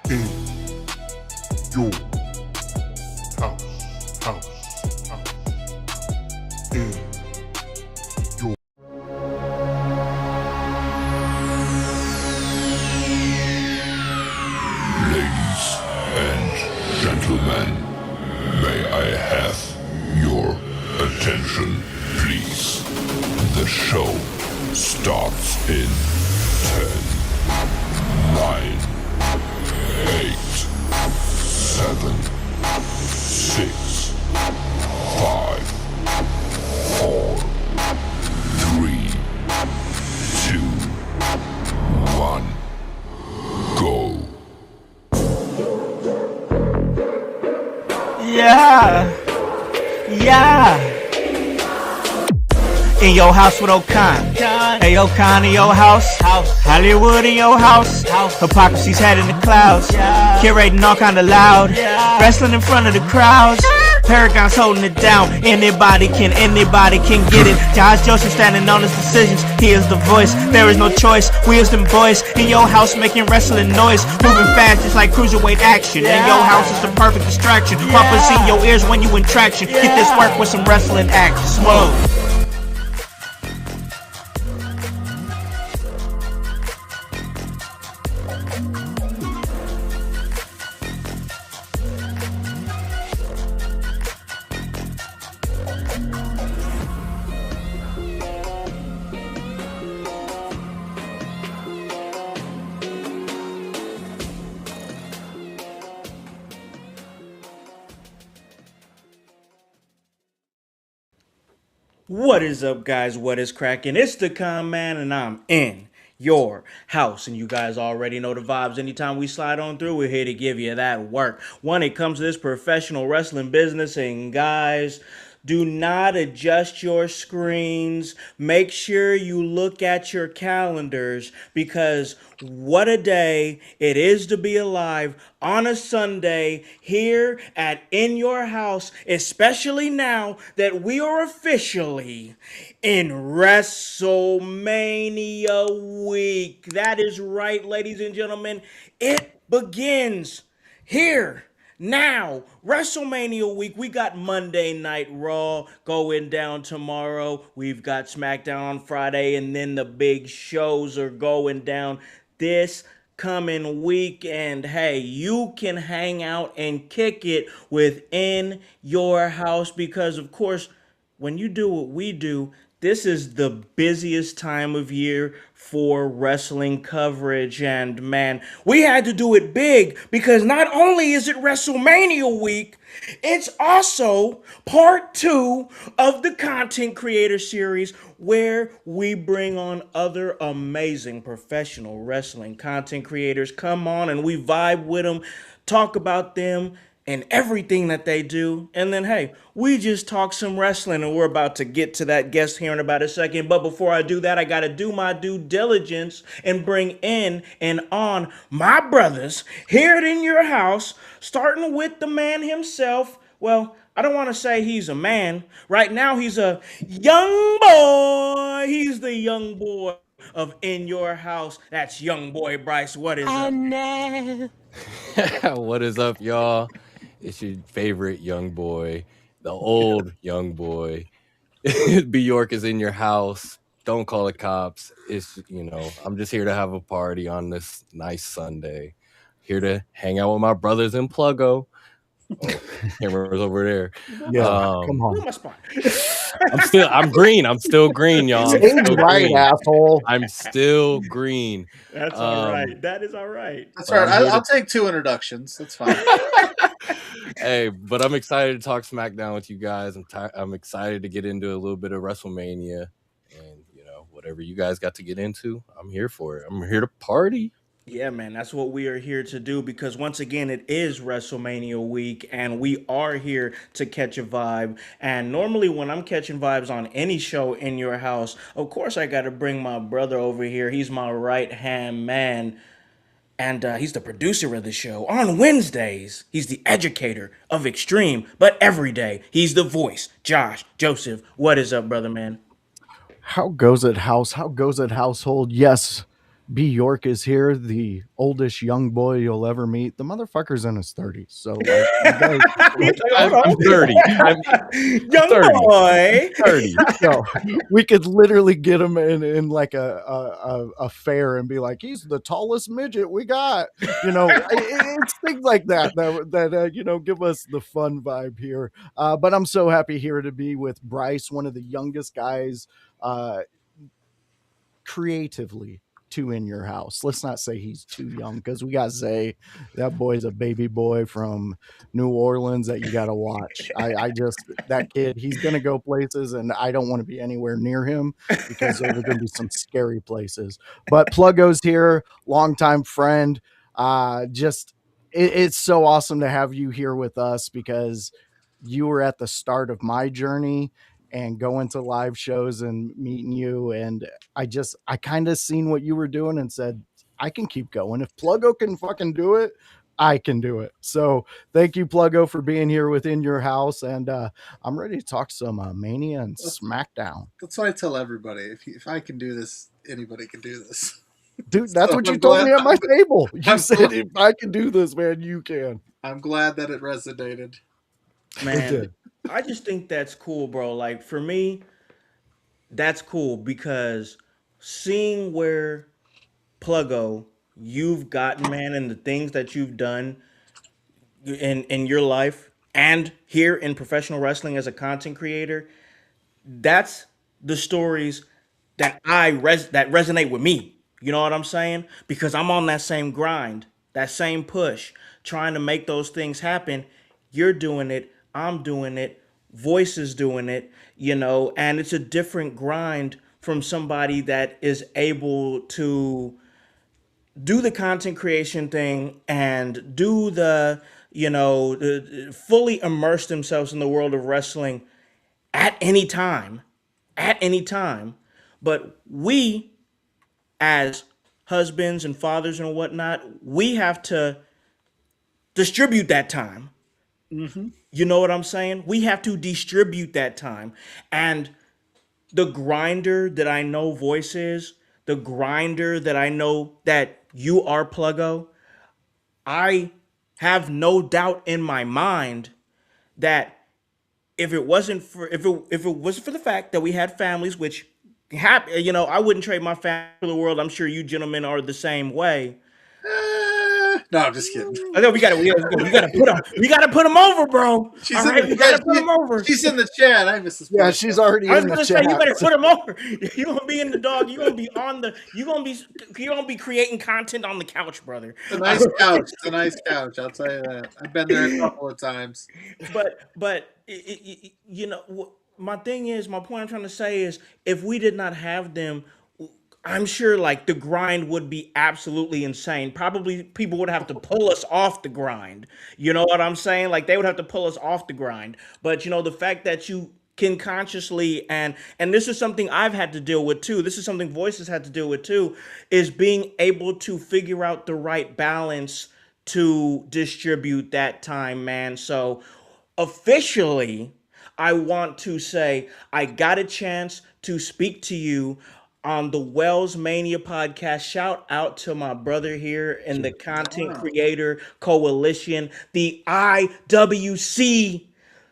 in your house, in your Ladies and gentlemen, may I have your attention, please? The show starts in 10, 9, 8, 7, 6, 5, 4, 3, 2, 1, go. Yeah. In your house with O'Con. Hey, O'Con in your house. Hollywood in your house. Hypocrisy's head in the clouds. Curating all kind of loud. Wrestling in front of the crowds. Paragon's holding it down. Anybody can get it. Josh Joseph standing on his decisions. He is the voice. There is no choice. We as them boys in your house making wrestling noise. Moving fast just like cruiserweight action. In your house is the perfect distraction. Pumpers in your ears when you in traction. Get this work with some wrestling action. Smoke. What is up, guys? What is cracking? It's the Con Man, and I'm in your house. And you guys already know the vibes. Anytime we slide on through, we're here to give you that work. When it comes to this professional wrestling business, and guys, do not adjust your screens. Make sure you look at your calendars, because what a day it is to be alive on a Sunday here at In Your House, especially now that we are officially in WrestleMania week. That is right, ladies and gentlemen. It begins here. Now, WrestleMania week, we got Monday Night Raw going down tomorrow. We've got Smackdown on Friday, and then the big shows are going down this coming week. And hey, you can hang out and kick it within your house, because, of course, when you do what we do, this is the busiest time of year for wrestling coverage. And man, we had to do it big, because not only is it WrestleMania week, it's also part 2 of the content creator series, where we bring on other amazing professional wrestling content creators. Come on, and we vibe with them, talk about them and everything that they do. And then, hey, we just talk some wrestling, and we're about to get to that guest here in about a second. But before I do that, I got to do my due diligence and bring in and on my brothers here in your house, starting with the man himself. Well, I don't want to say he's a man. Right now, he's a young boy. He's the young boy of In Your House. That's young Boi Bryce. What is up? What is up, y'all? It's your favorite young boy, the old young boy. Bjork is in your house. Don't call the cops. I'm just here to have a party on this nice Sunday. Here to hang out with my brothers in Pluggo. Oh, camera's over there. Yeah, come on. My spot. I'm green. I'm still green, y'all. I'm still right, green. asshole. I'm still green. That's all right. That is all right. That's right. I'll take 2 introductions. That's fine. Hey, but I'm excited to talk Smackdown with you guys. I'm excited to get into a little bit of WrestleMania, and whatever you guys got to get into, I'm here for it. I'm here to party. Yeah, man, that's what we are here to do, because once again, it is WrestleMania week, and we are here to catch a vibe. And normally when I'm catching vibes on any show in your house, of course I got to bring my brother over here. He's my right-hand man, and he's the producer of the show. On Wednesdays, he's the educator of Extreme, but every day, he's the voice. Josh Joseph, what is up, brother man? How goes it, house? How goes it, household? Yes, B. York is here, the oldest young boy you'll ever meet. The motherfucker's in his 30s. So, like, you guys, I'm 30. I'm Young 30. boy. 30. so we could literally get him in like a fair and be like, he's the tallest midget we got. It's things like that give us the fun vibe here. But I'm so happy here to be with Bryce, one of the youngest guys creatively to In Your House. Let's not say he's too young, because we got Zay. That boy's a baby boy from New Orleans that you got to watch. That kid, he's going to go places, and I don't want to be anywhere near him, because those are going to be some scary places. But Pluggo's here, longtime friend. It's so awesome to have you here with us, because you were at the start of my journey and going to live shows and meeting you. And I kind of seen what you were doing and said, I can keep going. If Pluggo can fucking do it, I can do it. So thank you, Pluggo, for being here within your house. And I'm ready to talk some Mania and Smackdown. That's what I tell everybody. If I can do this, anybody can do this. Dude, that's what you told me at my table. You said, if I can do this, man, you can. I'm glad that it resonated. Man, I just think that's cool, bro. Like, for me, that's cool, because seeing where Pluggo you've gotten, man, and the things that you've done in your life and here in professional wrestling as a content creator, that's the stories that that resonate with me. You know what I'm saying? Because I'm on that same grind, that same push, trying to make those things happen. You're doing it, I'm doing it, Voice is doing it, and it's a different grind from somebody that is able to do the content creation thing and do fully immerse themselves in the world of wrestling at any time, at any time. But we, as husbands and fathers and whatnot, we have to distribute that time. You know what I'm saying? We have to distribute that time. And the grinder that I know Voice is, the grinder that I know that you are, Pluggo, I have no doubt in my mind that if it wasn't for the fact that we had families, which I wouldn't trade my family for the world. I'm sure you gentlemen are the same way. No, I'm just kidding. I know we gotta put them over, bro. She's All right, we gotta put them over. She's in the chat. I miss this. Yeah, she's already in the chat. I was gonna say, you better put them over. You gonna be in the dog. You gonna be you gonna be creating content on the couch, brother. It's a nice couch. It's a nice couch. I'll tell you that. I've been there a couple of times. But my point I'm trying to say is, if we did not have them, I'm sure like the grind would be absolutely insane. Probably people would have to pull us off the grind. You know what I'm saying? Like, they would have to pull us off the grind. But the fact that you can consciously, and this is something I've had to deal with too. This is something Voices had to deal with too, is being able to figure out the right balance to distribute that time, man. So officially, I want to say I got a chance to speak to you on the Wells Mania podcast. Shout out to my brother here in the Content Creator Coalition, the IWC.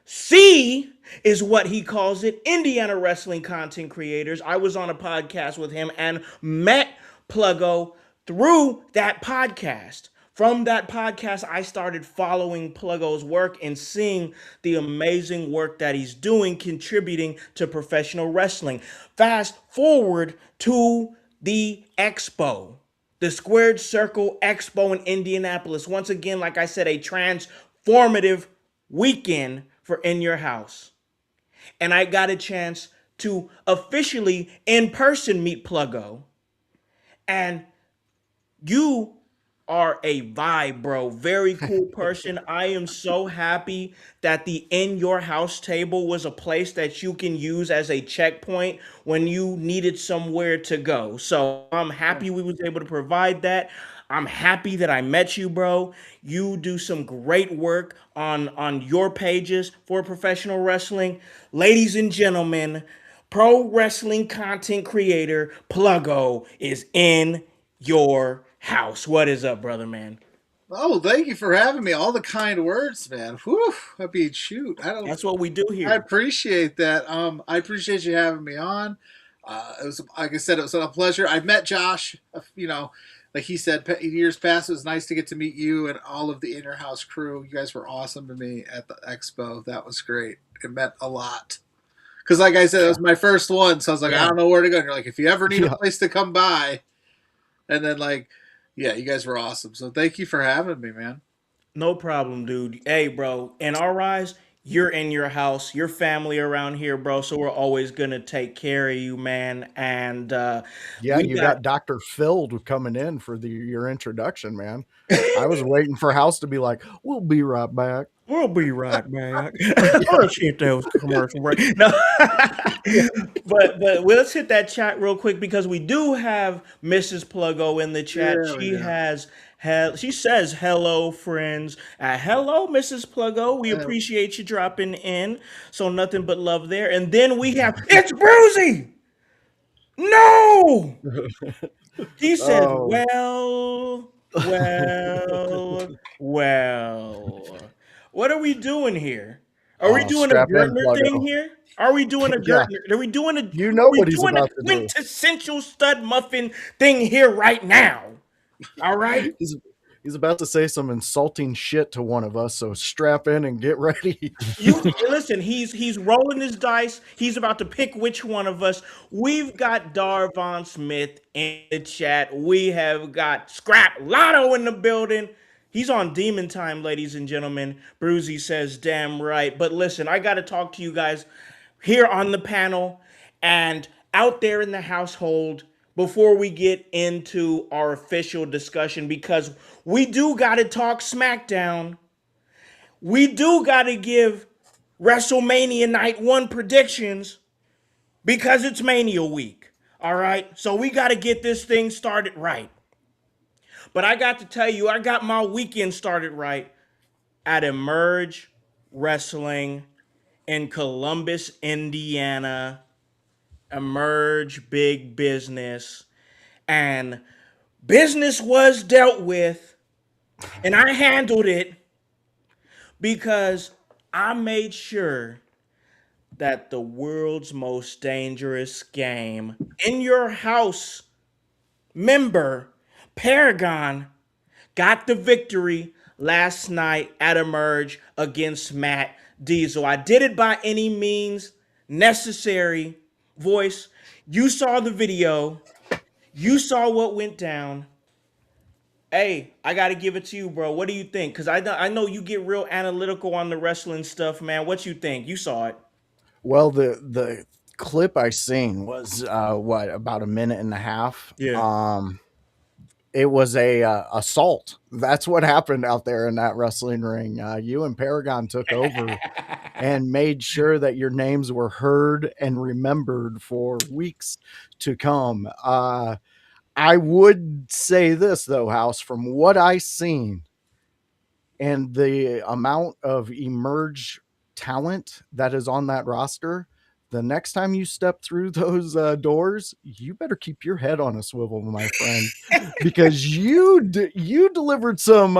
C is what he calls it, Indiana Wrestling Content Creators. I was on a podcast with him and met Pluggo through that podcast. From that podcast, I started following Pluggo's work and seeing the amazing work that he's doing, contributing to professional wrestling. Fast forward to the Expo, the Squared Circle Expo in Indianapolis. Once again, like I said, a transformative weekend for In Your House. And I got a chance to officially in person meet Pluggo. And you are a vibe, bro. Very cool person. I am so happy that the In Your House table was a place that you can use as a checkpoint when you needed somewhere to go. So I'm happy we was able to provide that. I'm happy that I met you, bro. You do some great work on your pages for professional wrestling. Ladies and gentlemen, pro wrestling content creator Pluggo is in your house. What is up, brother man? Oh, thank you for having me. All the kind words, man. Whew. I mean, shoot. That's what we do I here. appreciate that. I appreciate you having me on. It was, like I said, it was a pleasure. I met Josh. Like he said, years past. It was nice to get to meet you and all of the Inner House crew. You guys were awesome to me at the expo. That was great. It meant a lot. Because, like I said, it was my first one, so I was like, I don't know where to go. And you're like, if you ever need a place to come by, and then yeah, you guys were awesome. So thank you for having me, man. No problem, dude. Hey, bro, in our eyes, you're in your house, your family around here, bro. So we're always gonna take care of you, man. And Yeah, we you got got Dr. Phil coming in for your introduction, man. I was waiting for House to be like, "We'll be right back." we'll be right back. Oh shit, that was commercial break. No, but let's hit that chat real quick because we do have Mrs. Pluggo in the chat. Yeah, we do. She says hello, friends. Hello, Mrs. Pluggo. We Yeah. appreciate you dropping in. So nothing but love there. And then we have it's Brucey. No, he says, Oh, well. What are we doing here? Are we oh, doing a strap in, Gertner thing Pluggo. here? Are we doing a Yeah, Gertner? Are we doing a you know are we what he's doing a about to do. quintessential stud muffin thing here right now? All right. He's he's about to say some insulting shit to one of us, so strap in and get ready. You listen, he's rolling his dice. He's about to pick which one of us. We've got Darvon Smith in the chat. We have got Scrap Lotto in the building. He's on demon time, ladies and gentlemen. Bruzy says, damn right. But listen, I got to talk to you guys here on the panel and out there in the household before we get into our official discussion because we do got to talk SmackDown. We do got to give WrestleMania Night 1 predictions because it's Mania week. All right? So we got to get this thing started right. But I got to tell you, I got my weekend started right at Emerge Wrestling in Columbus, Indiana. Emerge Big Business. And business was dealt with, and I handled it because I made sure that the world's most dangerous game in your house member, Paragon, got the victory last night at Emerge against Matt Diesel. I did it by any means necessary. Voice, you saw the video. You saw what went down. Hey, I got to give it to you, bro. What do you think? Because I know you get real analytical on the wrestling stuff, man. What you think? You saw it. Well, the clip I seen was what, about a minute and a half. Yeah. It was a assault. That's what happened out there in that wrestling ring. You and Paragon took over and made sure that your names were heard and remembered for weeks to come. I would say this though, House, from what I seen and the amount of Emerge talent that is on that roster, the next time you step through those doors, you better keep your head on a swivel, my friend, because you delivered some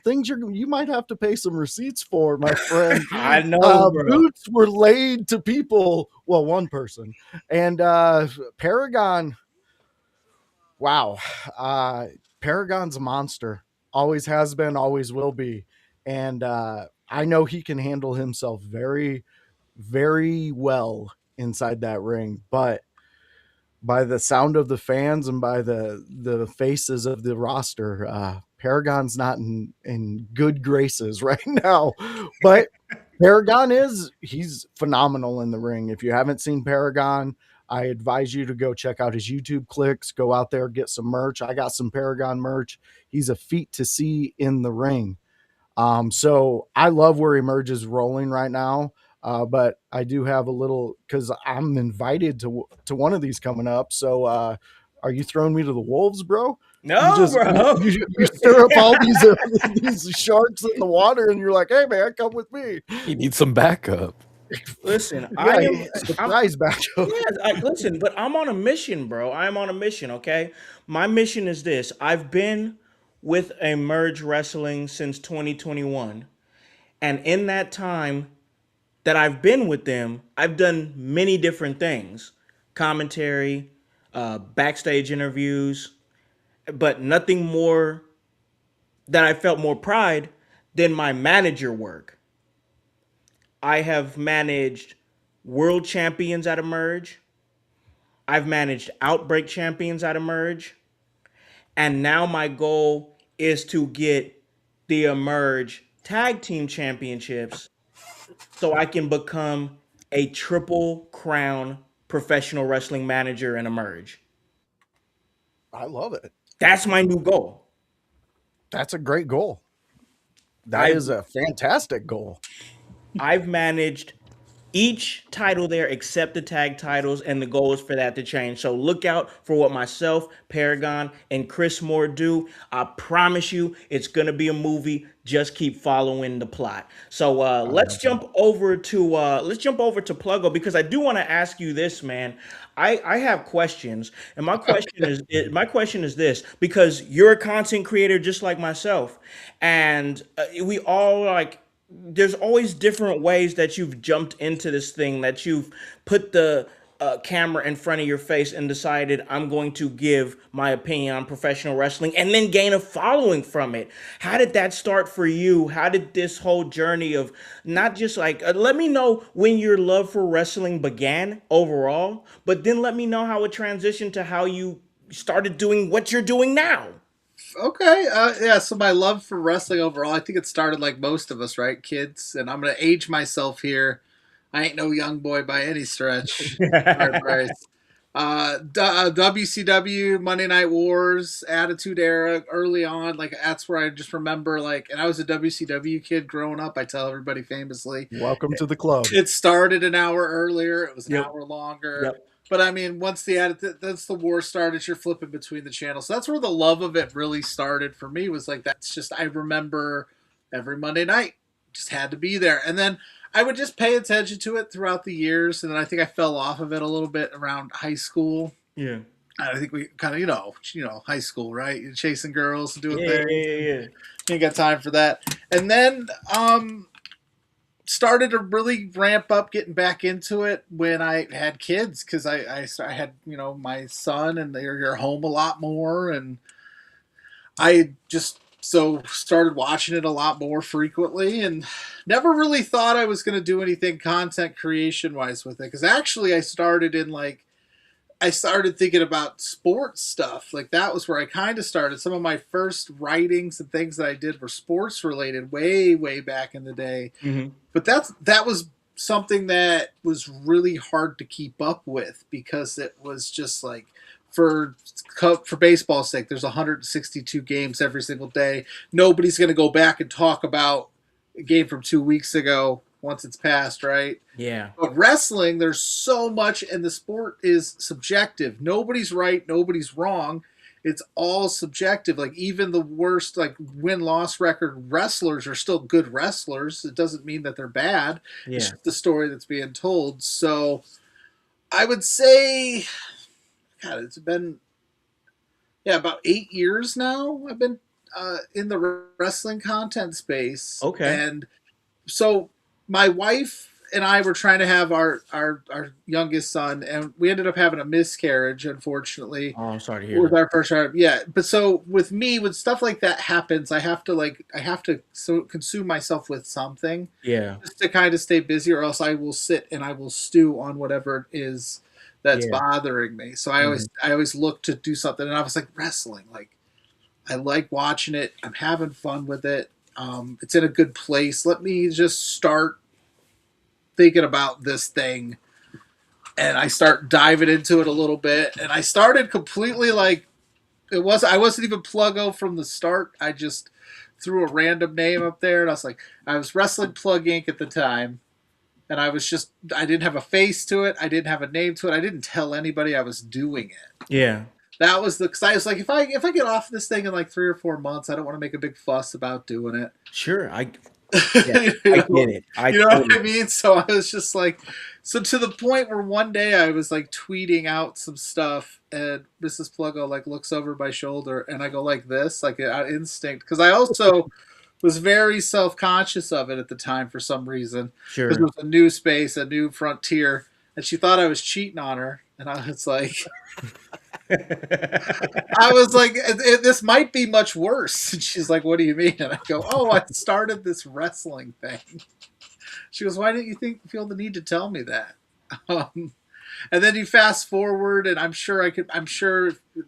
things you might have to pay some receipts for, my friend. I know, bro. Boots were laid to people. Well, one person, and Paragon. Wow, Paragon's a monster. Always has been, always will be, and I know he can handle himself very, very well inside that ring. But by the sound of the fans and by the faces of the roster, Paragon's not in good graces right now. But Paragon he's phenomenal in the ring. If you haven't seen Paragon, I advise you to go check out his YouTube clicks, go out there, get some merch. I got some Paragon merch. He's a feat to see in the ring. So I love where Emerge is rolling right now. But I do have a little, because I'm invited to one of these coming up. So are you throwing me to the wolves, bro? No, bro. You stir up all these sharks in the water, and you're like, "Hey, man, come with me." You need some backup. Listen, Yeah, surprise battle. listen, but I'm on a mission, bro. I'm on a mission, okay? My mission is this. I've been with Emerge Wrestling since 2021. And in that time that I've been with them, I've done many different things. Commentary, backstage interviews, but nothing more that I felt more pride than my manager work. I have managed world champions at Emerge. I've managed Outbreak champions at Emerge. And now my goal is to get the Emerge Tag Team Championships so I can become a triple crown professional wrestling manager and Emerge. I love it. That's my new goal. That's a great goal. That I've, is a fantastic goal. I've managed each title there except the tag titles, and the goal is for that to change. So look out for what myself, Paragon, and Chris Moore do. I promise you it's gonna be a movie. Just keep following the plot. So let's jump over to Pluggo, because I do want to ask you this, man. I have questions, and my question is this, because you're a content creator just like myself, and we all like, there's always different ways that you've jumped into this thing, that you've put the camera in front of your face and decided, I'm going to give my opinion on professional wrestling, and then gain a following from it. How did that start for you? How did this whole journey of not just like, let me know when your love for wrestling began overall, but then let me know how it transitioned to how you started doing what you're doing now. Okay, yeah. So my love for wrestling overall, I think it started like most of us, right, kids? And I'm gonna age myself here. I ain't no young boy by any stretch. Boi Bryce. WCW, Monday Night Wars, Attitude Era, early on, like that's where I just remember, like, and I was a WCW kid growing up. I tell everybody famously, Welcome to the club. it started an hour earlier. It was an Yep. hour longer. Yep. But I mean, once that's the war started, you're flipping between the channels. So that's where the love of it really started for me. Was like, that's just, I remember every Monday night just had to be there, and then I would just pay attention to it throughout the years, and then I think I fell off of it a little bit around high school. Yeah. I think we kind of, high school, right? You're chasing girls, doing Yeah, things. yeah. You ain't got time for that. And then started to really ramp up getting back into it when I had kids, because I had, my son, and you're home a lot more, and I just started watching it a lot more frequently, and never really thought I was going to do anything content creation wise with it, because actually I started thinking about sports stuff. Like, that was where I kind of started. Some of my first writings and things that I did were sports related, way back in the day. Mm-hmm. But that was something that was really hard to keep up with, because it was just like, for baseball's sake, there's 162 games every single day. Nobody's going to go back and talk about a game from 2 weeks ago once it's passed, right? Yeah. But wrestling, there's so much, and the sport is subjective. Nobody's right, nobody's wrong. It's all subjective. Like, even the worst, like, win-loss record wrestlers are still good wrestlers. It doesn't mean that they're bad. Yeah. It's just the story that's being told. So I would say, God, it's been, about 8 years now I've been in the wrestling content space. Okay. And so my wife and I were trying to have our youngest son, and we ended up having a miscarriage, unfortunately. Oh, I'm sorry to hear With that. our first child. Yeah. But so with me, when stuff like that happens, I have to consume myself with something. Yeah. Just to kind of stay busy, or else I will sit and I will stew on whatever it is that's bothering me. So I always look to do something, and I was like, wrestling. Like, I like watching it. I'm having fun with it. It's in a good place. Let me just start thinking about this thing, and I start diving into it a little bit. And I started completely like, I wasn't even Pluggo from the start. I just threw a random name up there, and I was wrestling Plug Inc. at the time. And I didn't have a face to it. I didn't have a name to it. I didn't tell anybody I was doing it. Yeah. That was because I was like, if I get off this thing in like 3 or 4 months, I don't want to make a big fuss about doing it. Sure. Yeah, I get it. I You know what totally I mean? So I was just like, so to the point where one day I was like tweeting out some stuff, and Mrs. Pluggo like looks over my shoulder, and I go like this, like an instinct, because I also was very self conscious of it at the time for some reason, because it sure. was a new space, a new frontier, and she thought I was cheating on her, and I was like, this might be much worse. And she's like, what do you mean? And I go, oh, I started this wrestling thing. She goes, why didn't you feel the need to tell me that? Um, and then you fast forward, and I'm sure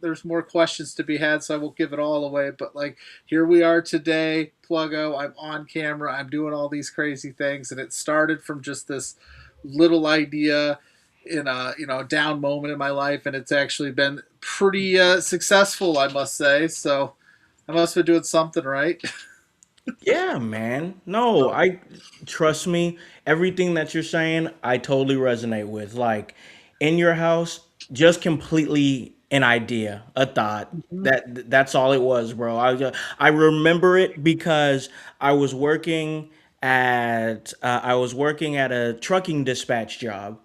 there's more questions to be had, so I won't give it all away. But like, here we are today, Pluggo. I'm on camera. I'm doing all these crazy things, and it started from just this little idea in a down moment in my life, and it's actually been pretty successful, I must say. So I must have been doing something right. Yeah, man. No, I trust me. Everything that you're saying, I totally resonate with. Like in your house, just completely an idea, a thought. That's all it was, bro. I remember it because I was working I was working at a trucking dispatch job,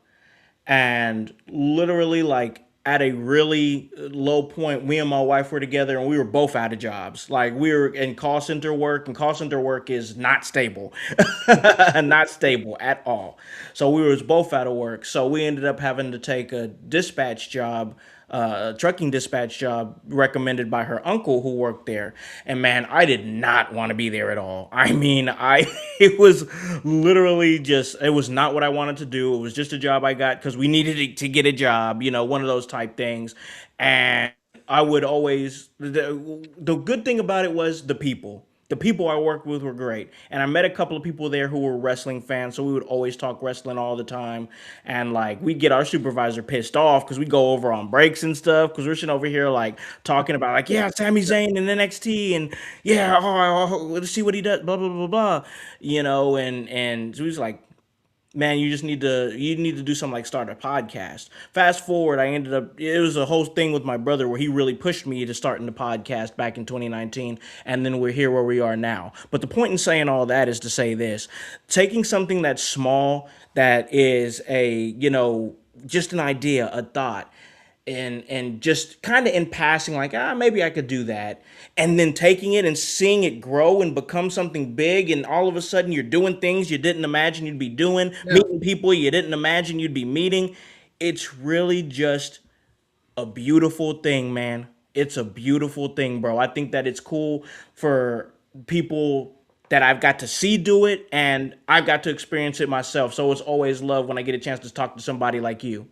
and literally like at a really low point, me and my wife were together and we were both out of jobs. Like we were in call center work, and call center work is not stable. Not stable at all. So we was both out of work, so we ended up having to take a dispatch job, a trucking dispatch job recommended by her uncle who worked there. And man, I did not want to be there at all. I mean, I it was literally just, it was not what I wanted to do. It was just a job I got because we needed to get a job, one of those type things. And I would always, the good thing about it was the people. The people I worked with were great. And I met a couple of people there who were wrestling fans, so we would always talk wrestling all the time. And like we'd get our supervisor pissed off because we go over on breaks and stuff, because we're sitting over here like talking about like, yeah, Sami Zayn and NXT, and yeah, let's see what he does, blah blah blah blah, and so he's like, man, you need to do something like start a podcast. Fast forward, it was a whole thing with my brother where he really pushed me to starting the podcast back in 2019, and then we're here where we are now. But the point in saying all that is to say this: taking something that's small, that is just an idea, a thought, and just kind of in passing, like, maybe I could do that, and then taking it and seeing it grow and become something big, and all of a sudden you're doing things you didn't imagine you'd be doing, Yeah. meeting people you didn't imagine you'd be meeting. It's really just a beautiful thing, man. It's a beautiful thing, bro. I think that it's cool for people that I've got to see do it, and I've got to experience it myself. So it's always love when I get a chance to talk to somebody like you.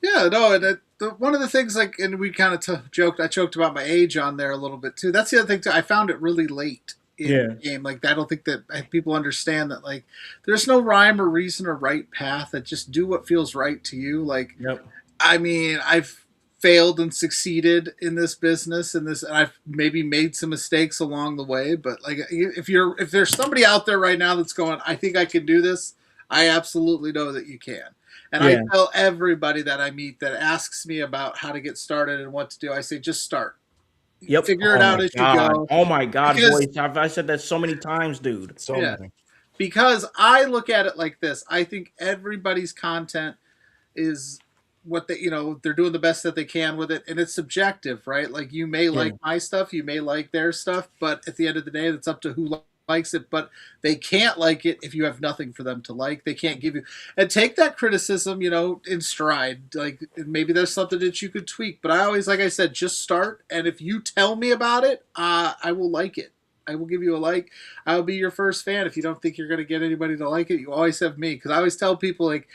Yeah, no, and one of the things, like, and we kind of joked. I joked about my age on there a little bit too. That's the other thing too. I found it really late in Yeah. the game. Like, I don't think that people understand that. Like, there's no rhyme or reason or right path. That just do what feels right to you. Like, Yep. I mean, I've failed and succeeded in this business, and I've maybe made some mistakes along the way. But like, if there's somebody out there right now that's going, I think I can do this. I absolutely know that you can. And I Yeah. tell everybody that I meet that asks me about how to get started and what to do, I say, just start. Yep. Figure it Oh out my as you God. go. Oh my God, Because, boys. I said that so many times, dude. So yeah, many. because I look at it like this. I think everybody's content is what they're doing the best that they can with it, and it's subjective, right? Like, you may Yeah. like my stuff, you may like their stuff, but at the end of the day, it's up to who likes it. But they can't like it if you have nothing for them to like. They can't give you, and take that criticism, in stride. Like, maybe there's something that you could tweak, but I always, like I said, just start, and if you tell me about it, I will like it. I will give you a like. I'll be your first fan. If you don't think you're going to get anybody to like it, you always have me. Because I always tell people, like,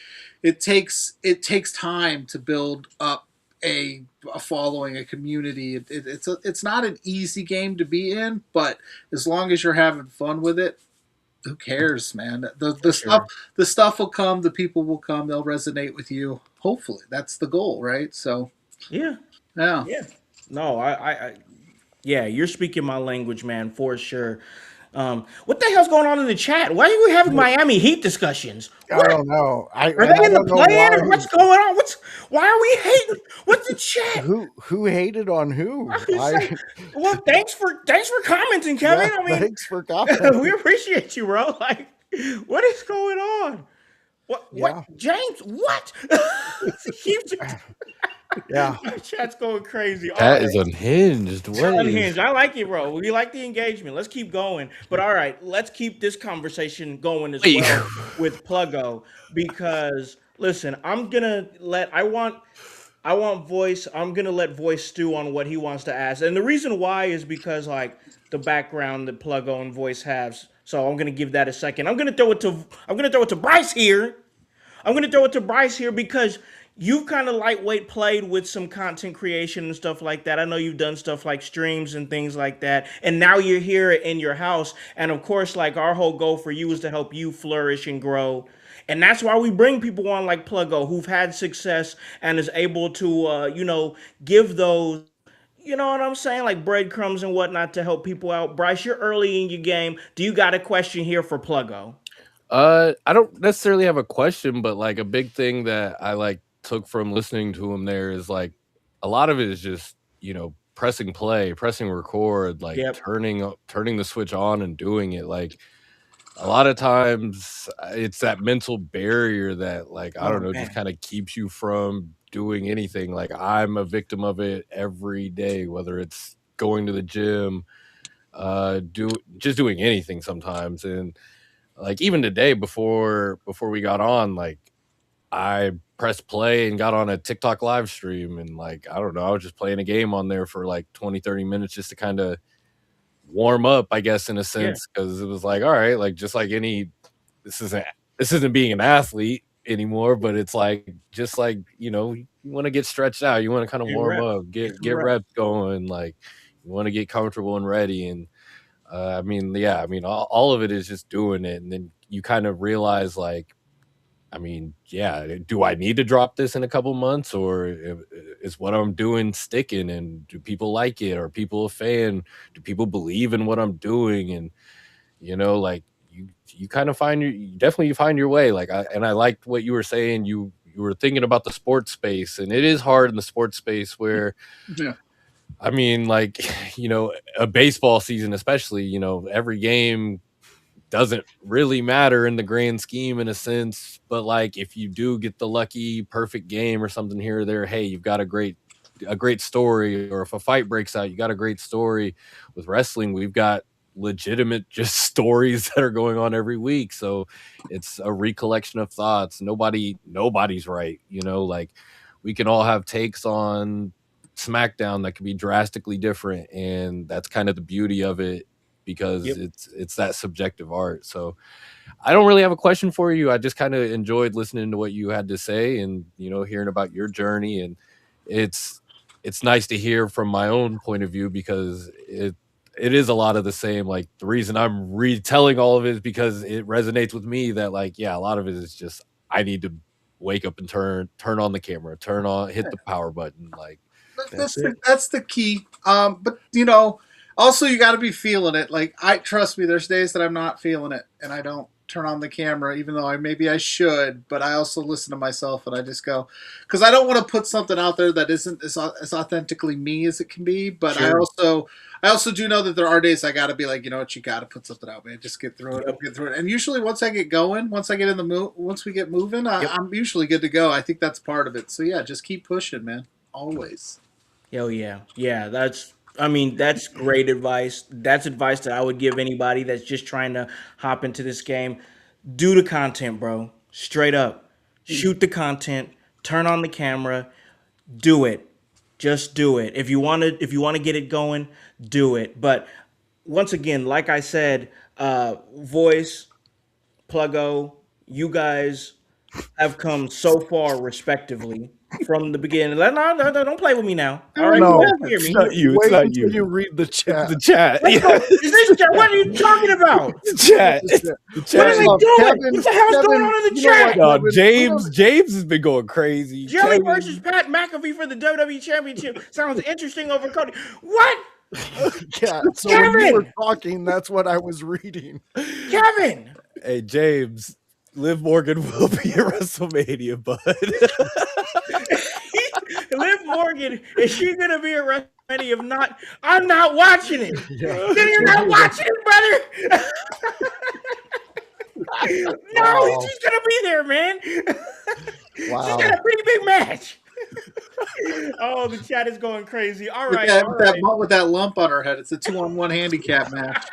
it takes time to build up a following, a community. It's not an easy game to be in, but as long as you're having fun with it, who cares, man? The stuff Sure. the stuff will come. The people will come. They'll resonate with you. Hopefully, that's the goal, right? So, Yeah. yeah. Yeah. No, yeah, you're speaking my language, man, for sure. What the hell's going on in the chat? Why are we having Miami Heat discussions? I don't know. Are they in the play-in or what's going on? Why are we hating? What's the chat? Who hated on who? Well, thanks for commenting, Kevin. Yeah, I mean, thanks for commenting. we appreciate you, bro. Like, what is going on? What, James? What? Yeah, chat's going crazy. That is unhinged. What unhinged. I like it, bro. We like the engagement. Let's keep going. But all right, let's keep this conversation going as well with Pluggo, because listen, I want Voice. I'm gonna let Voice stew on what he wants to ask, and the reason why is because like the background that Pluggo and Voice have. So I'm gonna give that a second. I'm gonna throw it to Bryce here. Because you've kind of lightweight played with some content creation and stuff like that. I know you've done stuff like streams and things like that. And now you're here in your house. And of course, like our whole goal for you is to help you flourish and grow. And that's why we bring people on like Pluggo who've had success and is able to, give those, you know what I'm saying, like breadcrumbs and whatnot to help people out. Bryce, you're early in your game. Do you got a question here for Pluggo? I don't necessarily have a question, but like a big thing that I like took from listening to him there is like a lot of it is just, pressing play, pressing record, like turning the switch on and doing it. Like a lot of times it's that mental barrier that like, I don't know, just kind of keeps you from doing anything. Like I'm a victim of it every day, whether it's going to the gym, just doing anything sometimes. And like even today before we got on, like I pressed play and got on a TikTok live stream, and like I don't know, I was just playing a game on there for like 20-30 minutes just to kind of warm up, I guess, in a sense, because it was like, all right, like just like this isn't being an athlete anymore, but it's like just like you want to get stretched out, you want to kind of warm up, get reps going, like you want to get comfortable and ready. And all of it is just doing it. And then you kind of realize like, do I need to drop this in a couple months, or is what I'm doing sticking? And do people like it? Are people a fan? Do people believe in what I'm doing? And, like you kind of definitely find your way. Like, I liked what you were saying. You were thinking about the sports space, and it is hard in the sports space where, a baseball season, especially, every game doesn't really matter in the grand scheme in a sense. But like, if you do get the lucky perfect game or something here or there, hey, you've got a great story. Or if a fight breaks out, you got a great story. With wrestling, we've got legitimate just stories that are going on every week. So it's a recollection of thoughts. Nobody's right. Like we can all have takes on Smackdown that could be drastically different, and that's kind of the beauty of it, because it's that subjective art. So I don't really have a question for you. I just kind of enjoyed listening to what you had to say, and hearing about your journey. And it's nice to hear from my own point of view, because it is a lot of the same. Like the reason I'm retelling all of it is because it resonates with me that like, a lot of it is just I need to wake up and turn on the camera, hit the power button. Like that's the key. But also you got to be feeling it. Like trust me, there's days that I'm not feeling it and I don't turn on the camera, even though I should, but I also listen to myself and I just go, because I don't want to put something out there that isn't as authentically me as it can be. But sure. I also do know that there are days I got to be like, you know what, you got to put something out, man. Just get through it. And usually once I get going, once I get in the mood, once we get moving, I'm usually good to go. I think that's part of it. So yeah, just keep pushing, man. Always. Hell yeah. Yeah, that's great advice. That's advice that I would give anybody that's just trying to hop into this game. Do the content, bro. Straight up. Shoot the content. Turn on the camera. Do it. Just do it. If you want to get it going, do it. But once again, like I said, Voice, Pluggo, you guys have come so far respectively from the beginning. No, don't play with me now. All right, no, hear me. It's not you. Wait until you read the chat. The chat. Is this chat? What are you talking about? The chat. What are they doing? Kevin, what the hell's going on in the chat? James has been going crazy. Jelly versus Pat McAfee for the WWE Championship sounds interesting over Cody. What? Yeah. So when you were Kevin! talking, that's what I was reading. Kevin! Hey, James, Liv Morgan will be at WrestleMania, bud. Liv Morgan, is she gonna be at WrestleMania? If not, I'm not watching it. Yeah. Then you're not watching it, brother. No, Wow. she's gonna be there, man. She's Wow. got a pretty big match. Oh, the chat is going crazy. All With right, that, all with that, right. with that lump on her head, it's a 2-on-1 handicap match.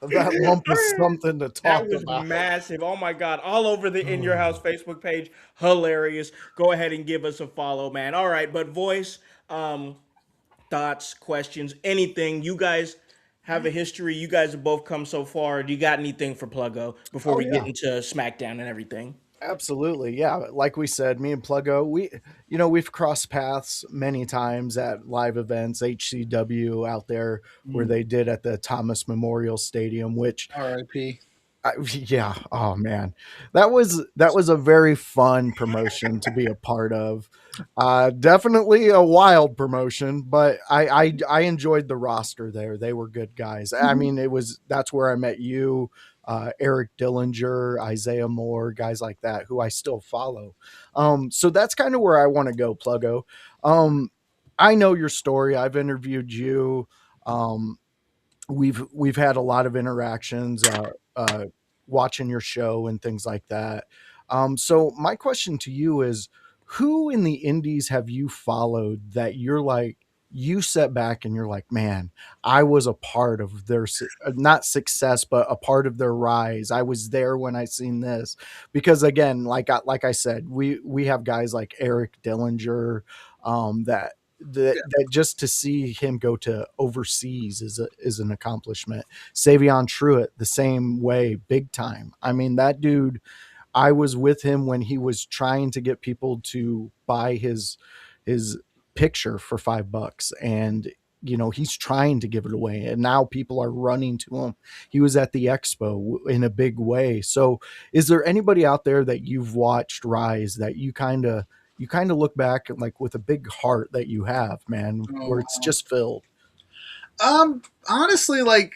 That lump was something to That talk was about. massive. Oh my God. All over the In Your House Facebook page. Hilarious. Go ahead and give us a follow, man. All right, but voice, thoughts, questions, anything. You guys have a history. You guys have both come so far. Do you got anything for Pluggo before Oh, we yeah. get into Smackdown and everything? Absolutely. Yeah. Like we said, me and Pluggo, we've crossed paths many times at live events, HCW out there where they did at the Thomas Memorial Stadium, which R.I.P. yeah. Oh man, that was a very fun promotion to be a part of. Definitely a wild promotion, but I enjoyed the roster there. They were good guys. I mean, that's where I met you, Eric Dillinger, Isaiah Moore, guys like that who I still follow. So that's kind of where I want to go, Pluggo. I know your story. I've interviewed you. Um, we've had a lot of interactions watching your show and things like that. So my question to you is, who in the indies have you followed that you're like, you set back and you're like, man, I was a part of their not success, but a part of their rise. I was there when I seen this. Because again, like I said, we have guys like Eric Dillinger, that just to see him go to overseas is an accomplishment. Savion Truitt, the same way, big time. I mean, that dude, I was with him when he was trying to get people to buy his picture for $5, and he's trying to give it away, and now people are running to him. He was at the expo in a big way. So is there anybody out there that you've watched rise that you kind of look back like with a big heart that you have, man, where it's just filled? Honestly, like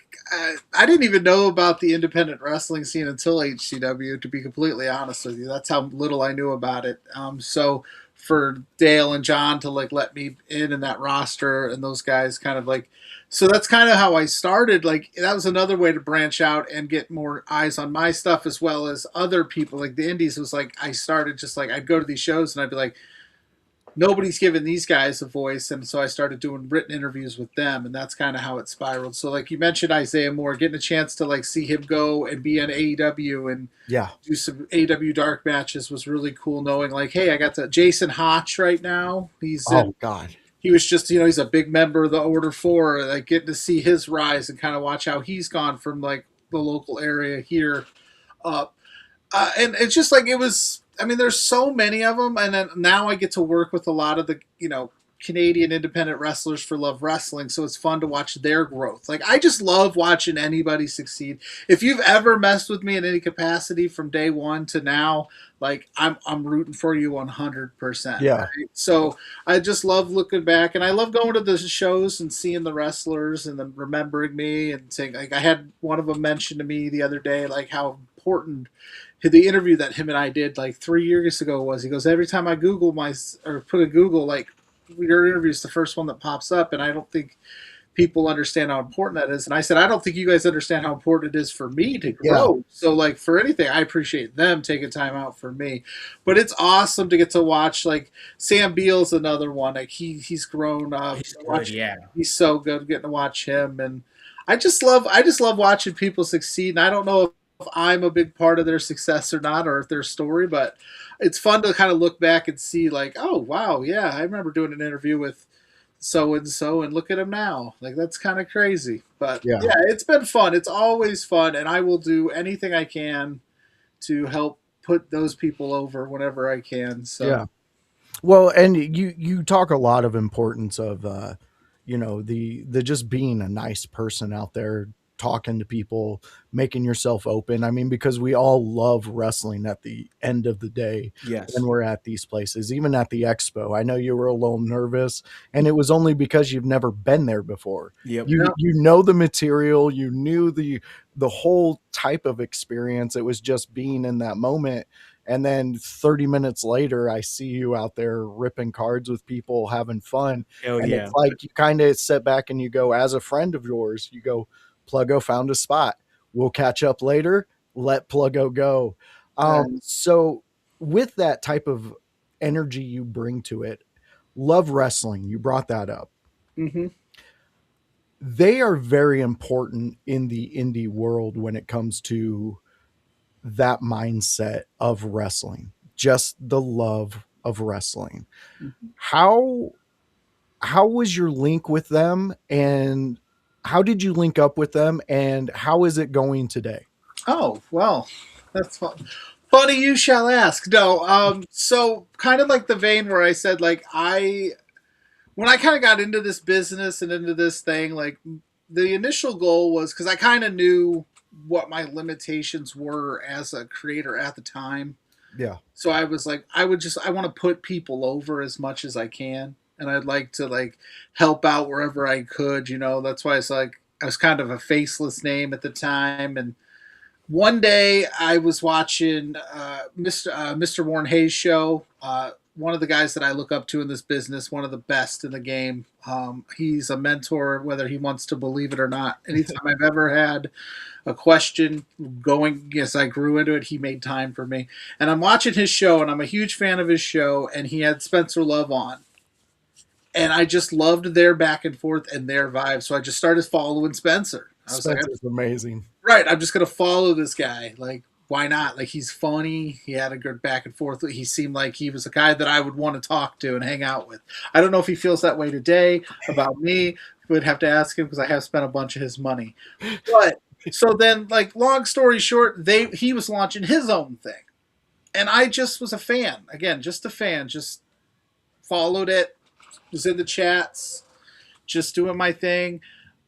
I didn't even know about the independent wrestling scene until HCW. To be completely honest with you, that's how little I knew about it. So for Dale and John to like let me in that roster and those guys kind of like, so that's kind of how I started. Like that was another way to branch out and get more eyes on my stuff as well as other people. Like the indies was like I started just like I'd go to these shows and I'd be like, nobody's giving these guys a voice, and so I started doing written interviews with them, and that's kind of how it spiraled. So like you mentioned Isaiah Moore, getting a chance to like see him go and be on AEW and Yeah. do some AEW dark matches was really cool, knowing like, hey, I got to Jason Hotch right now. Oh God. He was just, he's a big member of the Order 4, like getting to see his rise and kind of watch how he's gone from like the local area here up. And it's just like it was. I mean, there's so many of them, and then now I get to work with a lot of the Canadian independent wrestlers for Love Wrestling, so it's fun to watch their growth. Like I just love watching anybody succeed. If you've ever messed with me in any capacity from day one to now, like I'm rooting for you 100%. Yeah. Right? So I just love looking back, and I love going to the shows and seeing the wrestlers and then remembering me and saying like I had one of them mention to me the other day like how important the interview that him and I did like 3 years ago was. He goes, every time I Google or put a Google, like your interview is the first one that pops up, and I don't think people understand how important that is. And I said, I don't think you guys understand how important it is for me to grow. Yeah. So like for anything, I appreciate them taking time out for me. But it's awesome to get to watch like Sam Beal's another one. Like he's grown up. He's good, yeah. He's so good getting to watch him, and I just love watching people succeed. And I don't know if I'm a big part of their success or not, or if their story, but it's fun to kind of look back and see like, oh wow, yeah, I remember doing an interview with so and so, and look at him now. Like that's kind of crazy, but Yeah. it's been fun. It's always fun, and I will do anything I can to help put those people over whenever I can. So Yeah. Well, and you talk a lot of importance of the just being a nice person out there, talking to people, making yourself open. I mean, because we all love wrestling at the end of the day Yes. when we're at these places, even at the expo. I know you were a little nervous, and it was only because you've never been there before. Yep. You know the material, you knew the whole type of experience. It was just being in that moment. And then 30 minutes later, I see you out there ripping cards with people, having fun. Hell And yeah. it's like you kind of sit back and you go, as a friend of yours, you go, Pluggo found a spot. We'll catch up later. Let Pluggo go. So with that type of energy you bring to it, love wrestling, you brought that up. Mm-hmm. They are very important in the indie world when it comes to that mindset of wrestling, just the love of wrestling. Mm-hmm. How was your link with them, and how did you link up with them, and how is it going today? Oh, well, that's fun. Funny you shall ask. No, so kind of like the vein where I said, like, when I kind of got into this business and into this thing, like, the initial goal was, because I kind of knew what my limitations were as a creator at the time. Yeah. So I was like, I want to put people over as much as I can. And I'd like to, like, help out wherever I could, that's why it's like, I was kind of a faceless name at the time. And one day I was watching Mr. Warren Hayes' show. One of the guys that I look up to in this business, one of the best in the game. He's a mentor, whether he wants to believe it or not. Anytime I've ever had a question going, as I grew into it, he made time for me. And I'm watching his show, and I'm a huge fan of his show, and he had Spencer Love on. And I just loved their back and forth and their vibe. So I just started following Spencer. I was Spencer's amazing. Right, I'm just going to follow this guy. Like, why not? Like, he's funny. He had a good back and forth. He seemed like he was a guy that I would want to talk to and hang out with. I don't know if he feels that way today about me. Would have to ask him, because I have spent a bunch of his money. But so then, like, long story short, he was launching his own thing. And I just was a fan. Again, just a fan. Just followed it. Was in the chats. Just doing my thing.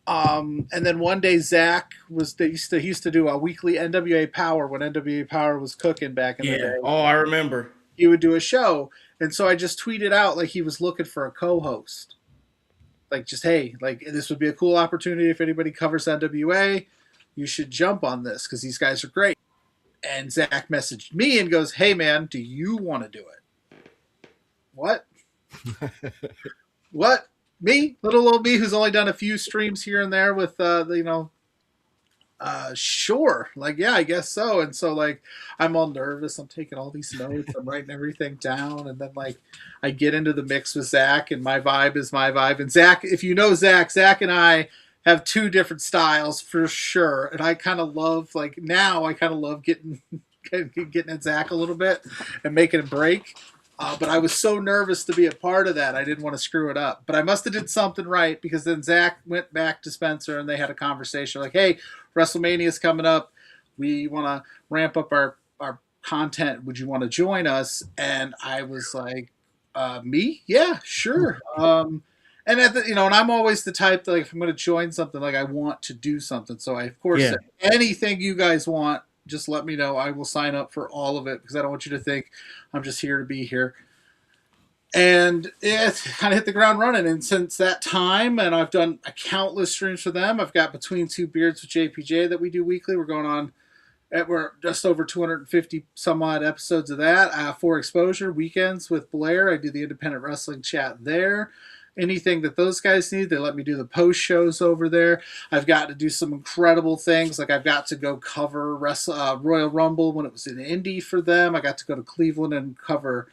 And then one day Zach he used to do a weekly NWA Power when NWA Power was cooking back in the day. Oh, I remember. He would do a show. And so I just tweeted out, like, he was looking for a co-host. Like, just, hey, like, this would be a cool opportunity if anybody covers NWA. You should jump on this because these guys are great. And Zach messaged me and goes, hey, man, do you want to do it? What? What? Me? Little old me who's only done a few streams here and there with, sure. Like, yeah, I guess so. And so, like, I'm all nervous. I'm taking all these notes. I'm writing everything down. And then, like, I get into the mix with Zach, and my vibe is my vibe. And Zach, if you know Zach and I have two different styles for sure. And I kind of love, like, now I kind of love getting at Zach a little bit and making him break. But I was so nervous to be a part of that, I didn't want to screw it up. But I must have did something right, because then Zach went back to Spencer and they had a conversation like, hey, WrestleMania is coming up. We want to ramp up our content. Would you want to join us? And I was like, me? Yeah, sure. And and I'm always the type that, like, if I'm going to join something, like, I want to do something. So I, of course, anything you guys want, just let me know. I will sign up for all of it, because I don't want you to think I'm just here to be here. And it kind of hit the ground running. And since that time, and I've done countless streams for them. I've got Between Two Beards with JPJ that we do weekly. We're just over 250 some odd episodes of that. For Exposure weekends with Blair, I do the independent wrestling chat there. Anything that those guys need, they let me do the post shows over there. I've got to do some incredible things. Like, I've got to go cover Royal Rumble when it was in Indy for them. I got to go to Cleveland and cover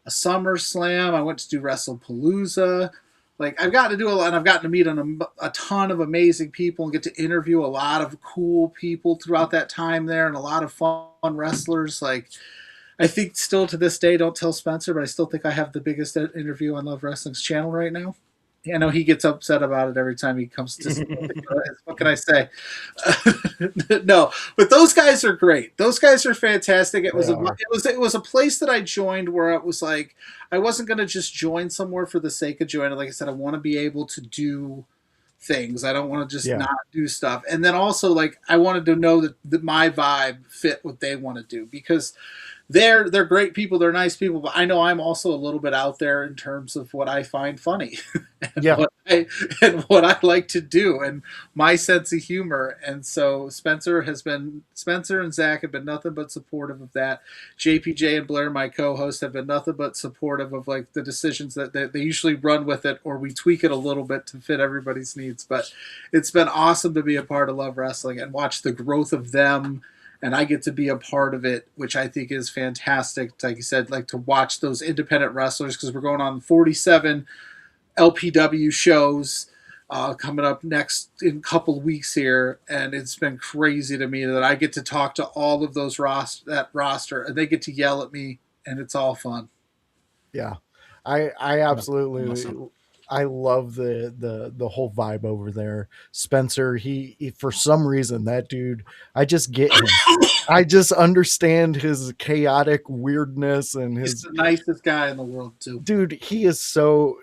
a SummerSlam. I went to do WrestlePalooza. Like, I've got to do a lot, and I've gotten to meet a ton of amazing people and get to interview a lot of cool people throughout that time there, and a lot of fun wrestlers. Like, I think still to this day, don't tell Spencer, but I still think I have the biggest interview on Love Wrestling's channel right now. I know he gets upset about it every time he comes to. What can I say? No, but those guys are great. Those guys are fantastic. It was a place that I joined where it was like, I wasn't going to just join somewhere for the sake of joining. Like I said, I want to be able to do things. I don't want to just Yeah. not do stuff. And then also, like, I wanted to know that my vibe fit what they want to do, because they're great people, they're nice people, but I know I'm also a little bit out there in terms of what I find funny and Yeah. what I like to do and my sense of humor. And so Spencer and Zach have been nothing but supportive of that. JPJ and Blair, my co-host, have been nothing but supportive of like the decisions that they usually run with it, or we tweak it a little bit to fit everybody's needs. But it's been awesome to be a part of Love Wrestling and watch the growth of them, and I get to be a part of it, which I think is fantastic. Like you said, like to watch those independent wrestlers, because we're going on 47 LPW shows coming up next in a couple of weeks here, and it's been crazy to me that I get to talk to all of that roster, and they get to yell at me, and it's all fun. Yeah. I absolutely Awesome. I love the whole vibe over there. Spencer, he for some reason, that dude, I just get him. I just understand his chaotic weirdness and He's his the nicest guy in the world too. dude. He is so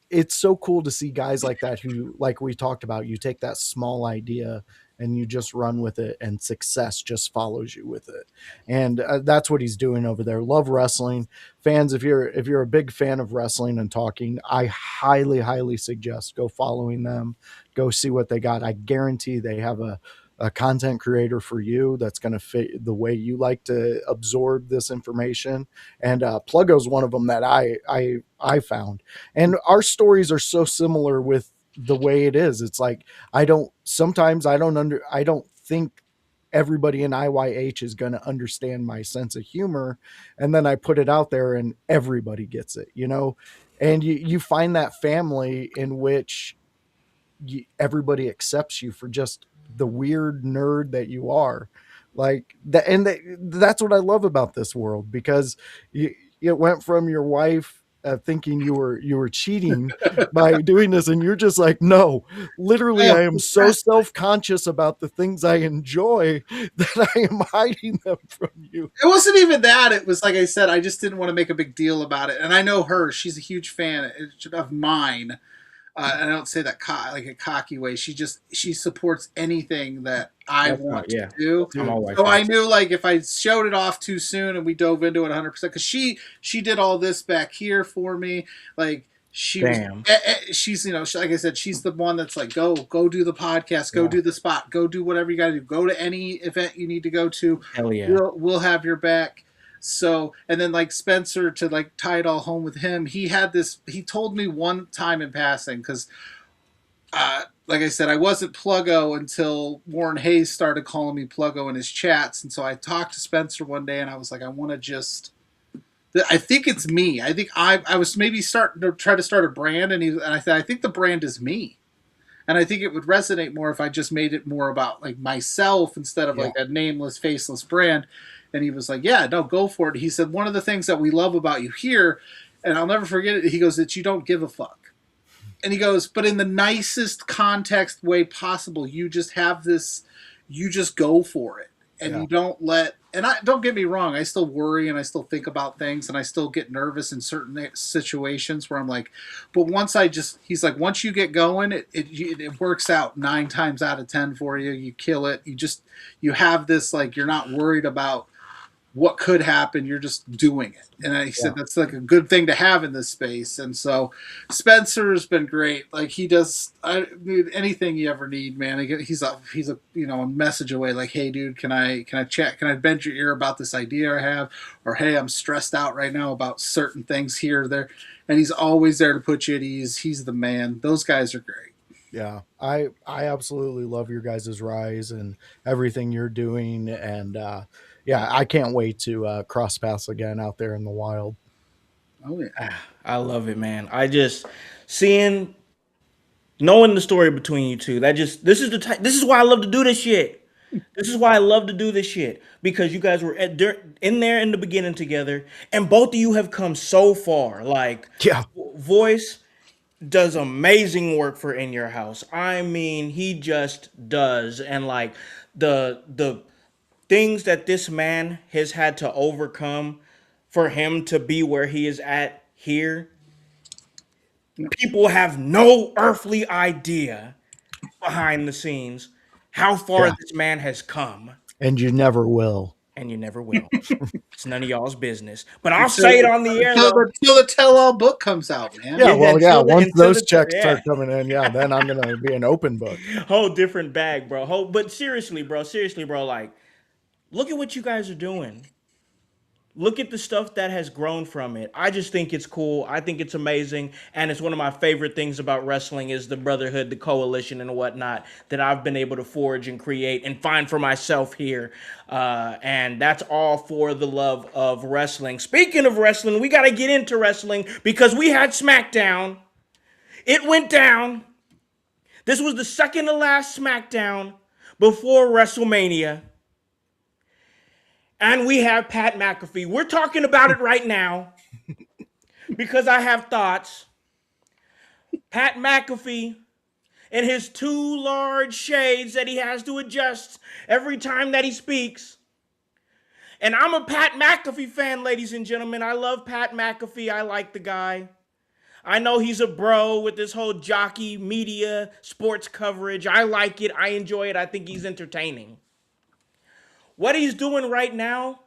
it's so cool to see guys like that who, like we talked about, you take that small idea and you just run with it, and success just follows you with it. And that's what he's doing over there. Love Wrestling fans, if you're a big fan of wrestling and talking, I highly suggest go following them, go see what they got. I guarantee they have a content creator for you that's going to fit the way you like to absorb this information. And Pluggo is one of them that I found. And our stories are so similar with the way it is. It's like I don't think everybody in IYH is going to understand my sense of humor, and then I put it out there and everybody gets it, and you find that family in which everybody accepts you for just the weird nerd that you are, like that. And that's what I love about this world, because it went from your wife thinking you were cheating by doing this, and you're just like, no, literally Oh, I am so self-conscious about the things I enjoy that I am hiding them from you. it wasn't even that. It was like I said, I just didn't want to make a big deal about it. And I know her; she's a huge fan of mine. And I don't say that like a cocky way. She supports anything that I That's want not, to yeah. do. I'm Dude, always So I knew, like, if I showed it off too soon and we dove into it 100%, because she did all this back here for me. Like, she was, damn. she's, like I said, she's the one that's like, go do the podcast, go Yeah. do the spot, go do whatever you got to do, go to any event you need to go to. Hell yeah. We'll have your back. So, and then like Spencer, to like tie it all home with him, he told me one time in passing, because like I said, I wasn't Pluggo until Warren Hayes started calling me Pluggo in his chats. And so I talked to Spencer one day, and I was like, I want to just, I think it's me. I think I was maybe starting to try to start a brand, and I said, I think the brand is me. And I think it would resonate more if I just made it more about like myself instead of Yeah. like a nameless, faceless brand. And he was like, yeah, no, go for it. He said, one of the things that we love about you here, and I'll never forget it, he goes, that you don't give a fuck. And he goes, but in the nicest context way possible, you just have this, you just go for it. And you don't and don't get me wrong, I still worry and I still think about things and I still get nervous in certain situations where I'm like, but he's like, once you get going, it works out 9 times out of 10 for you. You kill it. You have this, like, you're not worried about what could happen. You're just doing it. And he said that's like a good thing to have in this space. And so Spencer's been great. Like, he does anything you ever need, man. He's a a message away, like, hey dude, can I chat? Can I bend your ear about this idea I have? Or hey, I'm stressed out right now about certain things here or there. And he's always there to put you at ease. He's the man. Those guys are great. Yeah, I absolutely love your guys' rise and everything you're doing, and yeah, I can't wait to cross paths again out there in the wild. Oh yeah. I love it, man. I just seeing, knowing the story between you two. This is why I love to do this shit. This is why I love to do this shit, because you guys were in there in the beginning together, and both of you have come so far. Like, Yeah, Voice does amazing work for In Your House. I mean, he just does, and like the things that this man has had to overcome for him to be where he is at here, People have no earthly idea behind the scenes how far this man has come. And you never will. And you never will. It's none of y'all's business. But I'll say it on the air, Until though. the tell-all book comes out, man. Yeah, well, yeah. Until the- Once until those the- checks yeah. start coming in, then I'm gonna be an open book. Whole different bag, bro. But seriously, bro. Like, look at what you guys are doing. Look at the stuff that has grown from it. I just think it's cool. I think it's amazing. And it's one of my favorite things about wrestling is the brotherhood, the coalition, and whatnot that I've been able to forge and create and find for myself here. And that's all for the love of wrestling. Speaking of wrestling, we got to get into wrestling because we had Smackdown. It went down. This was the second to last Smackdown before WrestleMania. And we have Pat McAfee. We're talking about it right now because I have thoughts. Pat McAfee and his two large shades that he has to adjust every time that he speaks. And I'm a Pat McAfee fan, ladies and gentlemen. I love Pat McAfee. I like the guy. I know he's a bro with this whole jockey media sports coverage. I like it. I enjoy it. I think he's entertaining. What he's doing right now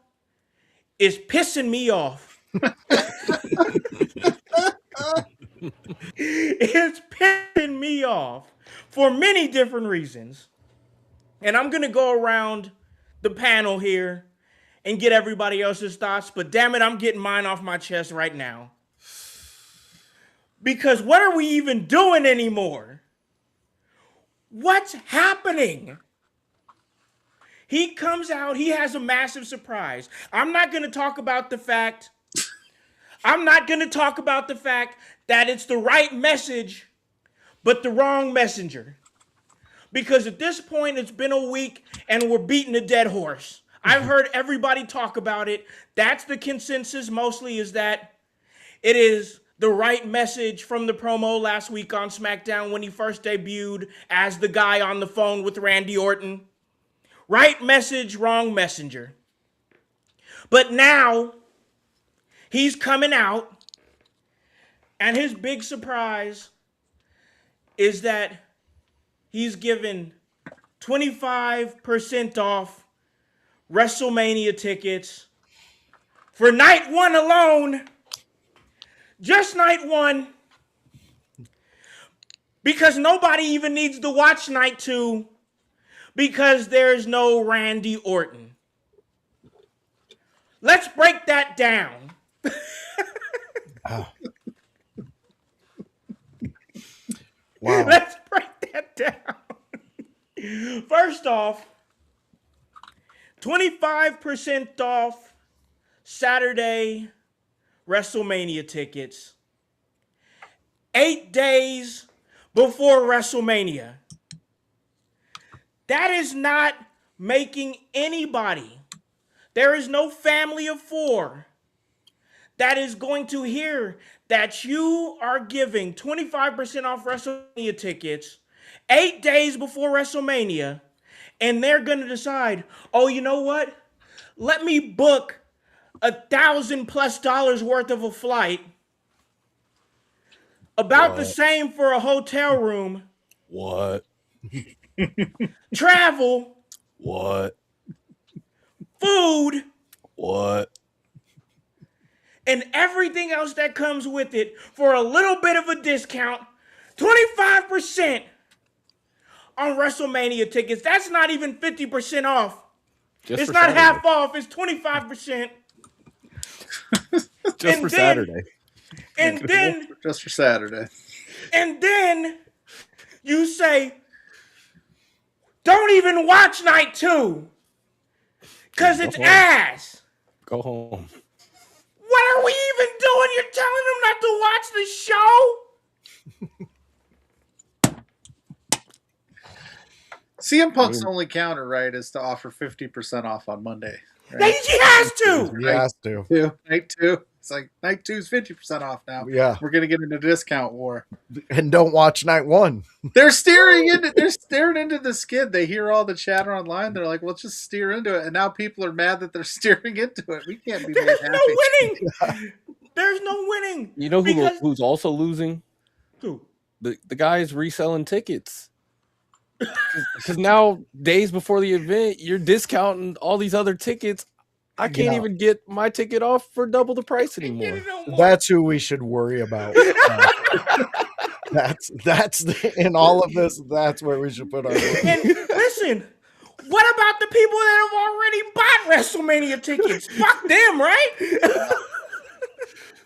is pissing me off. It's pissing me off for many different reasons. And I'm going to go around the panel here and get everybody else's thoughts. But damn it, I'm getting mine off my chest right now. Because what are we even doing anymore? What's happening? He comes out, he has a massive surprise. I'm not going to talk about the fact that it's the right message, but the wrong messenger. Because at this point, it's been a week and we're beating a dead horse. I've heard everybody talk about it. That's the consensus mostly, is that it is the right message from the promo last week on SmackDown when he first debuted as the guy on the phone with Randy Orton. Right message, wrong messenger. But now, he's coming out, and his big surprise is that he's given 25% off WrestleMania tickets for night one alone. Just night one. Because nobody even needs to watch night two. Because there's no Randy Orton. Let's break that down. Wow. Let's break that down. First off, 25% off Saturday WrestleMania tickets. 8 days before WrestleMania. That is not making anybody. There is no family of four that is going to hear that you are giving 25% off WrestleMania tickets 8 days before WrestleMania, and they're going to decide, oh, you know what? Let me book $1,000+ worth of a flight, about the same for a hotel room. What? Travel. What? Food. What? And everything else that comes with it for a little bit of a discount. 25% on WrestleMania tickets. That's not even 50% off. It's not Saturday. half off. It's 25%. Just for Saturday. And then Just for Saturday. And then you say, don't even watch night two. Because it's ass. Go home. What are we even doing? You're telling them not to watch the show? CM Punk's only counter, right, is to offer 50% off on Monday. Right? He has to. He has to. Night two. It's like night two's 50% off now. Yeah. We're gonna get into discount war. And don't watch night one. They're staring into the skid. They hear all the chatter online. They're like, well, just steer into it. And now people are mad that they're steering into it. We can't be There's happy. no winning. There's no winning. You know who's also losing? Who? The guys reselling tickets. Because now, days before the event, you're discounting all these other tickets. I can't even get my ticket off for double the price anymore. That's who we should worry about. That's in all of this. That's where we should put our. And listen, what about the people that have already bought WrestleMania tickets? Fuck them, right?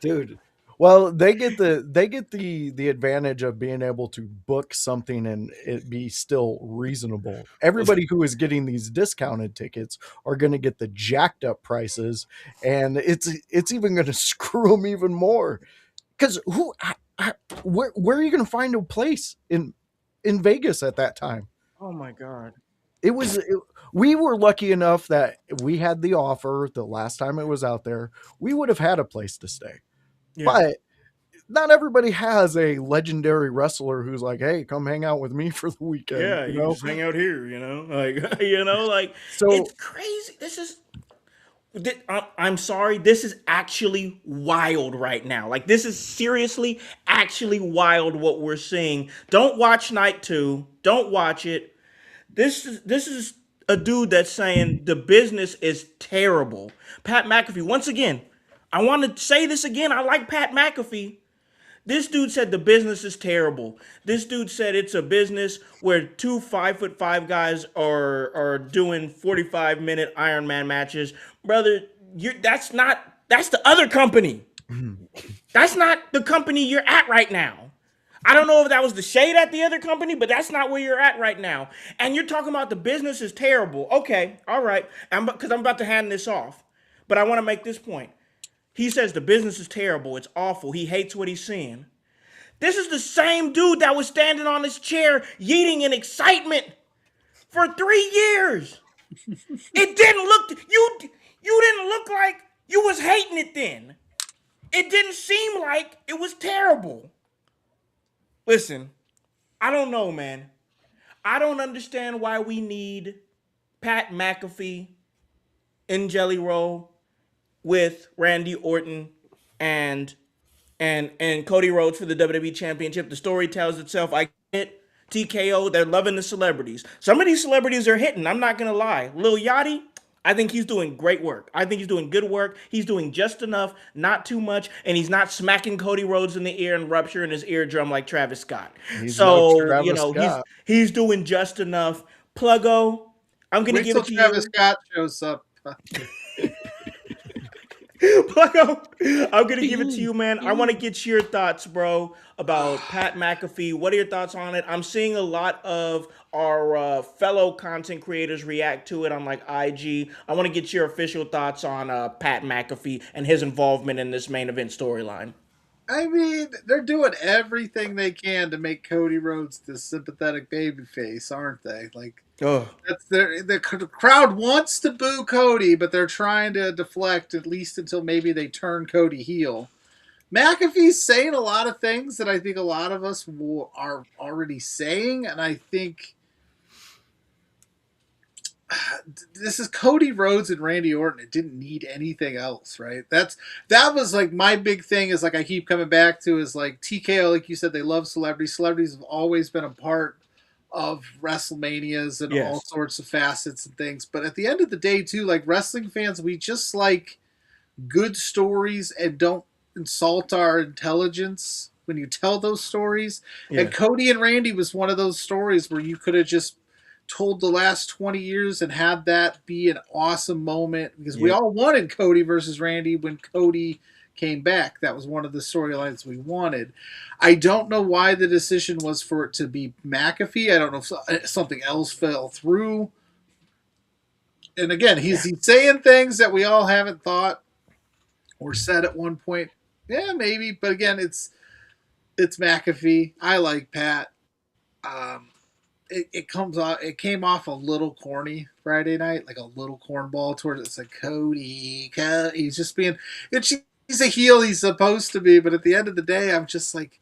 Dude. Well, they get the advantage of being able to book something and it be still reasonable. Everybody who is getting these discounted tickets are going to get the jacked up prices, and it's even going to screw them even more. Because where are you going to find a place in Vegas at that time? Oh my God. We were lucky enough that we had the offer the last time it was out there. We would have had a place to stay. Yeah. But not everybody has a legendary wrestler who's like, hey, come hang out with me for the weekend. Yeah, you just hang out here, like, so it's crazy. I'm sorry. This is actually wild right now. Like, this is seriously actually wild what we're seeing. Don't watch night 2. Don't watch it. This is a dude that's saying the business is terrible. Pat McAfee, once again, I want to say this again. I like Pat McAfee. This dude said the business is terrible. This dude said it's a business where 2 5'5" guys are doing 45-minute Iron Man matches. Brother, that's the other company. That's not the company you're at right now. I don't know if that was the shade at the other company, but that's not where you're at right now. And you're talking about the business is terrible. Okay, all right, because I'm about to hand this off. But I want to make this point. He says the business is terrible. It's awful. He hates what he's seeing. This is the same dude that was standing on his chair yeeting in excitement for 3 years. It didn't look, you didn't look like you was hating it then. It didn't seem like it was terrible. Listen, I don't know, man. I don't understand why we need Pat McAfee in Jelly Roll with Randy Orton and Cody Rhodes for the WWE Championship. The story tells itself. I get it. TKO, they're loving the celebrities. Some of these celebrities are hitting. I'm not going to lie. Lil Yachty, I think he's doing great work. I think he's doing good work. He's doing just enough, not too much, and he's not smacking Cody Rhodes in the ear and rupturing his eardrum like Travis Scott. He's doing just enough. Pluggo, I'm going to give it to Travis Scott shows up. Pluggo, I'm going to give it to you, man. I want to get your thoughts, bro, about Pat McAfee. What are your thoughts on it? I'm seeing a lot of our fellow content creators react to it on like IG. I want to get your official thoughts on Pat McAfee and his involvement in this main event storyline. I mean, they're doing everything they can to make Cody Rhodes this sympathetic babyface, aren't they? Like, the crowd wants to boo Cody, but they're trying to deflect at least until maybe they turn Cody heel. McAfee's saying a lot of things that I think a lot of us are already saying, and I think this is Cody Rhodes and Randy Orton. It didn't need anything else, right? That was like my big thing is like I keep coming back to is like TKO, like you said, they love celebrities. Celebrities have always been a part of WrestleManias and all sorts of facets and things. But at the end of the day, too, like wrestling fans, we just like good stories and don't insult our intelligence when you tell those stories. Yeah. And Cody and Randy was one of those stories where you could have just told the last 20 years and had that be an awesome moment because we all wanted Cody versus Randy when Cody came back. That was one of the storylines we wanted. I don't know why the decision was for it to be McAfee. I don't know if something else fell through. And again, he's saying things that we all haven't thought or said at one point. Yeah, maybe. But again, it's McAfee. I like Pat. It came off a little corny Friday night, like a little cornball towards it's like Cody. He's just being he's a heel he's supposed to be, but at the end of the day, I'm just like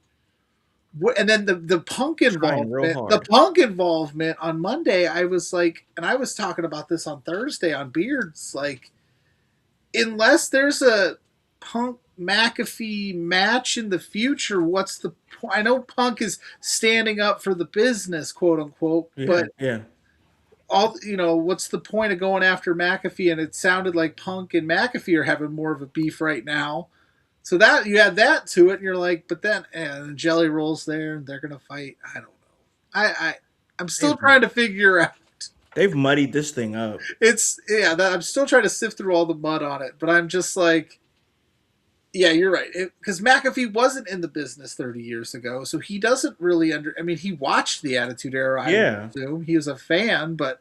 what, and then the Punk involvement on Monday, I was like, and I was talking about this on Thursday on Beards, like unless there's a Punk McAfee match in the future, what's the point? I know Punk is standing up for the business, quote unquote, but Yeah. what's the point of going after McAfee? And it sounded like Punk and McAfee are having more of a beef right now. So that you add that to it, and you're like, but then and Jelly Roll's there, and they're gonna fight. I don't know. I'm still trying to figure out. They've muddied this thing up. I'm still trying to sift through all the mud on it, but I'm just like, yeah, you're right. Because McAfee wasn't in the business 30 years ago, so he doesn't really I mean, he watched the Attitude Era. I Yeah. assume he was a fan, but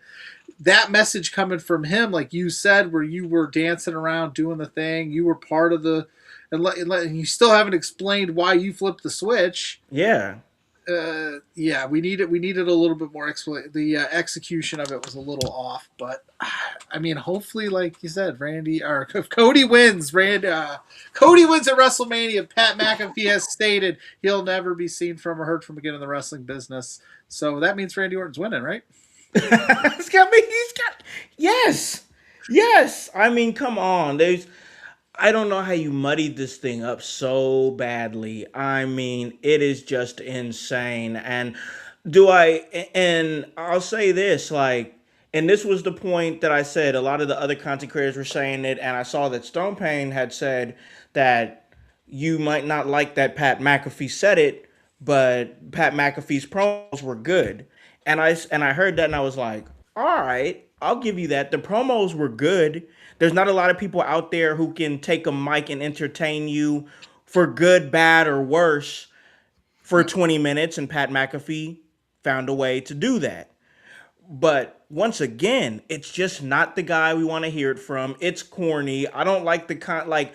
that message coming from him, like you said, where you were dancing around doing the thing, you were part of the, and you still haven't explained why you flipped the switch. Yeah. Yeah, we needed a little bit more explanation. The execution of it was a little off, but I mean, hopefully, like you said, if Cody wins, Cody wins at WrestleMania. Pat McAfee has stated he'll never be seen from or heard from again in the wrestling business. So that means Randy Orton's winning, right? Yes. I mean, come on. I don't know how you muddied this thing up so badly. I mean, it is just insane. And I'll say this, like, and this was the point that I said, a lot of the other content creators were saying it, and I saw that Stone Pain had said that you might not like that Pat McAfee said it, but Pat McAfee's promos were good. And I heard that and I was like, all right, I'll give you that. The promos were good. There's not a lot of people out there who can take a mic and entertain you for good, bad, or worse for 20 minutes, and Pat McAfee found a way to do that. But once again, it's just not the guy we want to hear it from. It's corny. I don't like like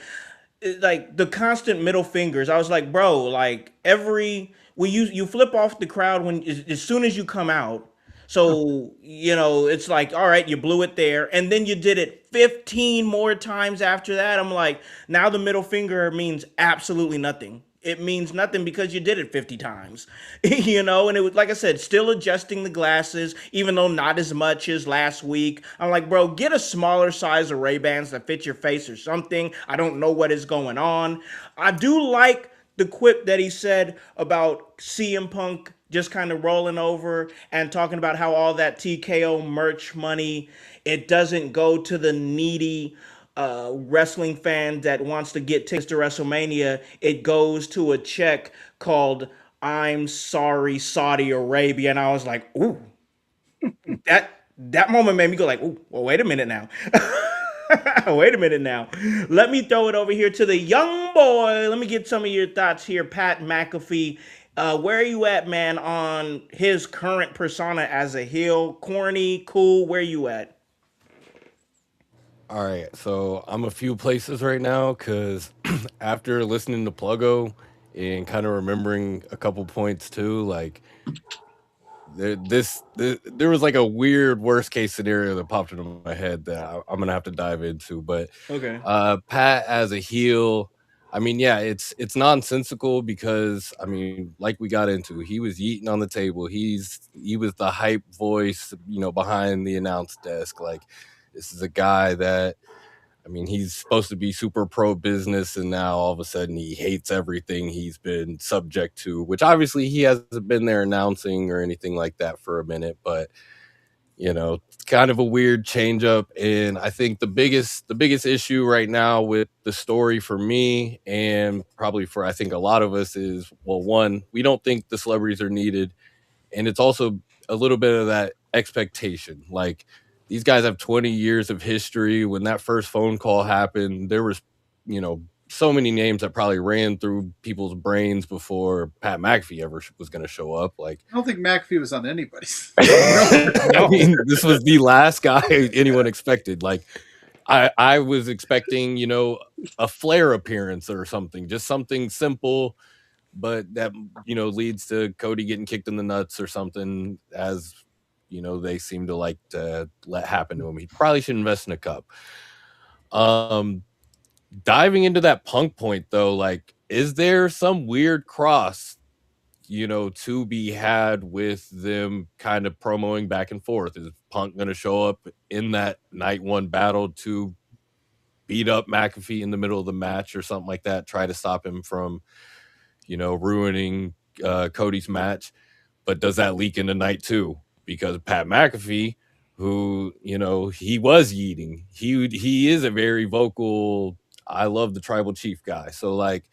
the constant middle fingers. I was like, bro, like you flip off the crowd when as soon as you come out. So, it's like, all right, you blew it there. And then you did it 15 more times after that. I'm like, now the middle finger means absolutely nothing. It means nothing because you did it 50 times, and it was, like I said, still adjusting the glasses, even though not as much as last week. I'm like, bro, get a smaller size of Ray-Bans that fit your face or something. I don't know what is going on. I do like the quip that he said about CM Punk just kind of rolling over and talking about how all that TKO merch money, it doesn't go to the needy wrestling fan that wants to get tickets to WrestleMania. It goes to a check called "I'm Sorry Saudi Arabia," and I was like, "Ooh, that moment made me go like, ooh, well, wait a minute now." Wait a minute now. Let me throw it over here to the young boy. Let me get some of your thoughts here, Pat McAfee. Where are you at, man, on his current persona as a heel? Corny, cool, where you at? All right, so I'm a few places right now because after listening to Pluggo and kind of remembering a couple points too, like there was like a weird worst case scenario that popped into my head that I'm gonna have to dive into. But Okay. Pat as a heel, I mean, yeah, it's nonsensical because I mean, like we got into, he was eating on the table. He was the hype voice, behind the announce desk. Like, this is a guy that, I mean, he's supposed to be super pro business, and now all of a sudden he hates everything he's been subject to, which obviously he hasn't been there announcing or anything like that for a minute, but it's kind of a weird change up. And I think the biggest issue right now with the story for me, and probably for I think a lot of us, is, well, one, we don't think the celebrities are needed, and it's also a little bit of that expectation. Like, these guys have 20 years of history. When that first phone call happened, there was, so many names that probably ran through people's brains before Pat McAfee ever was going to show up. Like, I don't think McAfee was on anybody's. I mean, this was the last guy anyone expected. Like, I was expecting, a Flair appearance or something, just something simple, but that, leads to Cody getting kicked in the nuts or something, as they seem to like to let happen to him. He probably should invest in a cup. Diving into that Punk point though, like, is there some weird cross, to be had with them kind of promoting back and forth? Is Punk going to show up in that night one battle to beat up McAfee in the middle of the match or something like that, try to stop him from, ruining Cody's match. But does that leak into night 2? Because Pat McAfee, who, he was yeeting. He is a very vocal, I love the tribal chief guy. So like,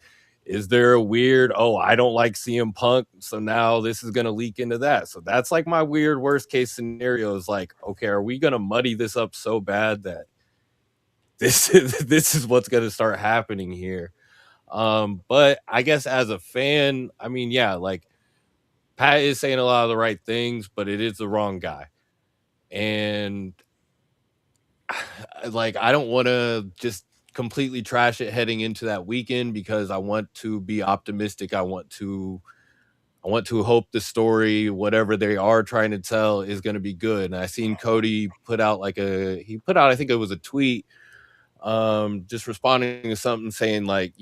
is there a weird, I don't like CM Punk, so now this is going to leak into that? So that's like my weird worst case scenario is like, okay, are we going to muddy this up so bad that this is what's going to start happening here? But I guess as a fan, I mean, yeah, like Pat is saying a lot of the right things, but it is the wrong guy. And like, I don't want to just completely trash it heading into that weekend because I want to be optimistic. I want to hope the story, whatever they are trying to tell, is going to be good. And I seen Cody put out I think it was a tweet, just responding to something saying like,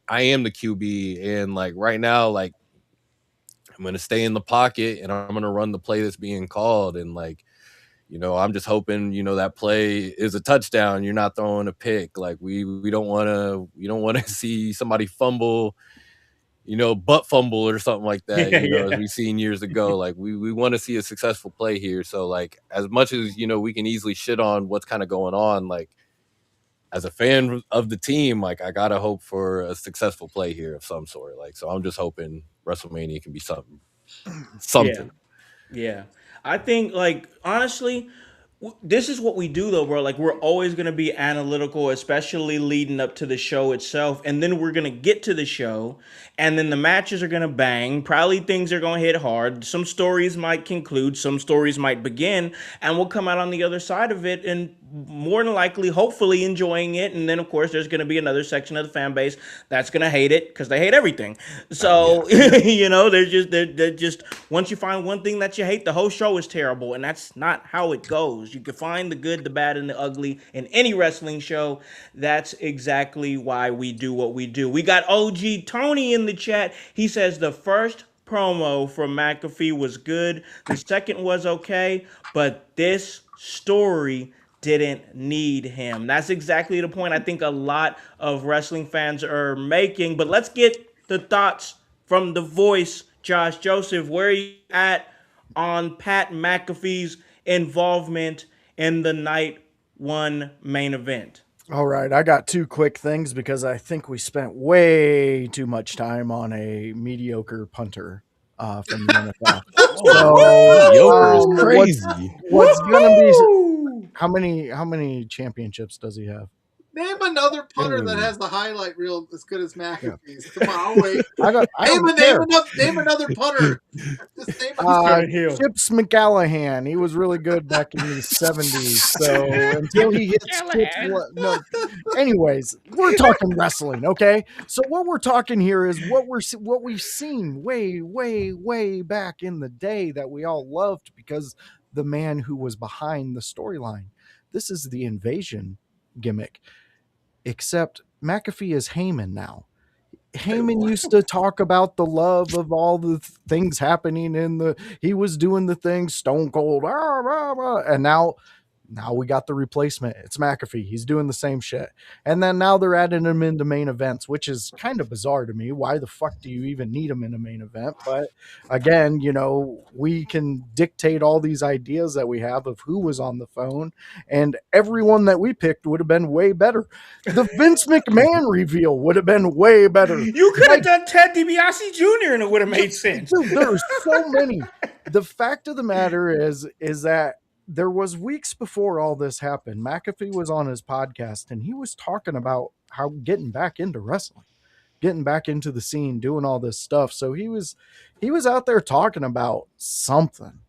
I am the QB, and like right now, like I'm going to stay in the pocket and I'm going to run the play that's being called. And like, I'm just hoping, that play is a touchdown. You're not throwing a pick. Like we don't want to see somebody fumble, butt fumble or something like that, as we've seen years ago. Like we want to see a successful play here. So like, as much as, we can easily shit on what's kind of going on, like as a fan of the team, like I got to hope for a successful play here of some sort. Like, so I'm just hoping WrestleMania can be something. Yeah. I think, like, honestly, this is what we do, though, bro. Like, we're always going to be analytical, especially leading up to the show itself. And then we're going to get to the show, and then the matches are going to bang. Probably things are going to hit hard. Some stories might conclude, some stories might begin, and we'll come out on the other side of it and more than likely, hopefully, enjoying it. And then, of course, there's going to be another section of the fan base that's going to hate it because they hate everything. So, they're just, once you find one thing that you hate, the whole show is terrible. And that's not how it goes. You can find the good, the bad, and the ugly in any wrestling show. That's exactly why we do what we do. We got OG Tony in the chat. He says the first promo from McAfee was good. The second was okay. But this story didn't need him. That's exactly the point I think a lot of wrestling fans are making. But let's get the thoughts from the voice, Josh Joseph. Where are you at on Pat McAfee's involvement in the night 1 main event? All right, I got 2 quick things because I think we spent way too much time on a mediocre punter from the NFL. Mediocre is crazy. What's gonna be? How many championships does he have? Name another punter that has the highlight reel as good as McAfee's. Come on, I'll wait. Name another punter. Just name Chips McCallahan. He was really good back in the 70s. So until he gets anyways, we're talking wrestling, okay? So what we're talking here is what we've seen way back in the day that we all loved because the man who was behind the storyline. This is the invasion gimmick, except McAfee is Heyman now. Heyman used to talk about the love of all the things happening he was doing the thing Stone Cold, and now we got the replacement. It's McAfee. He's doing the same shit. And then now they're adding him into main events, which is kind of bizarre to me. Why the fuck do you even need him in a main event? But again, we can dictate all these ideas that we have of who was on the phone, and everyone that we picked would have been way better. The Vince McMahon reveal would have been way better. You could have done Ted DiBiase Jr. and it would have made sense. Dude, there's so many. The fact of the matter is that there was weeks before all this happened. McAfee was on his podcast and he was talking about how getting back into wrestling, getting back into the scene, doing all this stuff. So he was out there talking about something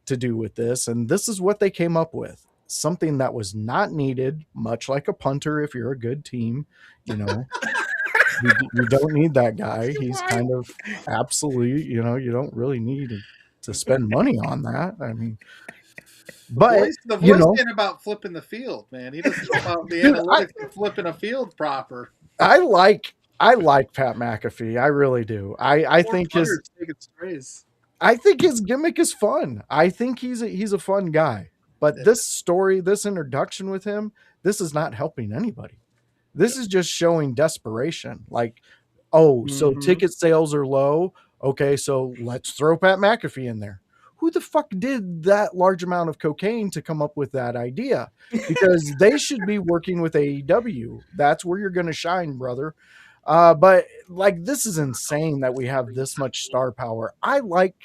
to do with this. And this is what they came up with. Something that was not needed, much like a punter. If you're a good team, you don't need that guy. He's kind of absolutely, you don't really need to spend money on that. I mean, but the voice ain't about flipping the field, man. He doesn't know about the analytics of flipping a field proper. I like Pat McAfee. I really do. I think his gimmick is fun. I think he's a fun guy. But this story, this introduction with him, this is not helping anybody. This is just showing desperation. Like, so ticket sales are low. Okay, so let's throw Pat McAfee in there. Who the fuck did that large amount of cocaine to come up with that idea? Because they should be working with AEW. That's where you're going to shine, brother. But like, this is insane that we have this much star power. I like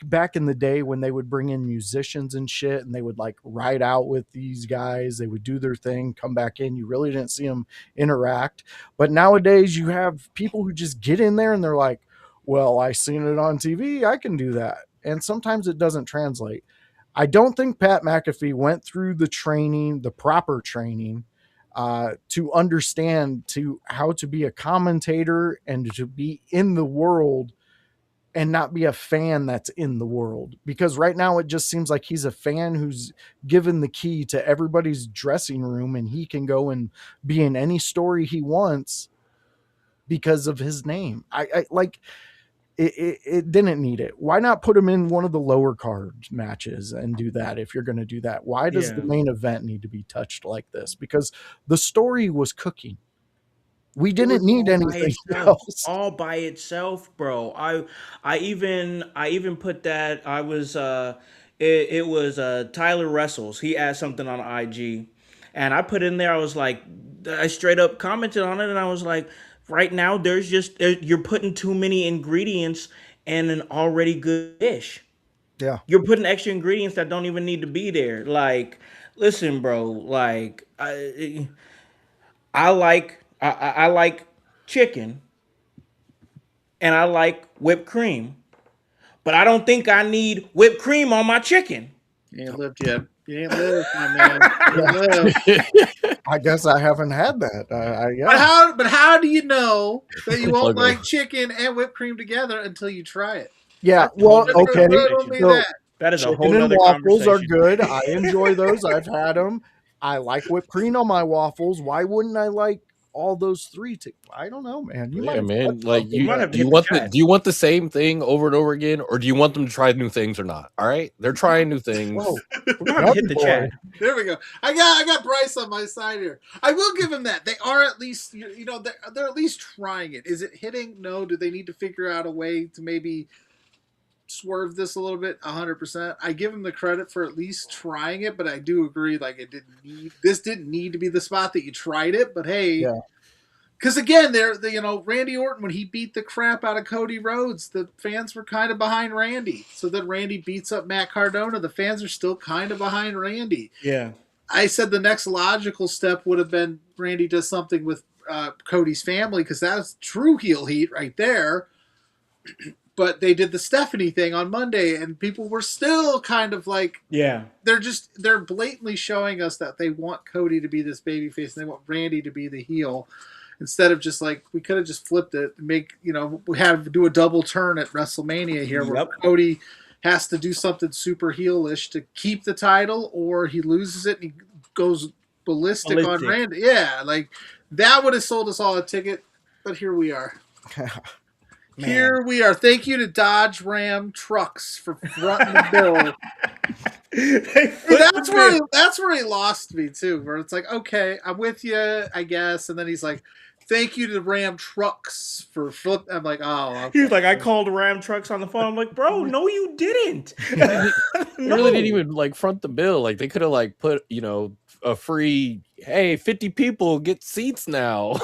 back in the day when they would bring in musicians and shit and they would like ride out with these guys. They would do their thing, come back in. You really didn't see them interact. But nowadays you have people who just get in there and they're like, well, I seen it on TV. I can do that. And sometimes it doesn't translate. I don't think Pat McAfee went through the training, the proper training, to understand how to be a commentator and to be in the world and not be a fan that's in the world. Because right now it just seems like he's a fan who's given the key to everybody's dressing room and he can go and be in any story he wants because of his name. I like it didn't need it. Why not put him in one of the lower card matches and do that if you're going to do that? Why does the main event need to be touched like this? Because the story was cooking. We didn't need anything else. All by itself, bro. I even put that. I was it was Tyler Wrestles. He asked something on IG, and I put in there. I was like, I straight up commented on it, and I was like, right now you're putting too many ingredients in an already good dish. Yeah, you're putting extra ingredients that don't even need to be there. Like, listen, bro. Like, I like chicken and I like whipped cream, but I don't think I need whipped cream on my chicken. You ain't lived yet. You ain't lived, my man. You ain't lived. I guess I haven't had that. Yeah. But how do you know that you won't like chicken and whipped cream together until you try it? Yeah. Well, okay. So, that is a whole chicken and other waffles are good. I enjoy those. I've had them. I like whipped cream on my waffles. Why wouldn't I like all those three? I don't know, man. You might man. Like, do you want the same thing over and over again, or do you want them to try new things or not? All right, they're trying new things. Whoa. We're gonna hit the chat. There we go. I got Bryce on my side here. I will give him that. They are at least, they're at least trying it. Is it hitting? No. Do they need to figure out a way to maybe swerve this a little bit? 100%. I give him the credit for at least trying it, but I do agree, like, this didn't need to be the spot that you tried it, but hey, because again, Randy Orton, when he beat the crap out of Cody Rhodes, the fans were kind of behind Randy. So then Randy beats up Matt Cardona, the fans are still kind of behind Randy. Yeah. I said the next logical step would have been Randy does something with Cody's family, because that's true heel heat right there. But they did the Stephanie thing on Monday, and people were still kind of like, they're blatantly showing us that they want Cody to be this babyface and they want Randy to be the heel, instead of just like, we could have just flipped it and we had to do a double turn at WrestleMania here where Cody has to do something super heelish to keep the title, or he loses it and he goes ballistic. On Randy. Yeah, like that would have sold us all a ticket, but here we are. Here we are. Thank you to Dodge Ram Trucks for fronting the bill. That's where he lost me too. Where it's like, okay, I'm with you, I guess, and then he's like, "Thank you to Ram Trucks for flip." I'm like, oh. Okay. He's like, I called Ram Trucks on the phone. I'm like, bro, no, you didn't. They really didn't even like front the bill. Like, they could have like put, a free, hey, 50 people get seats now.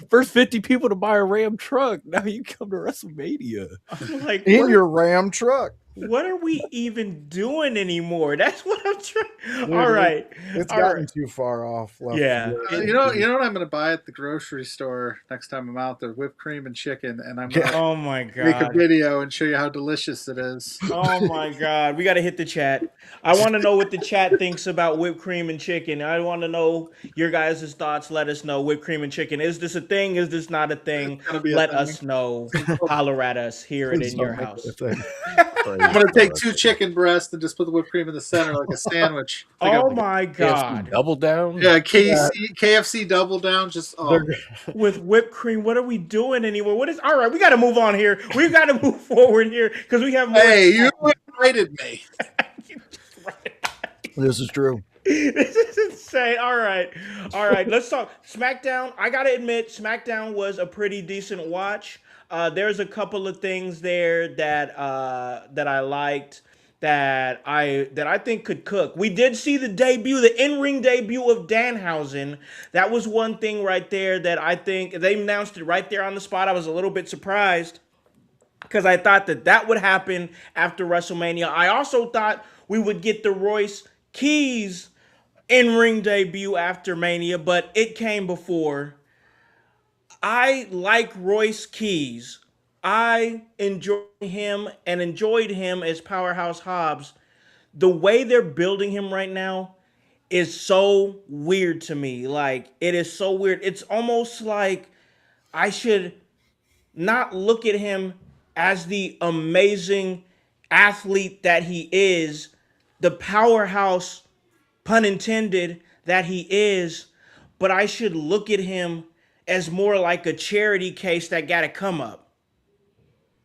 First 50 people to buy a Ram truck. Now you come to WrestleMania. Like, in your Ram truck. What are we even doing anymore? That's what I'm trying. All right. It's gotten too far off. Yeah. You know what I'm going to buy at the grocery store next time I'm out there? Whipped cream and chicken. And I'm going to make a video and show you how delicious it is. Oh, my God. We got to hit the chat. I want to know what the chat thinks about whipped cream and chicken. I want to know your guys' thoughts. Let us know. Whipped cream and chicken. Is this a thing? Is this not a thing? Let us know. Holler at us. Hear it in your house. I'm going to take 2 chicken breasts and just put the whipped cream in the center like a sandwich. Oh, my God. KFC Double Down? Yeah, KFC Double Down. Just with whipped cream. What are we doing anymore? All right, we got to move on here. We got to move forward here because we have more. Hey, you invited me. This is true. This is insane. All right. Let's talk SmackDown. I gotta admit, SmackDown was a pretty decent watch. There's a couple of things there that I liked that I think could cook. We did see the in-ring debut of Danhausen. That was one thing right there that I think they announced it right there on the spot. I was a little bit surprised because I thought that would happen after WrestleMania. I also thought we would get the Royce Keys in-ring debut after Mania, but it came before. I like Royce Keys. I enjoyed him as Powerhouse Hobbs. The way they're building him right now is so weird to me. Like, it is so weird. It's almost like I should not look at him as the amazing athlete that he is, the powerhouse, pun intended, that he is, but I should look at him as more like a charity case that got to come up.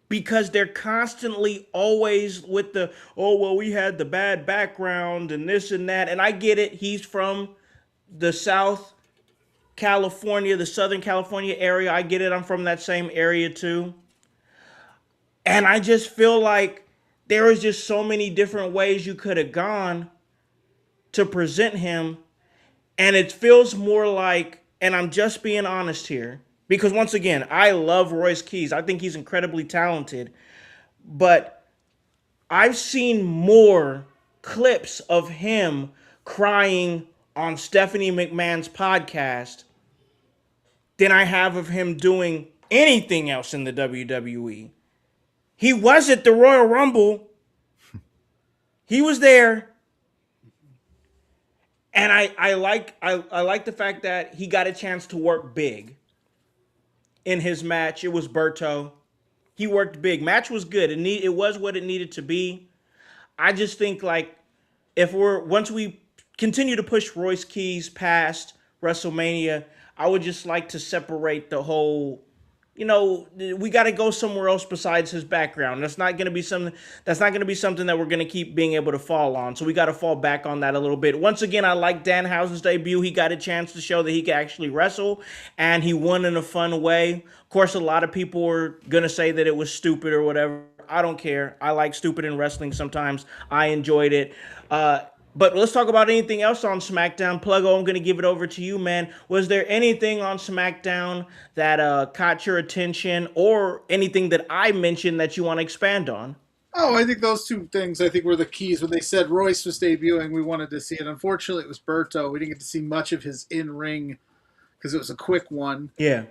Because they're constantly always with the, oh, well, we had the bad background and this and that. And I get it. He's from the South California, the Southern California area. I get it. I'm from that same area too. And I just feel like there is just so many different ways you could have gone to present him. And it feels more like, and I'm just being honest here, because once again, I love Royce Keys. I think he's incredibly talented. But I've seen more clips of him crying on Stephanie McMahon's podcast than I have of him doing anything else in the WWE. He was at the Royal Rumble. He was there. And I like the fact that he got a chance to work big in his match. It was Berto. He worked big. Match was good. It was what it needed to be. I just think, like, once we continue to push Royce Keys past WrestleMania, I would just like to separate the whole, we got to go somewhere else besides his background. That's not going to be something that we're going to keep being able to fall on. So we got to fall back on that a little bit. Once again, I like Danhausen's debut. He got a chance to show that he could actually wrestle, and he won in a fun way. Of course, a lot of people were going to say that it was stupid or whatever. I don't care. I like stupid in wrestling sometimes. I enjoyed it. But let's talk about anything else on SmackDown. Pluggo, I'm going to give it over to you, man. Was there anything on SmackDown that caught your attention, or anything that I mentioned that you want to expand on? Oh, I think those two things were the keys. When they said Royce was debuting, we wanted to see it. Unfortunately, it was Berto. We didn't get to see much of his in-ring because it was a quick one. Yeah.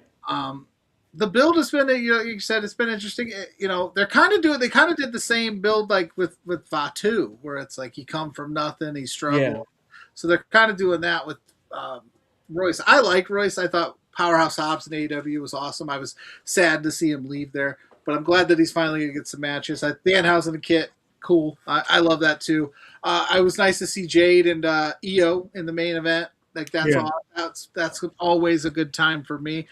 The build has been, you said it's been interesting. They kind of did the same build like with Fatu, where it's like he come from nothing, he struggled. Yeah. So they're kind of doing that with Royce. I like Royce. I thought Powerhouse Hobbs in AEW was awesome. I was sad to see him leave there, but I'm glad that he's finally going to get some matches. Danhausen and Kit, cool. I love that too. I was nice to see Jade and Io in the main event. Like that's always a good time for me.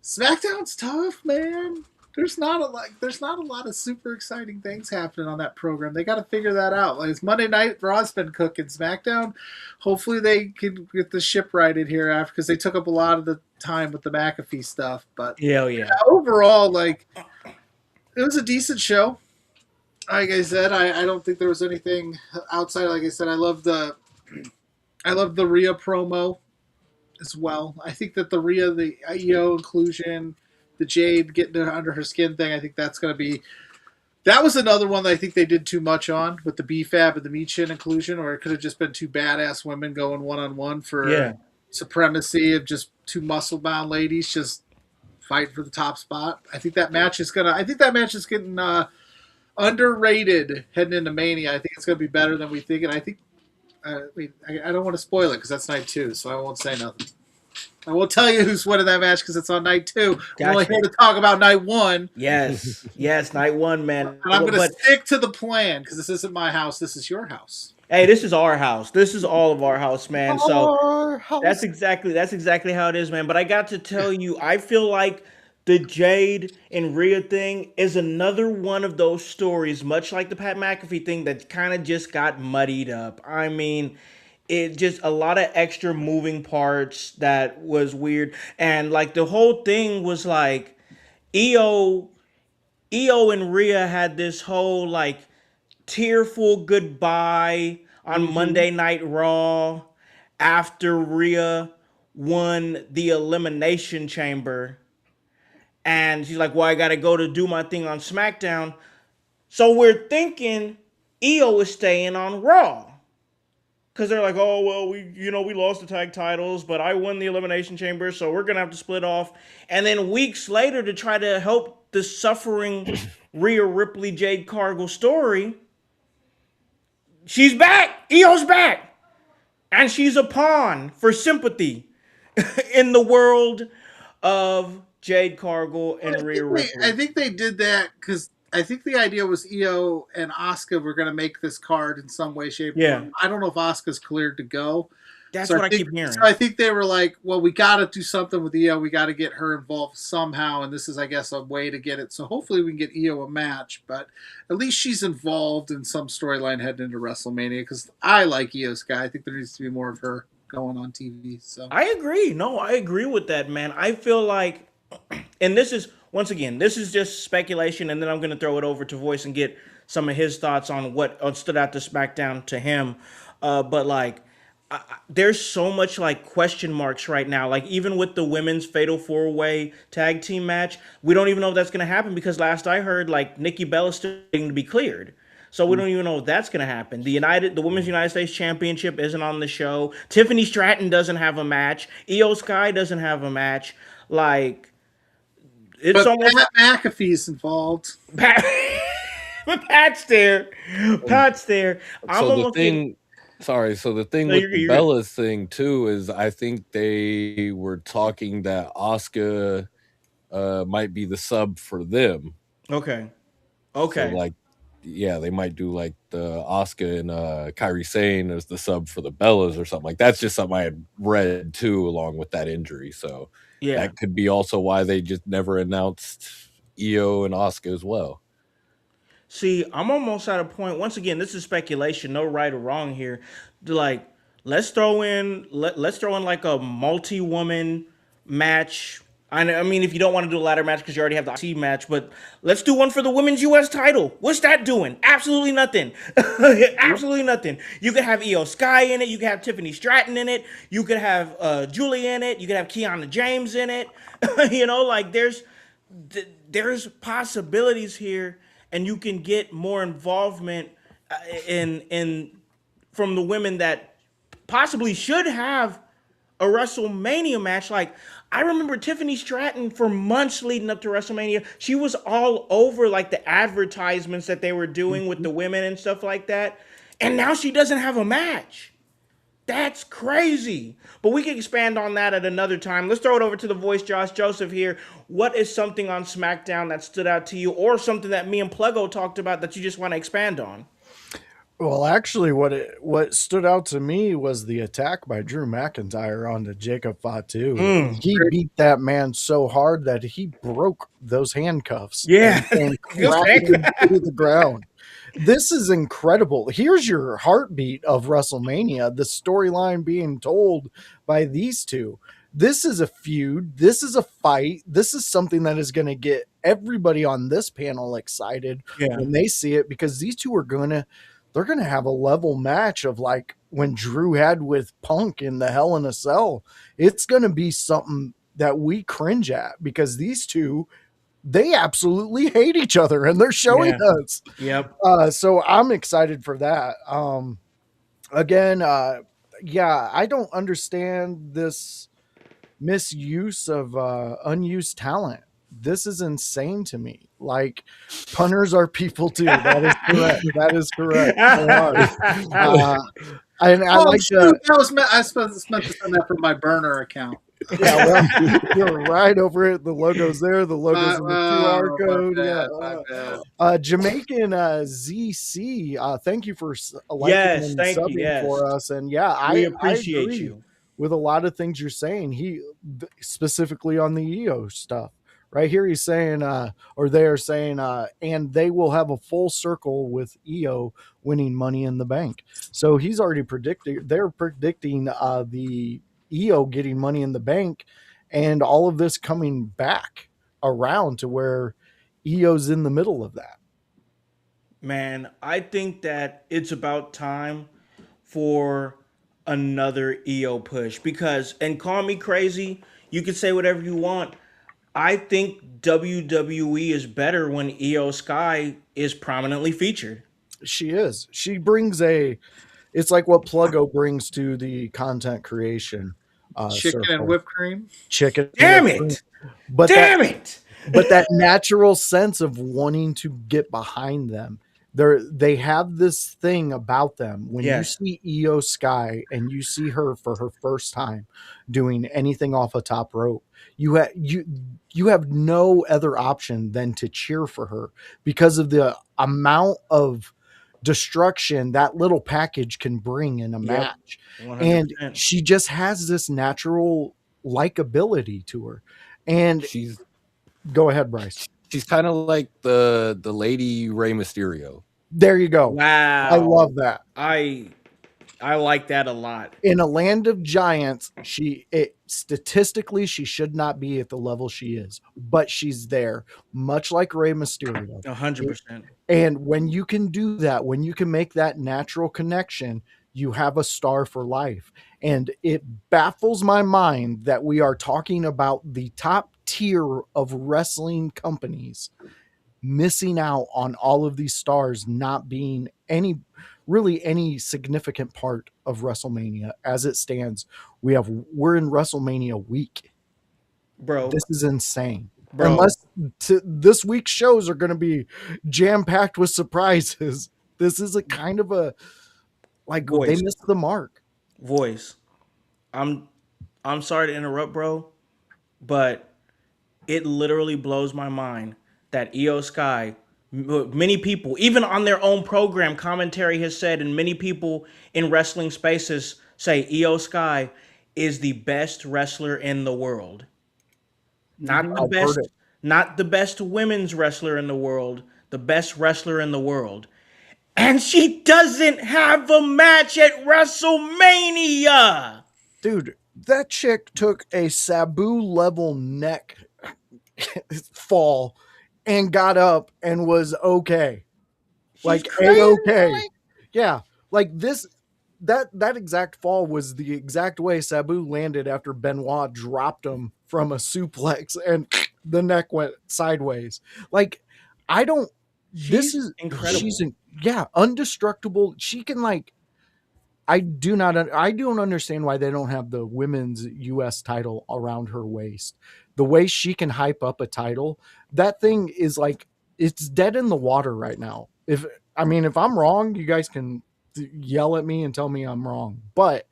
SmackDown's tough, man. There's not a lot of super exciting things happening on that program. They got to figure that out. Like, it's Monday Night Raw's been cooking. SmackDown, hopefully they can get the ship righted here after, because they took up a lot of the time with the McAfee stuff. But yeah, overall, like, it was a decent show. Like I said, I don't think there was anything outside. Like I said, I love the Rhea promo as well. I think that the Rhea, the IEO inclusion, the Jade getting under her skin thing, I think that was another one that I think they did too much on with the BFAB and the Michin inclusion, or it could have just been two badass women going one-on-one for supremacy of just two muscle-bound ladies just fighting for the top spot. I think that match is getting underrated heading into Mania. I think it's going to be better than we think, and I think I don't want to spoil it because that's night 2, so I won't say nothing. I won't tell you who's winning that match because it's on night 2. Gotcha. We're only here to talk about night 1. Yes, night 1, man. And I'm going to stick to the plan because this isn't my house. This is your house. Hey, this is our house. This is all of our house, man. So that's exactly how it is, man. But I got to tell you, I feel like the Jade and Rhea thing is another one of those stories, much like the Pat McAfee thing, that kind of just got muddied up. I mean, it just a lot of extra moving parts that was weird. And like the whole thing was like EO EO and Rhea had this whole like tearful goodbye on Mm-hmm. Monday Night Raw after Rhea won the Elimination Chamber. And she's like, well, I got to go to do my thing on SmackDown. So we're thinking EO is staying on Raw. Because they're like, oh, well, we lost the tag titles, but I won the Elimination Chamber, so we're going to have to split off. And then weeks later, to try to help the suffering Rhea Ripley Jade Cargill story, she's back. EO's back. And she's a pawn for sympathy in the world of Jade Cargill and Rhea Ripley. I think they did that because I think the idea was Io and Asuka were going to make this card in some way, shape, or Yeah. form. I don't know if Asuka's cleared to go. That's So what I think, keep hearing. So I think they were like, well, we got to do something with Io. We got to get her involved somehow. And this is, I guess, a way to get it. So hopefully we can get Io a match. But at least she's involved in some storyline heading into WrestleMania because I like Io Sky. I think there needs to be more of her going on TV. So I agree. No, I agree with that, man. I feel like, and this is, once again, this is just speculation, and then I'm going to throw it over to Voice and get some of his thoughts on what stood out to SmackDown to him. But like, there's so much like question marks right now. Like even with the women's Fatal 4-Way tag team match, we don't even know if that's going to happen because last I heard, like Nikki Bella's still waiting to be cleared. So we don't even know if that's going to happen. The Women's United States Championship isn't on the show. Tiffany Stratton doesn't have a match. Io Sky doesn't have a match. Like it's but almost Pat McAfee's involved. Pat, but Pat's there. Pat's there. I'm So the almost thing, sorry. So the thing No, with you're the good. Bella's thing too is I think they were talking that Asuka might be the sub for them. Okay. So Okay. like, yeah, they might do like the Asuka and Kairi Sane as the sub for the Bellas or something. Like that's just something I had read too, along with that injury. So Yeah. that could be also why they just never announced Io and Asuka as well. See, I'm almost at a point. Once again, this is speculation, no right or wrong here. Like, let's throw in like a multi-woman match. I mean, if you don't want to do a ladder match because you already have the IC match, but let's do one for the women's U.S. title. What's that doing? Absolutely nothing. Absolutely nothing. You could have Io Sky in it. You could have Tiffany Stratton in it. You could have Julie in it. You could have Kiana James in it. Like there's possibilities here, and you can get more involvement in from the women that possibly should have a WrestleMania match. Like I remember Tiffany Stratton for months leading up to WrestleMania. She was all over like the advertisements that they were doing with the women and stuff like that. And now she doesn't have a match. That's crazy. But we can expand on that at another time. Let's throw it over to the voice, Josh Joseph here. What is something on SmackDown that stood out to you, or something that me and Pluggo talked about that you just want to expand on? Well, actually, what stood out to me was the attack by Drew McIntyre onto Jacob Fatu. He beat that man so hard that he broke those handcuffs. Yeah. and crashed him to the ground. This is incredible. Here's your heartbeat of WrestleMania, the storyline being told by these two. This is a feud. This is a fight. This is something that is going to get everybody on this panel excited when they see it, because these two are they're going to have a level match of like when Drew had with Punk in the Hell in a Cell. It's going to be something that we cringe at, because these two, they absolutely hate each other, and they're showing us. Yep. So I'm excited for that. Again, I don't understand this misuse of unused talent. This is insane to me. Like, punters are people too. That is correct. That is correct. And I like that was meant. I meant to send that from my burner account. Yeah, well, you're right over it. The logo's there. The logo's in the QR code. Jamaican ZC, thank you for liking and subbing for us. And I appreciate you with a lot of things you're saying. He specifically on the EO stuff. Right here, he's saying, or they are saying, and they will have a full circle with Io winning Money in the Bank. So he's already predicted. They're predicting the Io getting Money in the Bank, and all of this coming back around to where Io's in the middle of that. Man, I think that it's about time for another EO push because, and call me crazy, you can say whatever you want. I think WWE is better when EO Sky is prominently featured. She is. She brings a. It's like what Pluggo brings to the content creation Chicken and circle. whipped cream. Chicken and Damn whipped cream. it! But that Damn it! but that natural sense of wanting to get behind them. They have this thing about them. When you Yes. see Io Sky and you see her for her first time doing anything off a top rope, you have no other option than to cheer for her because of the amount of destruction that little package can bring in a Yep. match. And 100%. she just has this natural likability to her. And She's go ahead, Bryce. she's kind of like the lady Rey Mysterio. There you go. Wow. I love that. I like that a lot. In a land of giants, statistically she should not be at the level she is, but she's there, much like Rey Mysterio. 100%. And when you can do that, when you can make that natural connection, you have a star for life. And it baffles my mind that we are talking about the top tier of wrestling companies missing out on all of these stars not being any significant part of WrestleMania as it stands. We're in WrestleMania week. Bro. This is insane. Bro. Unless this week's shows are going to be jam packed with surprises. This is a kind of a like Voice. they missed the mark. Voice. I'm sorry to interrupt, bro, but it literally blows my mind that EO Sky, many people, even on their own program, commentary has said, and many people in wrestling spaces say EO Sky is the best wrestler in the world. Not the I've best, heard it. not the best women's wrestler in the world, the best wrestler in the world. And she doesn't have a match at WrestleMania. Dude, that chick took a Sabu level neck fall and got up and was okay. Like A-okay. Yeah. Like this that exact fall was the exact way Sabu landed after Benoit dropped him from a suplex and the neck went sideways. Like I don't this is incredible. Yeah, undestructible. She can like I don't understand why they don't have the women's US title around her waist. The way she can hype up a title, that thing is like it's dead in the water right now. If I'm wrong, you guys can yell at me and tell me I'm wrong. But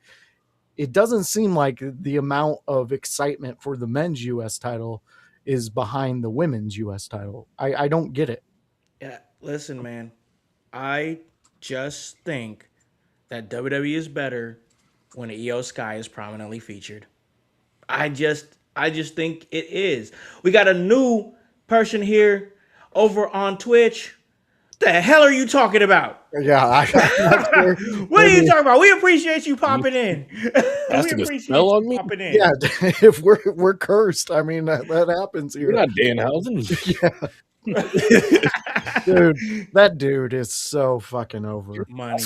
it doesn't seem like the amount of excitement for the men's US title is behind the women's US title. I don't get it. Yeah, listen, man. I just think that WWE is better when EO Sky is prominently featured. I just think it is. We got a new person here over on Twitch. The hell are you talking about? Yeah, What are you talking about? We appreciate you popping in. That's We a appreciate spell you on me. popping in. yeah. If we're cursed, I mean that happens here. You're not Danhausen. Dude, that dude is so fucking over. Money.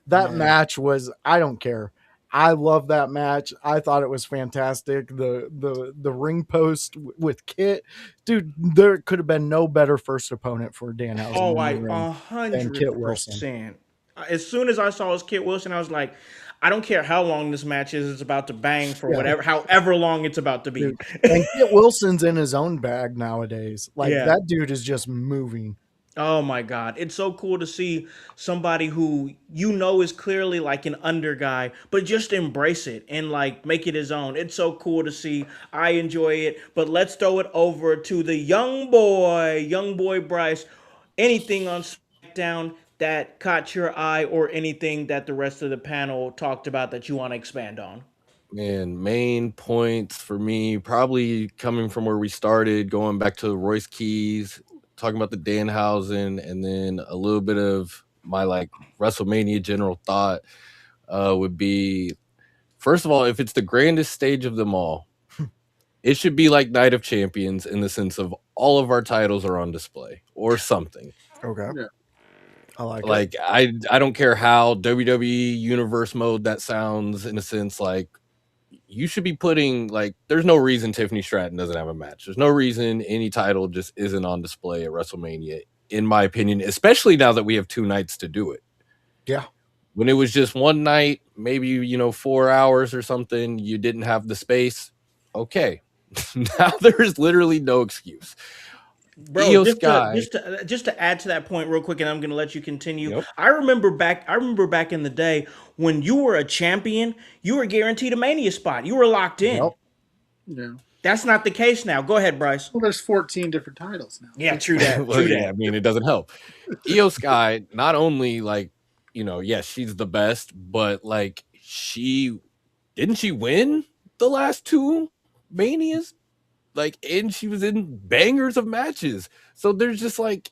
That Money. match was I don't care. I love that match. I thought it was fantastic. The ring post with Kit, dude. There could have been no better first opponent for Danhausen. Oh, in the ring than Kit Wilson. 100%. As soon as I saw it was Kit Wilson, I was like, I don't care how long this match is. It's about to bang for however long it's about to be. Dude. And Kit Wilson's in his own bag nowadays. Like that dude is just moving. Oh my God. It's so cool to see somebody who is clearly like an under guy, but just embrace it and like make it his own. It's so cool to see. I enjoy it. But let's throw it over to the young boy Bryce. Anything on SmackDown that caught your eye or anything that the rest of the panel talked about that you want to expand on? Man, main points for me, probably coming from where we started, going back to Royce Keys, talking about the Danhausen, and then a little bit of my like WrestleMania general thought would be, first of all, if it's the grandest stage of them all, it should be like Night of Champions in the sense of all of our titles are on display or something. Okay. Yeah. I like it. Like I don't care how WWE Universe mode that sounds, in a sense, like you should be putting, like, there's no reason Tiffany Stratton doesn't have a match. There's no reason any title just isn't on display at WrestleMania, in my opinion, especially now that we have 2 nights to do it. Yeah. When it was just one night, maybe 4 hours or something, you didn't have the space. Okay. Now there's literally no excuse. Bro, Io just Sky. to add to that point real quick, and I'm going to let you continue. Yep. I remember back in the day when you were a champion, you were guaranteed a Mania spot. You were locked in. Yep. Yeah. That's not the case now. Go ahead, Bryce. Well, there's 14 different titles now. Yeah, true that. Well, True yeah, that. I mean, it doesn't help. Io Sky, not only like, yes, she's the best, but like didn't she win the last 2 Manias? Like, and she was in bangers of matches. So there's just like,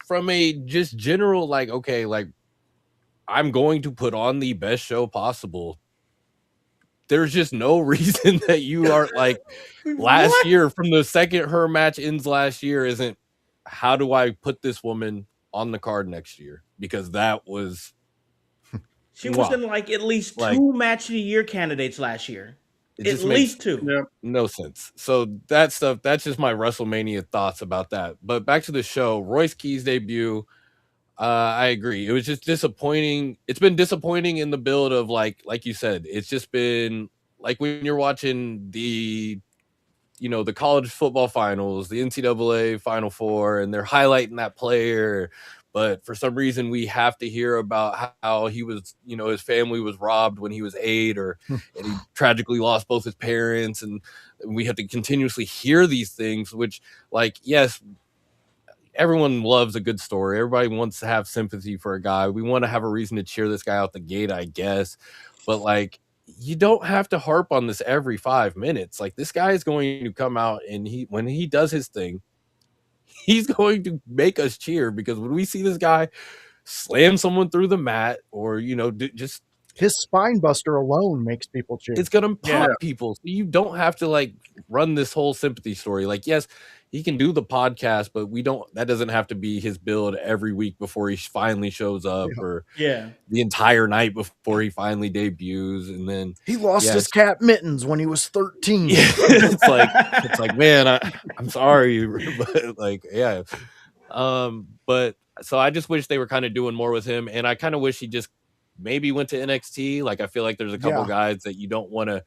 from a just general, like, okay, like I'm going to put on the best show possible. There's just no reason that you are like last What? year, from the second her match ends last year, isn't how do I put this woman on the card next year? Because that was She was in like at least 2 match of the year candidates last year. It At just least makes 2. Yeah. no sense. So that stuff, that's just my WrestleMania thoughts about that. But back to the show, Royce Keys debut. I agree. It was just disappointing. It's been disappointing in the build of like you said, it's just been like when you're watching the college football finals, the NCAA Final Four, and they're highlighting that player. But for some reason, we have to hear about how he was, his family was robbed when he was 8, and he tragically lost both his parents. And we have to continuously hear these things, which, like, yes, everyone loves a good story. Everybody wants to have sympathy for a guy. We want to have a reason to cheer this guy out the gate, I guess. But like, you don't have to harp on this every 5 minutes. Like, this guy is going to come out, and when he does his thing, he's going to make us cheer, because when we see this guy slam someone through the mat, or just his spine buster alone makes people cheer. it's gonna pop people. So you don't have to like run this whole sympathy story. Like, yes, he can do the podcast, but that doesn't have to be his build every week before he finally shows up, or the entire night before he finally debuts. And then he lost his cat mittens when he was 13. Yeah, it's like, man, I'm sorry, but like, yeah. But so I just wish they were kind of doing more with him, and I kind of wish he just maybe went to NXT. Like, I feel like there's a couple guys that you don't want to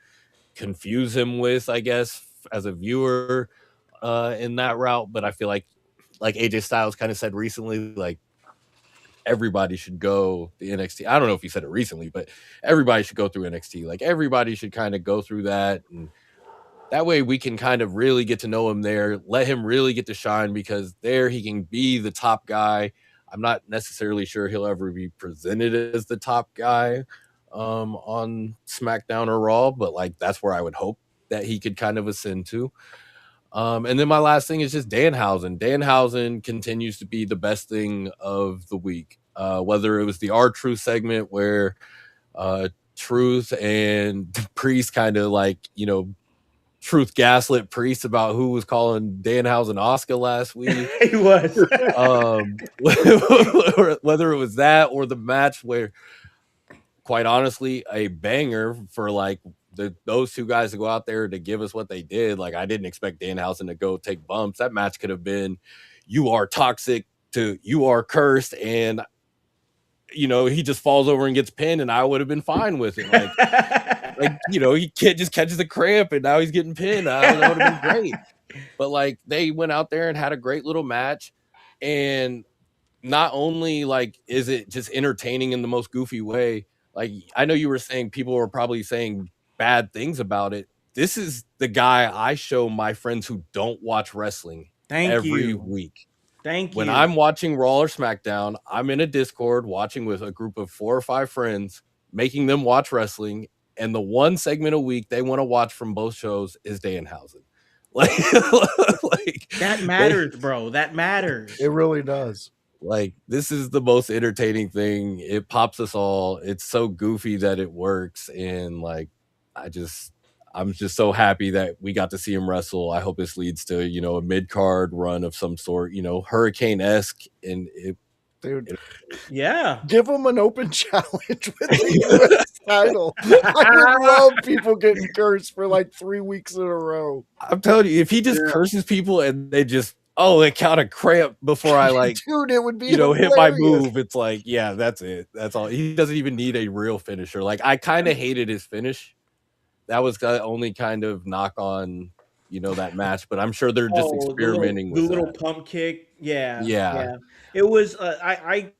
confuse him with, I guess, as a viewer in that route. But I feel like AJ Styles kind of said recently, like, everybody should go the NXT. I don't know if he said it recently, but everybody should go through NXT. Like, everybody should kind of go through that, and that way we can kind of really get to know him there, let him really get to shine, because there he can be the top guy. I'm not necessarily sure he'll ever be presented as the top guy on SmackDown or Raw, but like, that's where I would hope that he could kind of ascend to. And then my last thing is just Danhausen. Danhausen continues to be the best thing of the week. Whether it was the R-Truth segment where Truth and Priest kind of like, Truth gaslit Priest about who was calling Danhausen Oscar last week. He was. Whether it was that or the match where, quite honestly, a banger for like those 2 guys to go out there to give us what they did. Like, I didn't expect Danhausen to go take bumps. That match could have been "You Are Toxic" to "You Are Cursed," and he just falls over and gets pinned, and I would have been fine with it. Like, he just catches a cramp, and now he's getting pinned. That would have been great. But like, they went out there and had a great little match, and not only like is it just entertaining in the most goofy way. Like, I know you were saying people were probably saying bad things about it. This is the guy I show my friends who don't watch wrestling every week. When I'm watching Raw or SmackDown, I'm in a Discord watching with a group of 4 or 5 friends, making them watch wrestling, and the one segment a week they want to watch from both shows is Danhausen. Like, that matters, bro. That matters. It really does. Like, this is the most entertaining thing. It pops us all. It's so goofy that it works, and like, I'm just so happy that we got to see him wrestle. I hope this leads to, you know, a mid-card run of some sort, you know, Hurricane-esque, and Dude, yeah, give him an open challenge with the US title. I would love people getting cursed for like 3 weeks in a row. I'm telling you, if he just curses people and they just, it count a cramp before I like, dude, it would be hit my hilarious. move. It's like, yeah, that's it. That's all. He doesn't even need a real finisher. Like, I kind of hated his finish. That was the only kind of knock on, you know, that match, but I'm sure they're just experimenting with the little that. pump kick. Yeah. Yeah. It was, I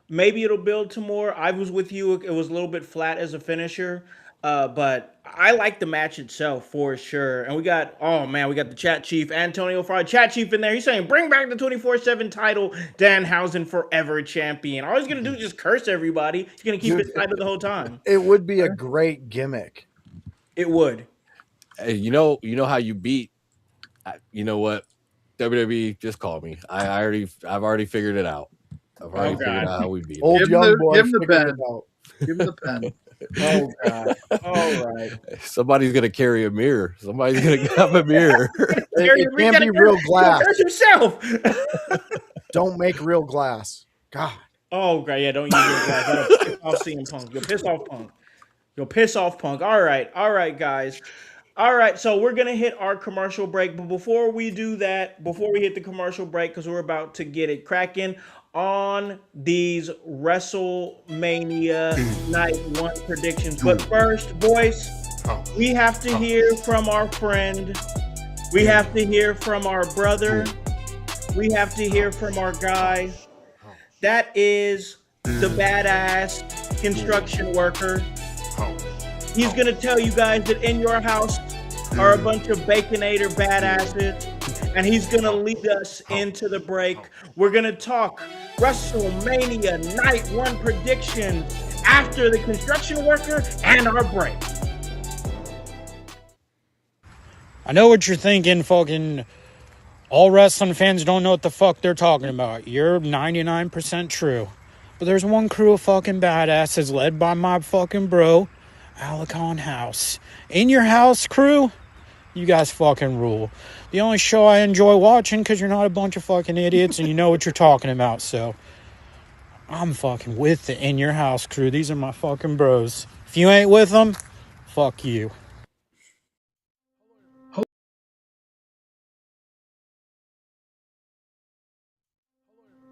maybe it'll build to more. I was with you. It was a little bit flat as a finisher, but I like the match itself for sure. And we got the chat chief, Antonio Fry, chat chief in there. He's saying, bring back the 24/7 title, Danhausen forever champion. All he's going to do is just curse everybody. He's going to keep his title the whole time. It would be a great gimmick. It would. Hey, you know how you beat, you know what? WWE, just call me. I've already figured it out. I've already figured out how we beat Old him. young boy. Give him the pen. Give him the pen. Oh God! All right. Somebody's gonna carry a mirror. Somebody's gonna have a mirror. It can't be real glass. Curse yourself. Don't make real glass. God. Oh God! Yeah, don't use real glass. That'll piss off CM Punk. You'll piss off Punk. You'll piss off Punk. All right, guys. All right, so we're going to hit our commercial break. But before we do that, before we hit the commercial break, because we're about to get it cracking on these WrestleMania Night 1 predictions. But first, boys, we have to hear from our friend. We have to hear from our brother. We have to hear from our guy. That is the badass construction worker. He's going to tell you guys that in your house are a bunch of Baconator badasses, and he's going to lead us into the break. We're going to talk WrestleMania Night 1 predictions after the construction worker and our break. I know what you're thinking, fucking all wrestling fans don't know what the fuck they're talking about. You're 99% true. But there's one crew of fucking badasses led by my fucking bro, Alicon Howse. In your house, crew, you guys fucking rule. The only show I enjoy watching because you're not a bunch of fucking idiots and you know what you're talking about. So I'm fucking with the In Your House crew. These are my fucking bros. If you ain't with them, fuck you.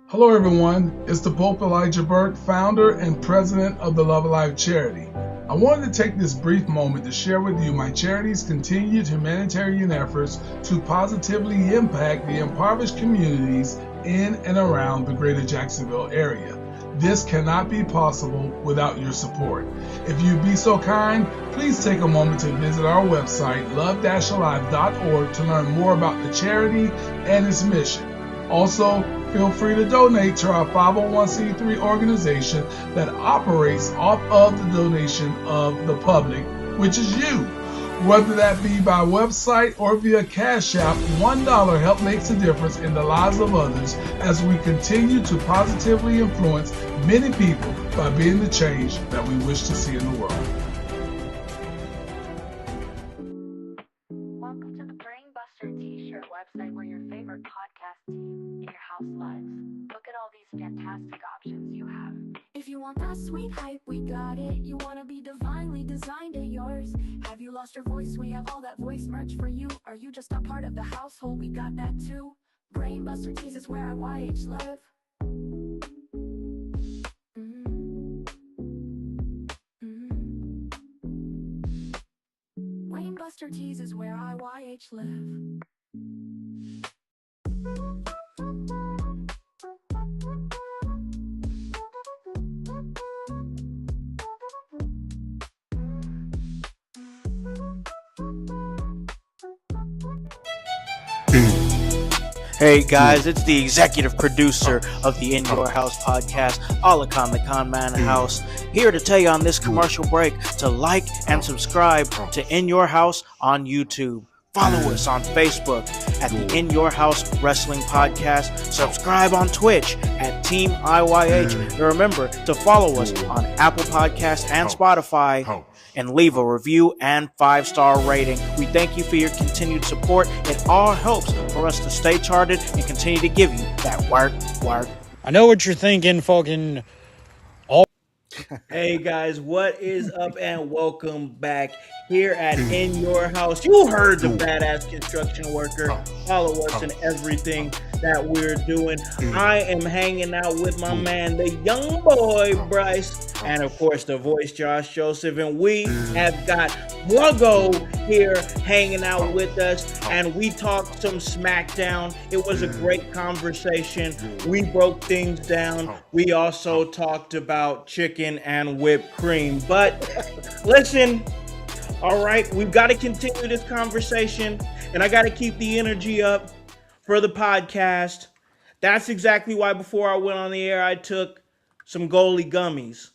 Hello everyone, it's the Pope Elijah Burke, founder and president of the Love Alive charity. I wanted to take this brief moment to share with you my charity's continued humanitarian efforts to positively impact the impoverished communities in and around the greater Jacksonville area. This cannot be possible without your support. If you'd be so kind, please take a moment to visit our website, love-alive.org, to learn more about the charity and its mission. Also, feel free to donate to our 501c3 organization that operates off of the donation of the public, which is you. Whether that be by website or via Cash App, $1 help makes a difference in the lives of others as we continue to positively influence many people by being the change that we wish to see in the world. Welcome to the Brainbuster t-shirt website where your favorite podcast team in your house lives. Look at all these fantastic options you have. If you want that sweet hype, we got it. You want to be divinely designed at yours. Have you lost your voice? We have all that voice merch for you. Are you just a part of the household? We got that too. Brainbuster Tees is where I YH live. Brainbuster Tees is where I YH live. Hey guys, it's the executive producer of the In Your House podcast, Alakon the Con Man House, here to tell you on this commercial break to like and subscribe to In Your House on YouTube. Follow us on Facebook at the In Your House Wrestling Podcast. Subscribe on Twitch at Team IYH. And remember to follow us on Apple Podcasts and Spotify. And leave a review and 5-star rating. We thank you for your continued support. It all helps for us to stay charted and continue to give you that work. I know what you're thinking, fucking. Hey guys, what is up and welcome back here at In Your House. You heard the badass construction worker. Follow us in everything that we're doing. I am hanging out with my man, the young Boi Bryce, and of course the voice Josh Joseph, and we have got Pluggo here hanging out with us, and we talked some Smackdown. It was a great conversation. We broke things down. We also talked about chicken and whipped cream. But listen, all right, we've got to continue this conversation, and I got to keep the energy up for the podcast. That's exactly why before I went on the air, I took some goalie gummies.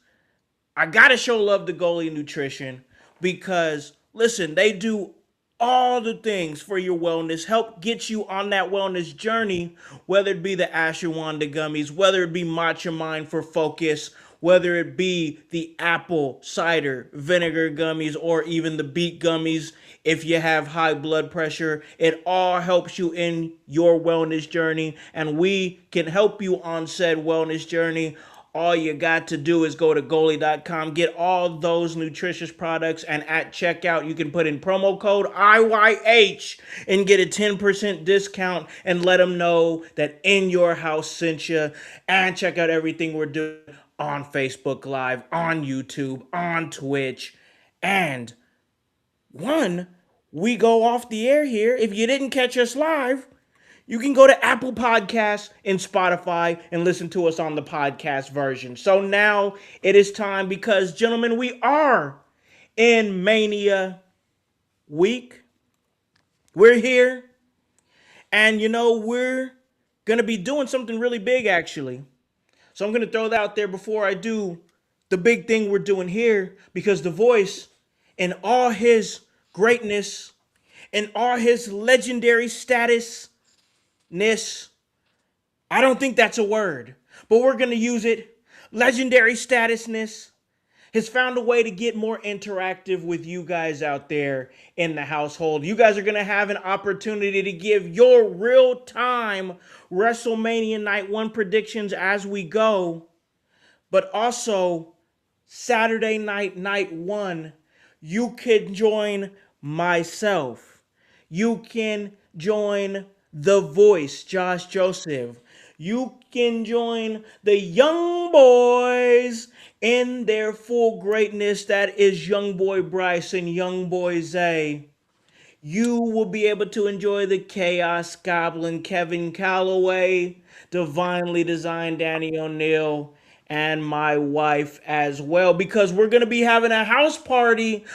I got to show love to Goalie Nutrition because, listen, they do all the things for your wellness, help get you on that wellness journey, whether it be the ashwagandha gummies, whether it be matcha mind for focus, whether it be the apple cider vinegar gummies, or even the beet gummies if you have high blood pressure. It all helps you in your wellness journey, and we can help you on said wellness journey. All you got to do is go to goalie.com, get all those nutritious products, and at checkout, you can put in promo code IYH and get a 10% discount, and let them know that In Your House sent you. And check out everything we're doing on Facebook Live, on YouTube, on Twitch. And we go off the air here. If you didn't catch us live, you can go to Apple Podcasts and Spotify and listen to us on the podcast version. So now it is time because, gentlemen, we are in Mania week. We're here. And, we're going to be doing something really big, actually. So I'm going to throw that out there before I do the big thing we're doing here, because the voice, in all his greatness, in all his legendary status, I don't think that's a word, but we're going to use it. Legendary statusness has found a way to get more interactive with you guys out there in the household. You guys are going to have an opportunity to give your real-time WrestleMania Night 1 predictions as we go, but also Saturday night, night 1, you can join myself. You can join the voice, Josh Joseph. You can join the young boys in their full greatness. That is young Boi Bryce and young Boy Zay. You will be able to enjoy the Chaos Goblin, Kevin Calloway, divinely designed Danny O'Neil, and my wife as well, because we're going to be having a house party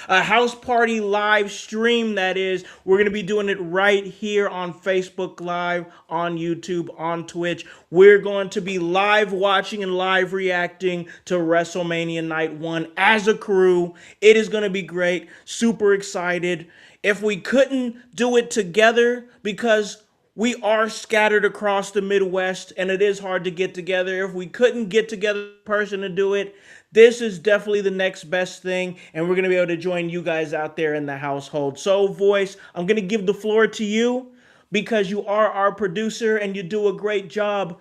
live stream. That is, we're going to be doing it right here on Facebook Live, on YouTube, on Twitch. We're going to be live watching and live reacting to WrestleMania Night 1 as a crew. It is going to be great. Super excited. If we couldn't do it together, because we are scattered across the Midwest and it is hard to get together, if we couldn't get together in person to do it, this is definitely the next best thing, and we're going to be able to join you guys out there in the household. So, voice, I'm going to give the floor to you because you are our producer and you do a great job.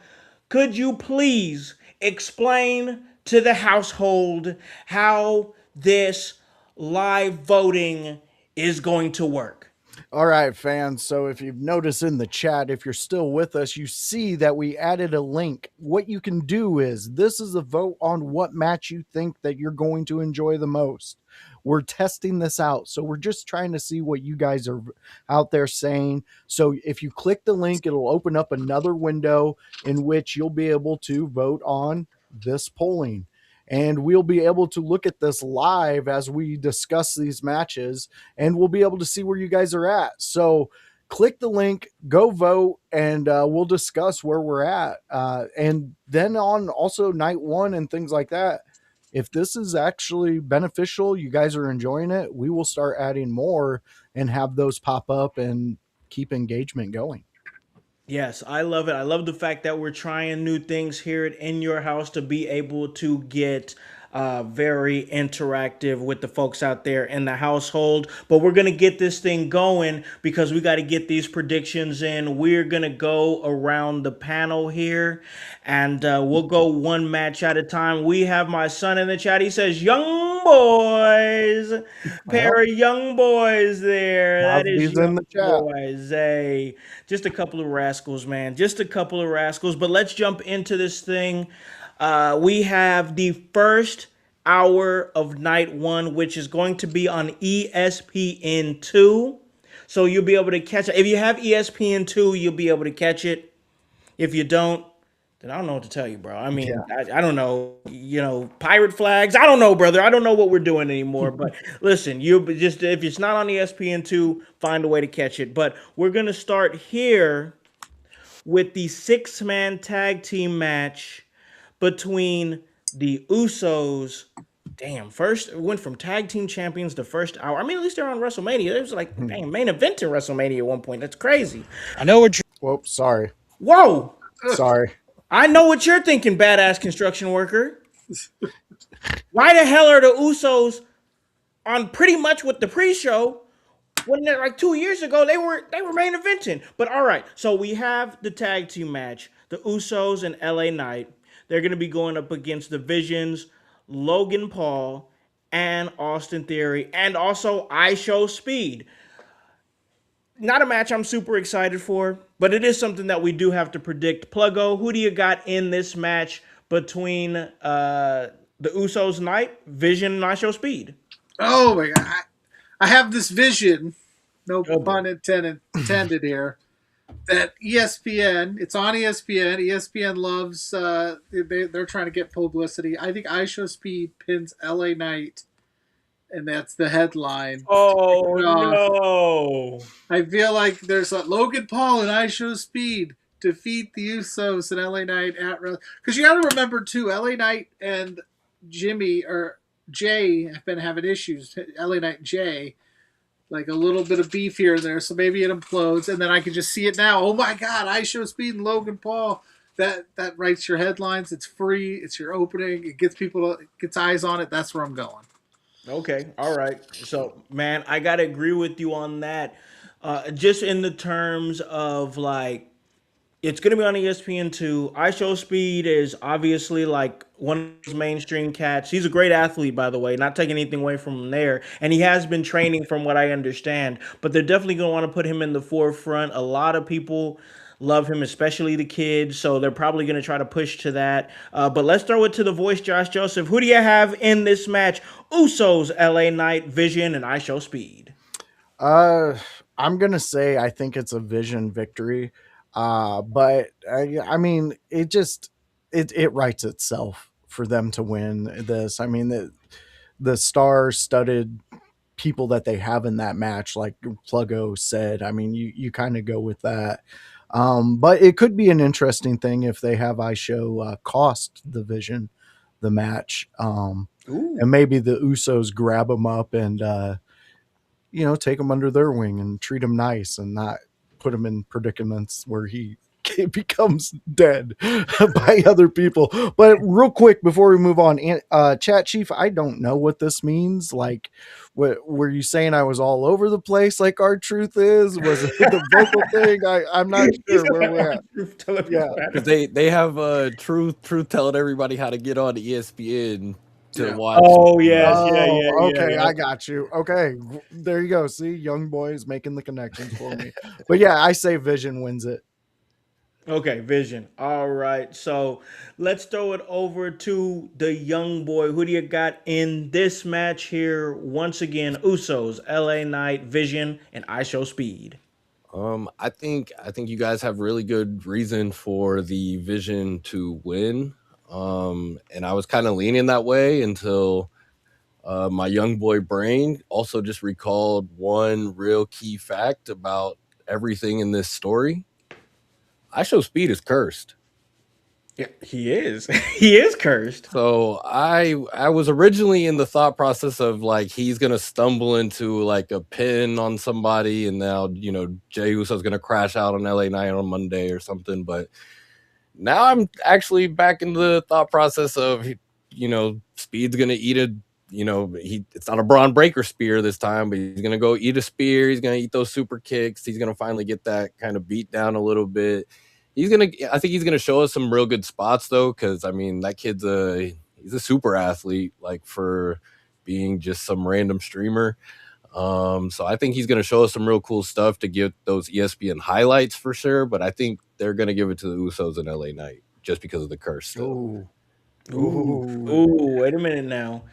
Could you please explain to the household how this live voting is going to work? All right, fans. So if you've noticed in the chat, if you're still with us, you see that we added a link. What you can do is, this is a vote on what match you think that you're going to enjoy the most. We're testing this out. So we're just trying to see what you guys are out there saying. So if you click the link, it'll open up another window in which you'll be able to vote on this polling. And we'll be able to look at this live as we discuss these matches, and we'll be able to see where you guys are at. So click the link, go vote, and we'll discuss where we're at. And then on also night one and things like that, if this is actually beneficial, you guys are enjoying it, we will start adding more and have those pop up and keep engagement going. Yes, I love it. I love the fact that we're trying new things here at In Your House to be able to get very interactive with the folks out there in the household. But we're going to get this thing going because we got to get these predictions in. We're going to go around the panel here and we'll go one match at a time. We have my son in the chat. He says, Young Boys. Pair of young boys there. That is Bobby's in young the chat. boys. Hey, just a couple of rascals, man. Just a couple of rascals. But let's jump into this thing. We have the first hour of night one, which is going to be on ESPN2. So you'll be able to catch it. If you have ESPN2, you'll be able to catch it. If you don't, then I don't know what to tell you, bro. I mean, I don't know, pirate flags. I don't know, brother. I don't know what we're doing anymore. But listen, you just if it's not on ESPN2, find a way to catch it. But we're gonna start here with the 6-man tag team match between the Usos. Damn, first it went from tag team champions to first hour. I mean, at least they're on WrestleMania. It was like damn, main event in WrestleMania at one point. That's crazy. I know what you're. Whoops, sorry. Whoa. Sorry. I know what you're thinking, badass construction worker. Why the hell are the Usos on pretty much with the pre-show when they're like 2 years ago they were main eventing? But all right, so we have the tag team match, the Usos and LA Knight. They're gonna be going up against the Visions, Logan Paul, and Austin Theory, and also I Show Speed. Not a match I'm super excited for, but it is something that we do have to predict. Pluggo, who do you got in this match between the Usos Night, Vision, and I Show Speed? Oh my god, I have this vision, no Oh, pun intended here, that ESPN, it's on ESPN. ESPN loves, they're trying to get publicity. I think I Show Speed pins LA Knight, and that's the headline. Oh no! I feel like there's a Logan Paul and I Show Speed defeat the Usos and LA Knight at because you got to remember too, LA Knight and Jimmy or Jay have been having issues. LA Knight and Jay, like a little bit of beef here and there, so maybe it implodes, and then I can just see it now. Oh my God, I Show Speed and Logan Paul. That writes your headlines. It's free. It's your opening. It gets gets eyes on it. That's where I'm going. Okay, all right. So, man, I gotta agree with you on that. Just in the terms of like, it's gonna be on ESPN two. I Show Speed is obviously like one of those mainstream cats. He's a great athlete, by the way. Not taking anything away from him there, and he has been training, from what I understand. But they're definitely gonna want to put him in the forefront. A lot of people love him, especially the kids. So they're probably gonna try to push to that. But let's throw it to the voice, Josh Joseph. Who do you have in this match? Usos, LA Knight, Vision, and I Show Speed. I'm gonna say I think it's a Vision victory, but I mean it writes itself for them to win this. I mean the star-studded people that they have in that match, like Pluggo said. I mean you kind of go with that. But it could be an interesting thing if they have I Show cost the Vision the match, and maybe the Usos grab them up and take him under their wing and treat him nice and not put him in predicaments where he becomes dead by other people. But real quick before we move on, Chat Chief, I don't know what this means. Like, were you saying I was all over the place like our truth is? Was it the vocal thing? I'm not sure where we're at. Yeah, because they have truth telling everybody how to get on ESPN to watch. Oh yes, okay, yeah. I got you. Okay, there you go. See, young boys making the connections for me. But yeah, I say Vision wins it. Okay, Vision. All right, so let's throw it over to the young boy. Who do you got in this match here? Once again, Usos, LA Knight, Vision, and I Show Speed. I think you guys have really good reason for the Vision to win. And I was kind of leaning that way until my young boy brain also just recalled one real key fact about everything in this story, I Show Speed is cursed. Yeah, he is. He is cursed. So I was originally in the thought process of like he's gonna stumble into like a pin on somebody, and now Jey Uso's gonna crash out on LA Knight on Monday or something. But now I'm actually back in the thought process of Speed's gonna eat a it's not a Braun Breaker spear this time, but he's gonna go eat a spear. He's gonna eat those super kicks. He's gonna finally get that kind of beat down a little bit. I think he's gonna show us some real good spots though, because I mean that kid's he's a super athlete, like for being just some random streamer. So I think he's gonna show us some real cool stuff to give those ESPN highlights for sure. But I think they're gonna give it to the Usos and LA Knight just because of the curse. Still. Ooh, wait a minute now.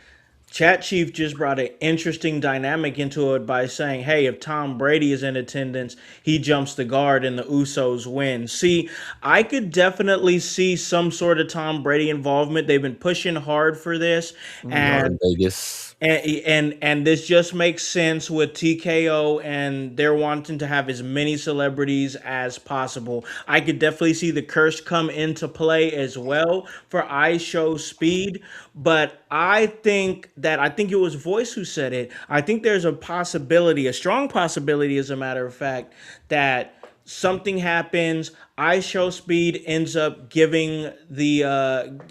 Chat Chief just brought an interesting dynamic into it by saying, hey, if Tom Brady is in attendance, he jumps the guard and the Usos win. See, I could definitely see some sort of Tom Brady involvement. They've been pushing hard for this. And Vegas. and this just makes sense with TKO, and they're wanting to have as many celebrities as possible. I could definitely see the curse come into play as well for I Show Speed, but I think it was Voice who said it. I think there's a possibility, a strong possibility, as a matter of fact, that something happens. I Show Speed ends up giving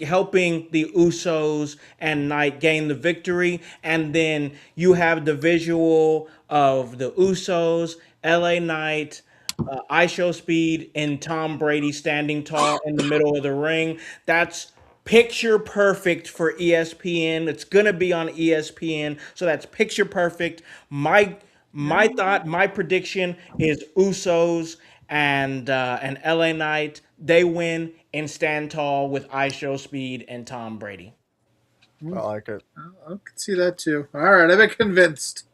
helping the Usos and Knight gain the victory, and then you have the visual of the Usos, LA Knight, I Show Speed, and Tom Brady standing tall in the middle of the ring. That's picture perfect for ESPN. It's gonna be on ESPN, so that's picture perfect. My prediction is Usos and LA Knight. They win and stand tall with I Show Speed and Tom Brady. I like it. I can see that too. All right, I've been convinced.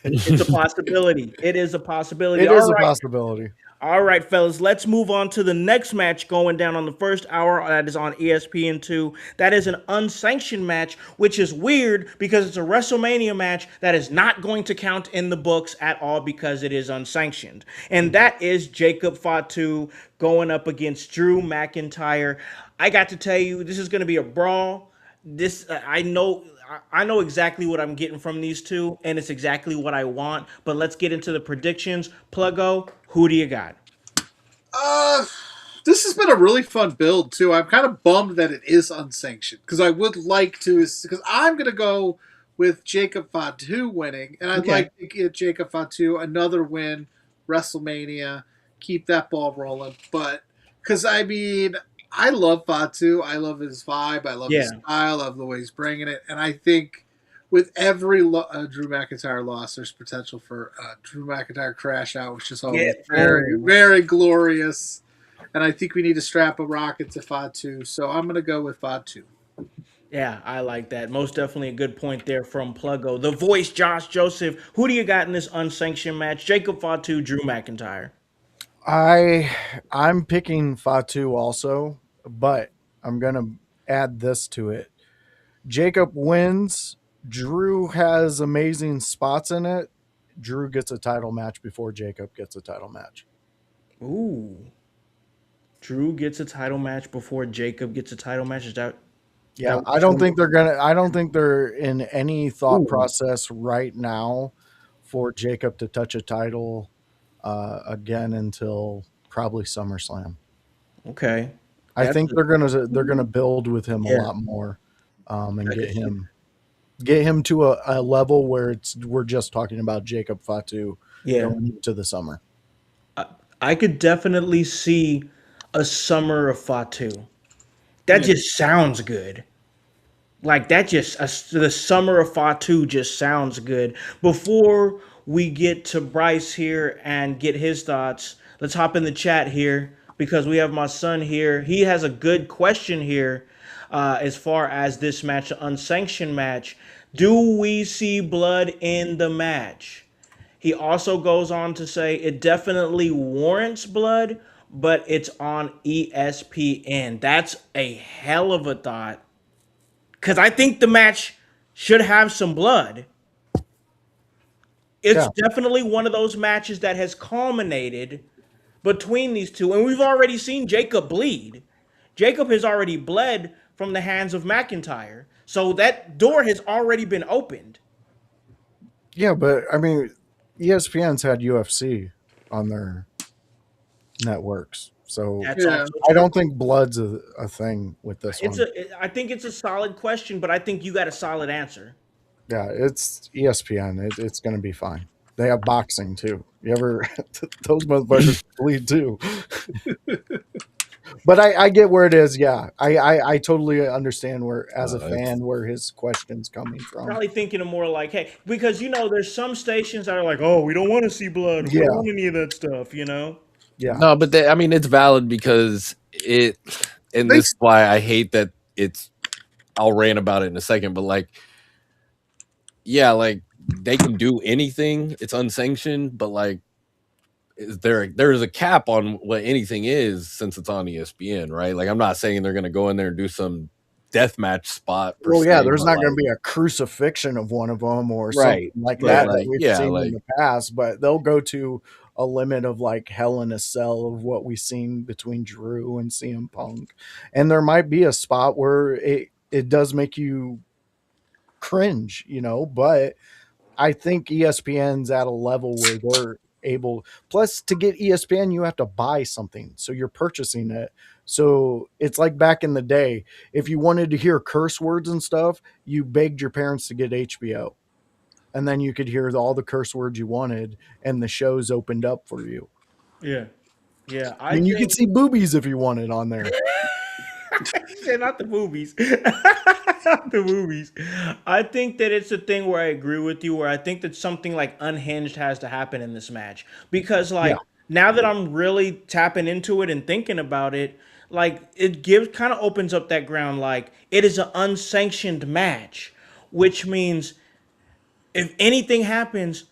It's a possibility. It is a possibility. It is a possibility. All right, fellas, let's move on to the next match going down on the first hour. That is on ESPN2. That is an unsanctioned match, which is weird because it's a WrestleMania match that is not going to count in the books at all because it is unsanctioned. And that is Jacob Fatu going up against Drew McIntyre. I got to tell you, this is going to be a brawl. I know exactly what I'm getting from these two, and it's exactly what I want. But let's get into the predictions. Pluggo, who do you got? This has been a really fun build too. I'm kind of bummed that it is unsanctioned because I would like to. Because I'm going to go with Jacob Fatu winning, and I'd like to get Jacob Fatu another win, WrestleMania, keep that ball rolling. But because I mean, I love Fatu. I love his vibe. I love his style. I love the way he's bringing it. And I think with every Drew McIntyre loss, there's potential for Drew McIntyre crash out, which is always very, very glorious. And I think we need to strap a rocket to Fatu. So I'm going to go with Fatu. Yeah, I like that. Most definitely a good point there from Pluggo. The Voice, Josh Joseph. Who do you got in this unsanctioned match? Jacob Fatu, Drew McIntyre. I'm picking Fatu also, but I'm gonna add this to it. Jacob wins. Drew has amazing spots in it. Drew gets a title match before Jacob gets a title match. Ooh. Drew gets a title match before Jacob gets a title match. Is that? Yeah, I don't think they're in any thought process right now for Jacob to touch a title again until probably SummerSlam. Okay. I think they're gonna build with him a lot more, and get him to a level where we're just talking about Jacob Fatu going into the summer. I could definitely see a summer of Fatu. That just sounds good. Like that the summer of Fatu just sounds good. Before we get to Bryce here and get his thoughts, let's hop in the chat here because we have my son here. He has a good question here as far as this match, the unsanctioned match. Do we see blood in the match? He also goes on to say it definitely warrants blood, but it's on ESPN. That's a hell of a thought. Because I think the match should have some blood. It's definitely one of those matches that has culminated between these two, and we've already seen Jacob bleed. Jacob has already bled from the hands of McIntyre, so that door has already been opened. Yeah, but I mean, ESPN's had UFC on their networks, so That's Yeah. also I true. don't think blood's a thing with this It's one. I think it's a solid question, but I think you got a solid answer. Yeah, it's ESPN. It's going to be fine. They have boxing too. You ever those motherfuckers bleed too. But I get where it is. Yeah, I totally understand where, as a fan, where his question's coming from. Probably thinking of more like, hey, because there's some stations that are like, oh, we don't want to see blood, we don't Yeah, want any of that stuff, yeah. No, but I mean, it's valid because and They this is why I hate that I'll rant about it in a second, but like, yeah, like they can do anything. It's unsanctioned, but like, there is a cap on what anything is since it's on ESPN, right? Like, I'm not saying they're going to go in there and do some death match spot per Well, se, yeah, there's but not going to like, be a crucifixion of one of them or something right, like but that like, we've yeah, seen in like, the past. But they'll go to a limit of like Hell in a Cell of what we've seen between Drew and CM Punk, and there might be a spot where it does make you cringe, but I think ESPN's at a level where they're able. Plus, to get ESPN, you have to buy something, so you're purchasing it. So it's like back in the day, if you wanted to hear curse words and stuff, you begged your parents to get HBO, and then you could hear all the curse words you wanted, and the shows opened up for you. Yeah. Yeah. I mean, you could see boobies if you wanted on there. Yeah, not the movies. Not the movies. I think that it's a thing where I agree with you, where I think that something like unhinged has to happen in this match. Because Yeah, now that I'm really tapping into it and thinking about it, it gives kind of opens up that ground. Like it is an unsanctioned match, which means if anything happens,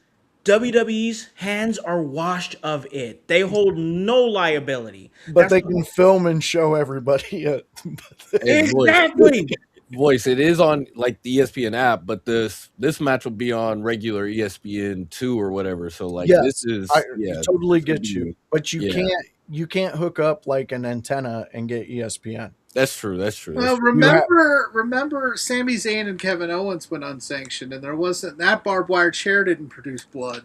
WWE's hands are washed of it. They hold no liability. but That's they can film and show everybody it. and exactly. voice. It is on like the ESPN app, but this match will be on regular ESPN 2 or whatever. So like, this Yes, I is totally this will get you, be, but you yeah. can't hook up like an antenna and get ESPN. That's true. That's true. That's Well, true. remember, Sami Zayn and Kevin Owens went unsanctioned, and there wasn't that barbed wire chair didn't produce blood.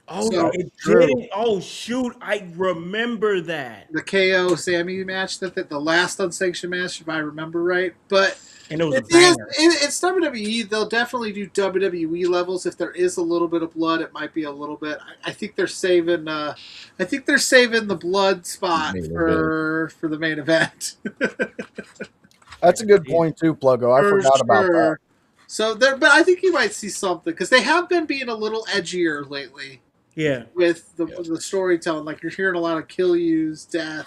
Oh, So it True. didn't. Oh, shoot. I remember that. the KO Sami match, that the last unsanctioned match, if I remember right, but And it was a it is banger. it's WWE. They'll definitely do WWE levels. If there is a little bit of blood, it might be a little bit. I think they're saving. I think they're saving the blood spot Main for the main event. That's a good point too, Pluggo. I For forgot about that. sure. So there, but I think you might see something because they have been being a little edgier lately Yeah. with the storytelling. Like you're hearing a lot of kill yous, death,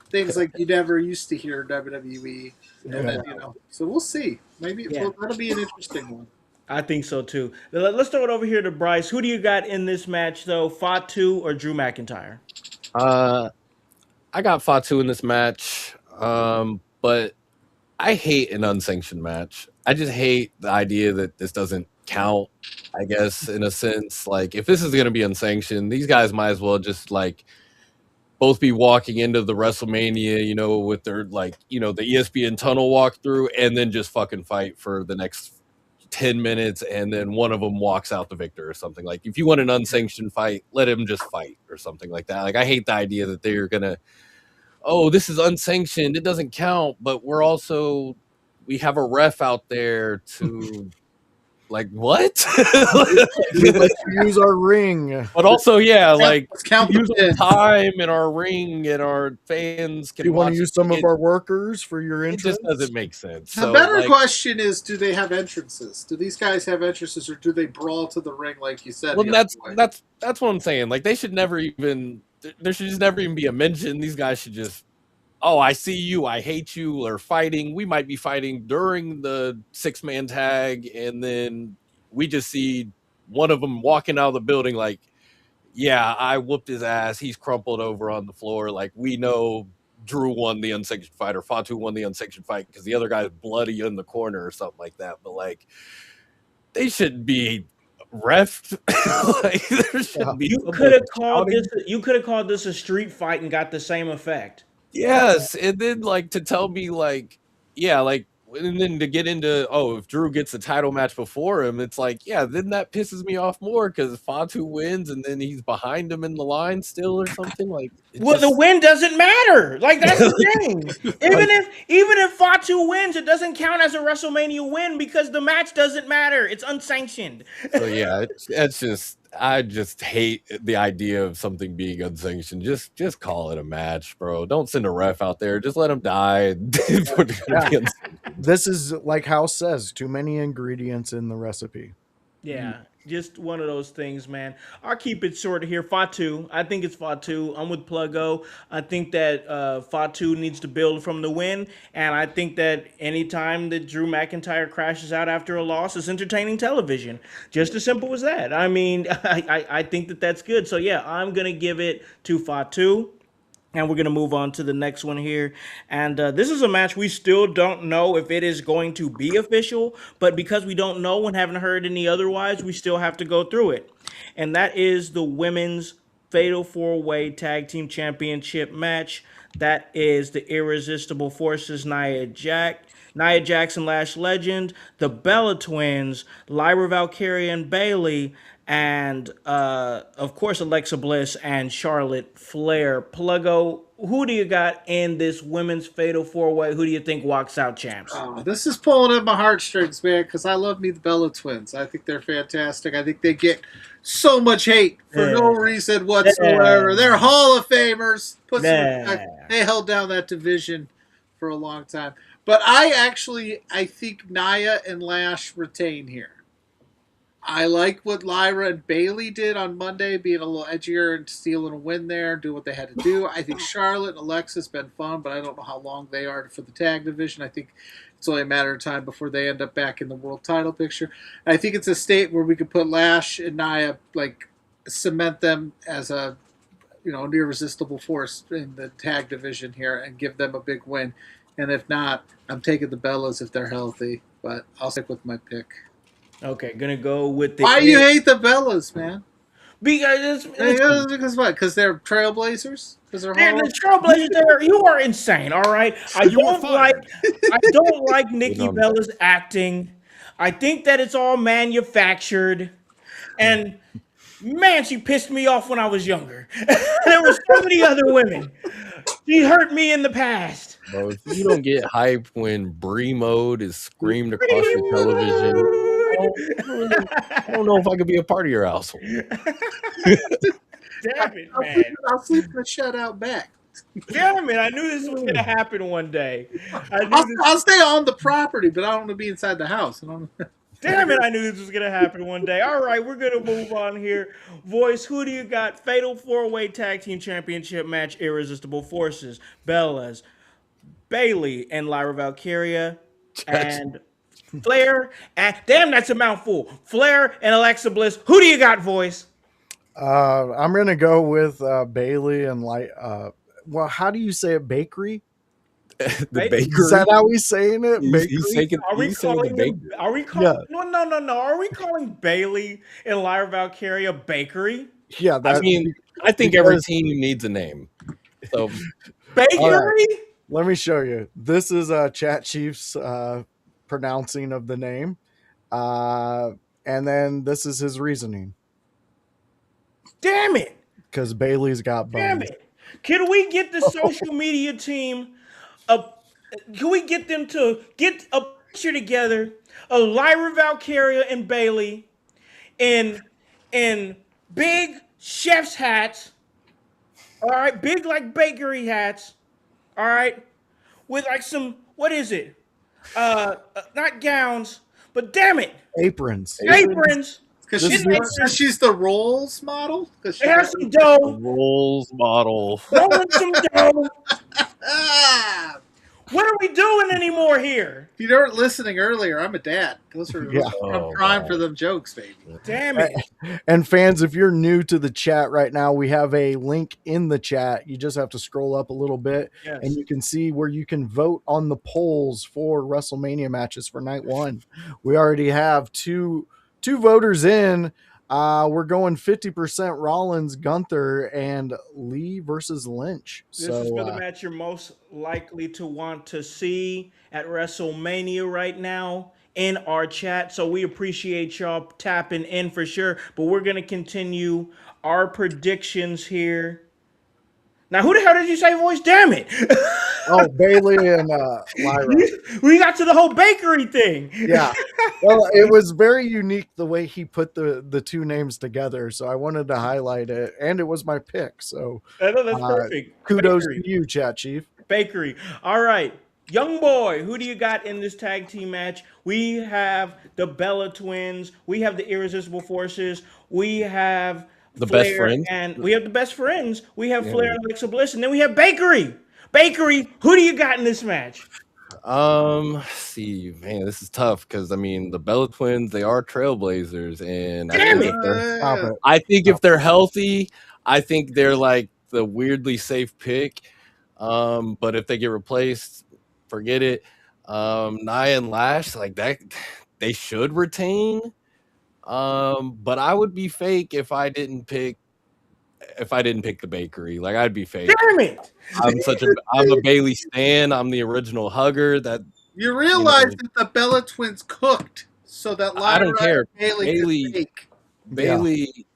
things like you never used to hear in WWE. So we'll see. Maybe Yeah. that'll be an interesting one. I think so too. Let's throw it over here to Bryce. Who do you got in this match, though? Fatu or Drew McIntyre? I got Fatu in this match, but I hate an unsanctioned match. I just hate the idea that this doesn't count. I guess in a sense, like if this is going to be unsanctioned, these guys might as well just like both be walking into the WrestleMania, with their the ESPN tunnel walkthrough, and then just fucking fight for the next 10 minutes, and then one of them walks out the victor or something. Like if you want an unsanctioned fight, let him just fight or something like that. Like I hate the idea that they're gonna, oh, this is unsanctioned, it doesn't count, but we have a ref out there to like what? We let you use our ring. But also, Let's count the use our pins. time and our ring and our fans can Do you want watch to use some of it. our workers for your It entrance? just doesn't make sense. The So, better question is, do they have entrances? Do these guys have entrances, or do they brawl to the ring like you said? well, the that's other way? that's what I'm saying. Like they should never even. There should just never even be a mention. These guys should just. Oh, I see you. I hate you. Or fighting. We might be fighting during the 6-man tag, and then we just see one of them walking out of the building. Like, yeah, I whooped his ass. He's crumpled over on the floor. Like we know Drew won the unsanctioned fight or Fatu won the unsanctioned fight because the other guy's bloody in the corner or something like that. But like, they should be ref. Like, there should be You some could like have called shouting. this. You could have called this a street fight and got the same effect. Yes, and then like to tell me like, yeah, like, and then to get into, oh, if Drew gets the title match before him, it's like, yeah, then that pisses me off more because Fatu wins and then he's behind him in the line still or something. Like, it Well, the just win doesn't matter. Like that's the thing. like, Even if Fatu wins, it doesn't count as a WrestleMania win because the match doesn't matter. It's unsanctioned. so yeah, it's just I just hate the idea of something being unsanctioned. Just call it a match, bro. Don't send a ref out there. Just let him die. Yeah. This is like Howse says, too many ingredients in the recipe. Yeah, just one of those things, man. I'll keep it short here. Fatu, I think it's Fatu. I'm with Pluggo. I think that Fatu needs to build from the win, and I think that anytime that Drew McIntyre crashes out after a loss is entertaining television. Just as simple as that. I mean, I think that that's good. So yeah, I'm gonna give it to Fatu. And we're going to move on to the next one here. And this is a match we still don't know if it is going to be official. But because we don't know and haven't heard any otherwise, we still have to go through it. And that is the women's Fatal 4-Way Tag Team Championship match. That is the Irresistible Forces, Nia Jax and Lash Legend, the Bella Twins, Lyra Valkyria and Bailey, and of course Alexa Bliss and Charlotte Flair. Pluggo, who do you got in this women's Fatal 4-Way? Who do you think walks out champs? Oh, this is pulling at my heartstrings, man, because I love me the Bella Twins. I think they're fantastic. I think they get so much hate for no reason whatsoever. Yeah. They're Hall of Famers. Yeah. They held down that division for a long time. But I think Nia and Lash retain here. I like what Lyra and Bailey did on Monday, being a little edgier and stealing a win there, do what they had to do. I think Charlotte and Alexa's been fun, but I don't know how long they are for the tag division. I think it's only a matter of time before they end up back in the world title picture. I think it's a state where we could put Lash and Nia, like, cement them as a an irresistible force in the tag division here and give them a big win. And if not, I'm taking the Bellas if they're healthy, but I'll stick with my pick. Okay, gonna go with the. Why do you hate the Bellas, man? Because Because what? Because they're trailblazers? Because they're the Trailblazers there. You are insane. All right. I don't like Nikki Bella's acting. I think that it's all manufactured, and man, she pissed me off when I was younger. There were so many other women. She hurt me in the past. Bro, if you don't get hyped when Brie mode is screamed across your television, I don't know if I could be a part of your household. Damn it, man. I'll sleep in the shutout back. Damn it, I knew this was going to happen one day. I'll stay on the property, but I don't want to be inside the house. Damn it, I knew this was going to happen one day. All right, we're going to move on here. Voice, who do you got? Fatal 4-Way Tag Team Championship match, Irresistible Forces, Bellas, Bailey, and Lyra Valkyria, and Flair. And damn, that's a mouthful. Flair and Alexa Bliss. Who do you got, Voice? I'm going to go with Bailey and well, how do you say it? Bakery? The bakery. Is that how he's saying it? Are we calling No. Are we calling Bailey and Lyra Valkyria Bakery? Yeah, I think every team needs a name. So Bakery? Right. Let me show you. This is Chat Chief's pronouncing of the name. And then this is his reasoning. Damn it. Because Bailey's got bones. Damn it. Can we get the social media team can we get them to get a picture together of Lyra Valkyria and Bailey in big chef's hats, all right, big like bakery hats, all right, with like some, what is it? Not gowns, but damn it, aprons. Because she's the Rolls model. They have some dough. Rolls model. Rolling some dough. What are we doing anymore here? If you weren't listening earlier, I'm a dad. I'm crying for them jokes, baby. Damn it. And fans, if you're new to the chat right now, we have a link in the chat. You just have to scroll up a little bit, and you can see where you can vote on the polls for WrestleMania matches for night one. We already have two 2 voters in. We're going 50% Rollins, Gunther, and Lee versus Lynch. This is for the So match you're most likely to want to see at WrestleMania right now in our chat. So we appreciate y'all tapping in for sure. But we're going to continue our predictions here. Now, who the hell did you say voice? Damn it. oh, Bailey and Lyra. We got to the whole bakery thing. Yeah. Well, it was very unique the way he put the 2 names together. So I wanted to highlight it, and it was my pick. So I know that's perfect. kudos Bakery. to you, Chat Chief. Bakery. All right. Young boy, who do you got in this tag team match? We have the Bella Twins. We have the Irresistible Forces. We have The Flair best friend. and we have the best friends. We have Flair and Alexa Bliss, and then we have Bakery. Bakery, who do you got in this match? See, man, this is tough because I mean the Bella Twins, they are trailblazers, and Damn it. Stop it. I think if they're healthy, I think they're like the weirdly safe pick. But if they get replaced, forget it. Nia and Lash, like that, they should retain. But I would be fake if I didn't pick the bakery. Like I'd be fake. Damn it. I'm a Bailey stan. I'm the original hugger. That You realize that the Bella Twins cooked so that Lyra I don't care. and Bailey could bake.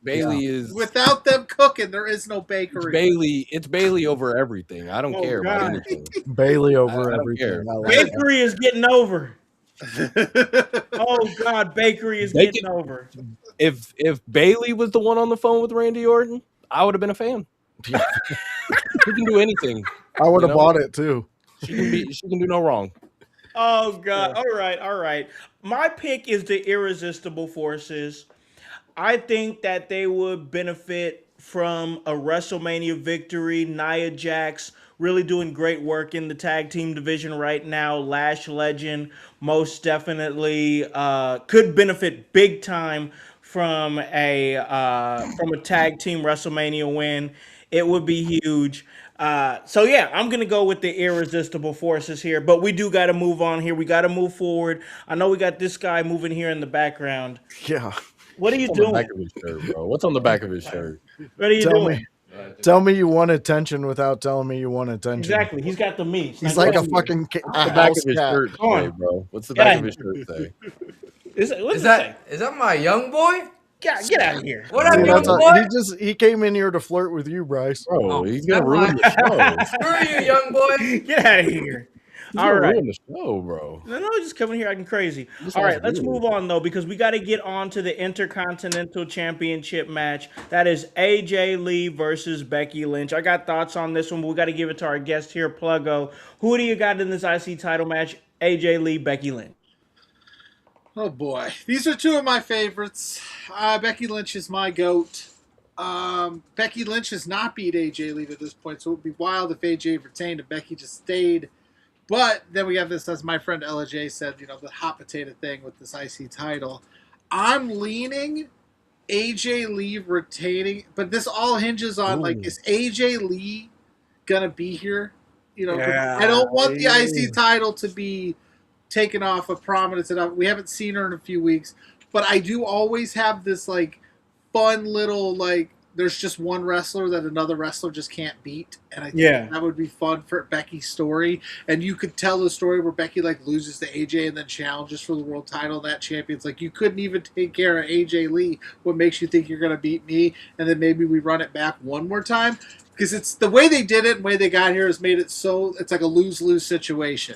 Bailey is Without them cooking, there is no bakery. It's Bailey over everything. I don't care about God. anything. Bailey over I don't everything. care. I like it. Bakery is getting over. Oh God, Bakery is getting over. If Bailey was the one on the phone with Randy Orton, I would have been a fan. She can do anything. I would have bought it too. She can do no wrong. Oh God. All right. My pick is the Irresistible Forces. I think that they would benefit from a WrestleMania victory. Nia Jax really doing great work in the tag team division right now. Lash Legend most definitely could benefit big time from a tag team WrestleMania win. It would be huge. So yeah, I'm gonna go with the Irresistible Forces here, but we do got to move on here. We got to move forward. I know we got this guy moving here in the background. Yeah. What are you What's on the doing? back of his shirt, bro? What's on the back of his shirt? What are you doing? Tell me you want attention without telling me you want attention. Exactly. He's got the meat. He's like a fucking What's the house back of his cat. shirt Come on. say, bro? What's the Get back out of his here. shirt say? Is that my young boy? Get out of here. What up, See, young that's boy? he came in here to flirt with you, Bryce. Bro, he's gonna never ruin the show. Screw you, young boy. Get out of here. He's All gonna right. ruin the show, bro. No, just coming here acting crazy. This All right, sounds let's weird. move on though because we got to get on to the Intercontinental Championship match. That is AJ Lee versus Becky Lynch. I got thoughts on this one, but we got to give it to our guest here, Pluggo. Who do you got in this IC title match? AJ Lee, Becky Lynch. Oh boy, these are two of my favorites. Becky Lynch is my goat. Becky Lynch has not beat AJ Lee to this point, so it would be wild if AJ retained and Becky just stayed. But then we have this, as my friend LJ said, the hot potato thing with this IC title. I'm leaning AJ Lee retaining, but this all hinges on is AJ Lee gonna be here? I don't want the IC title to be taken off of prominence enough. We haven't seen her in a few weeks, but I do always have this fun little there's just one wrestler that another wrestler just can't beat, and I think that would be fun for Becky's story. And you could tell the story where Becky loses to AJ and then challenges for the world title. That champion's you couldn't even take care of AJ Lee. What makes you think you're gonna beat me? And then maybe we run it back one more time. Because it's the way they did it and the way they got here has made it so it's like a lose-lose situation.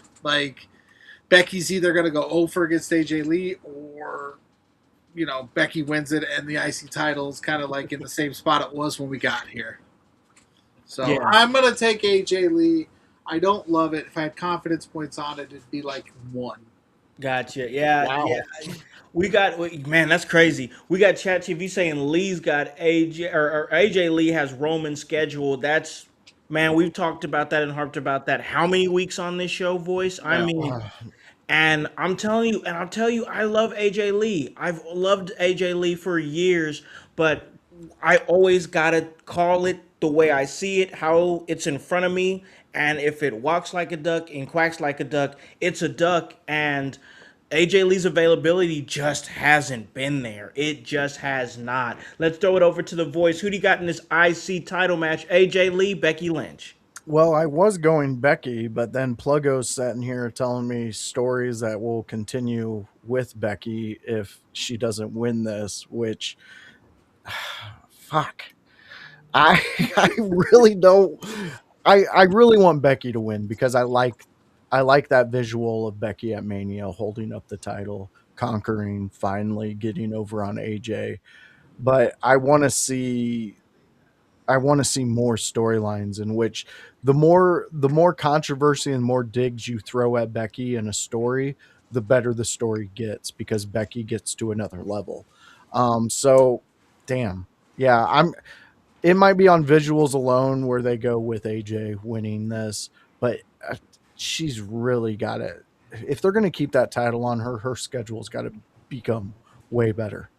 Becky's either going to go over against AJ Lee or, Becky wins it and the IC title is kind of in the same spot it was when we got here. So I'm going to take AJ Lee. I don't love it. If I had confidence points on it, it'd be 1. Gotcha. Yeah. Wow. Yeah. We got, man, that's crazy. We got ChatGPT saying Lee's got AJ, or AJ Lee has Roman scheduled. That's, man, we've talked about that and harped about that. How many weeks on this show, voice? I mean, and I'll tell you, I love AJ Lee. I've loved AJ Lee for years, but I always got to call it the way I see it, how it's in front of me. And if it walks like a duck and quacks like a duck, it's a duck. And AJ Lee's availability just hasn't been there. It just has not. Let's throw it over to the voice. Who do you got in this IC title match? AJ Lee, Becky Lynch. Well, I was going Becky, but then Pluggo's sitting here telling me stories that will continue with Becky if she doesn't win this, which fuck. I I really don't I really want Becky to win because I like that visual of Becky at Mania holding up the title, conquering, finally getting over on AJ. But I want to see more storylines in which the more controversy and more digs you throw at Becky in a story, the better the story gets because Becky gets to another level. So damn. Yeah, it might be on visuals alone where they go with AJ winning this, but she's really got to if they're going to keep that title on her, her schedule's got to become way better.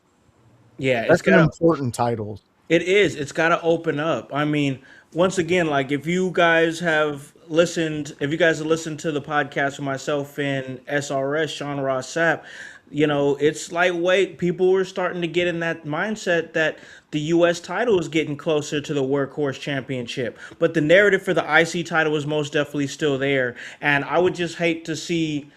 Yeah, it's That's an got important title. it is. It's got to open up. I mean, once again, like if you guys have listened to the podcast with myself and SRS, Sean Ross Sapp, it's lightweight. People were starting to get in that mindset that the U.S. title is getting closer to the Workhorse Championship. But the narrative for the IC title is most definitely still there. And I would just hate to see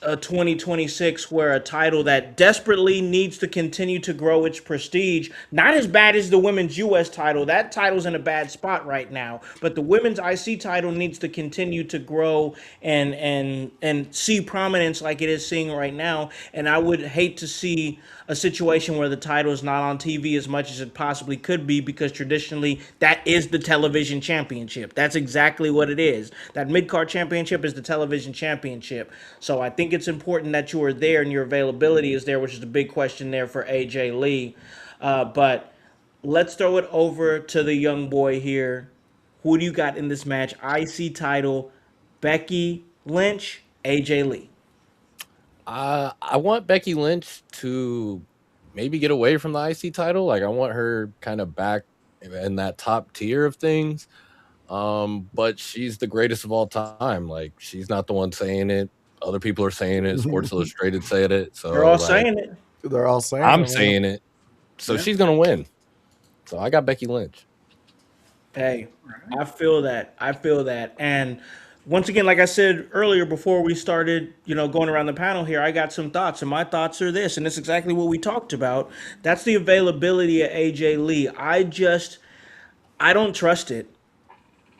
a 2026 where a title that desperately needs to continue to grow its prestige, not as bad as the women's US title. That title's in a bad spot right now, but the women's IC title needs to continue to grow and see prominence like it is seeing right now. And I would hate to see a situation where the title is not on TV as much as it possibly could be, because traditionally that is the television championship. That's exactly what it is. That mid-card championship is the television championship. So I think it's important that you are there and your availability is there, which is the big question there for AJ Lee. But let's throw it over to the young boy here. Who do you got in this match? IC title, Becky Lynch, AJ Lee. I want Becky Lynch to maybe get away from the IC title. Like, I want her kind of back in that top tier of things. But she's the greatest of all time. Like, she's not the one saying it. Other people are saying it. Sports Illustrated said it. So They're all saying it. They're all saying I'm it. saying it. So she's gonna win. So I got Becky Lynch. Hey, I feel that. I feel that. And once again, like I said earlier before we started, going around the panel here, I got some thoughts, and my thoughts are this, and it's exactly what we talked about. That's the availability of AJ Lee. I don't trust it.